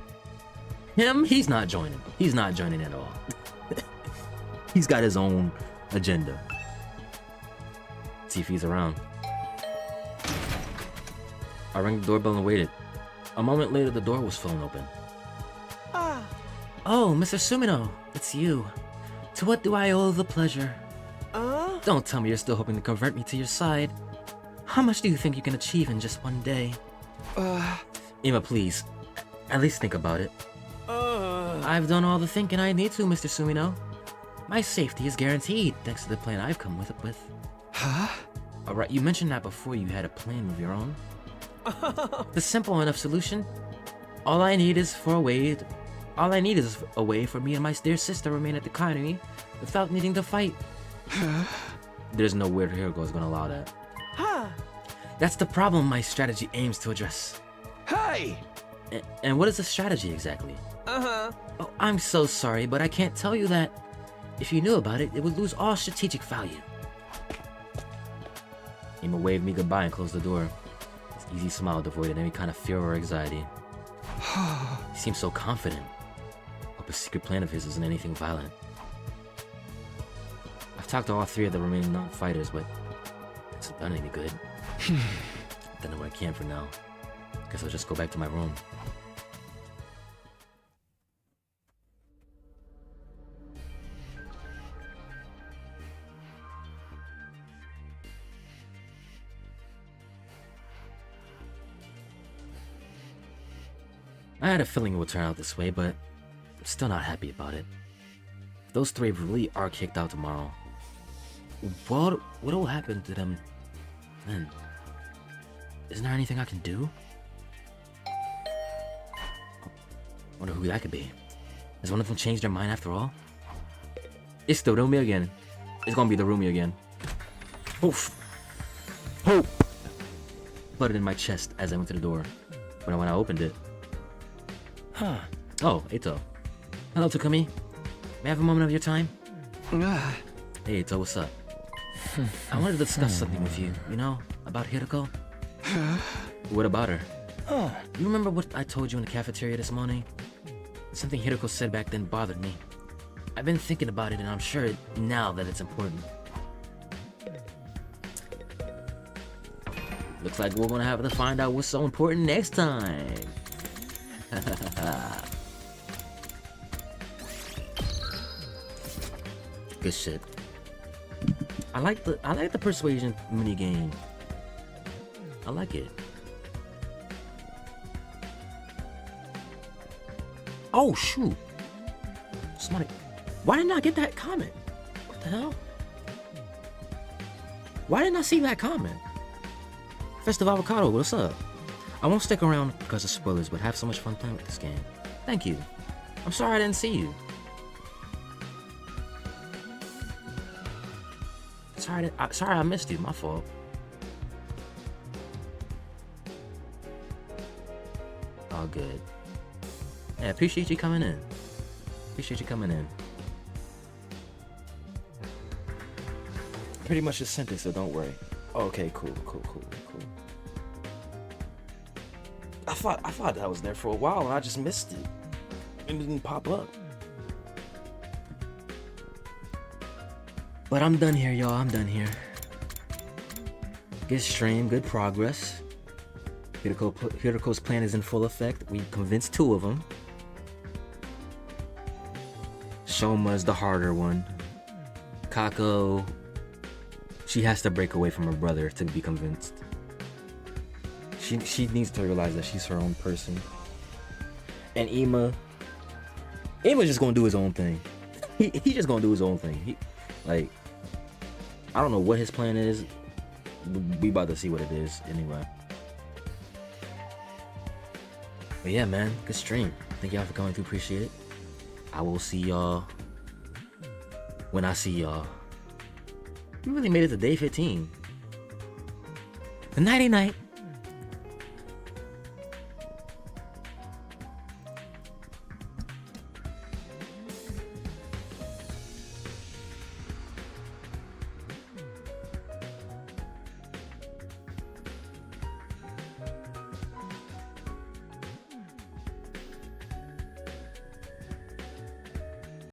A: Him, he's not joining. He's not joining at all. He's got his own agenda. See if he's around. I rang the doorbell and waited. A moment later, the door was flung open. Oh, Mr. Sumino, it's you. To what do I owe the pleasure? Don't tell me you're still hoping to convert me to your side. How much do you think you can achieve in just one day? Ima, please. At least think about it. I've done all the thinking I need to, Mr. Sumino. My safety is guaranteed, thanks to the plan I've come with. Alright, you mentioned that before you had a plan of your own. The simple enough solution. All I need is a way for me and my dear sister to remain at the colony without needing to fight. There's no weird Hiroko is gonna allow that. That's the problem my strategy aims to address.
E: Hey!
A: And what is the strategy exactly? Oh, I'm so sorry, but I can't tell you that. If you knew about it, it would lose all strategic value. Ima waved me goodbye and closed the door. His easy smile devoid any kind of fear or anxiety. He seemed so confident. Hope a secret plan of his isn't anything violent. I've talked to all three of the remaining non-fighters, but it hasn't done any good. Done what I can for now. Guess I'll just go back to my room. I had a feeling it would turn out this way, but I'm still not happy about it. If those three really are kicked out tomorrow, what will happen to them then? Isn't there anything I can do? Wonder who that could be. Has one of them changed their mind after all? It's the Rumi again. It's gonna be the Rumi again. Oof. Hope! Flooded in my chest as I went to the door. But when I opened it... Oh, Eito. Hello, Takumi. May I have a moment of your time? Hey, Eito, what's up? I wanted to discuss something with you, about Hiroko. What about her? You remember what I told you in the cafeteria this morning? Something Hiroko said back then bothered me. I've been thinking about it and I'm sure now that it's important. Looks like we're gonna have to find out what's so important next time. Good shit. I like the persuasion mini game. I like it.
B: Oh, shoot. Somebody... Why didn't I get that comment? What the hell? Why didn't I see that comment? Festive Avocado, what's up? I won't stick around because of spoilers, but have so much fun playing with this game. Thank you. I'm sorry I didn't see you. Sorry I missed you. My fault. All good. Yeah, appreciate you coming in. Appreciate you coming in. Pretty much just sent it, so don't worry. Okay, cool. I thought that was there for a while and I just missed it. It didn't pop up. But I'm done here, y'all. I'm done here. Good stream, good progress. Hiriko's plan is in full effect. We convinced 2 of them. Shoma's the harder one. Kako, she has to break away from her brother to be convinced. She needs to realize that she's her own person. And Ima's just gonna do his own thing. He just gonna do his own thing. I don't know what his plan is. We about to see what it is anyway. But yeah, man, good stream. Thank y'all for coming through. Appreciate it. I will see y'all when I see y'all. We really made it to day 15. Good nighty night.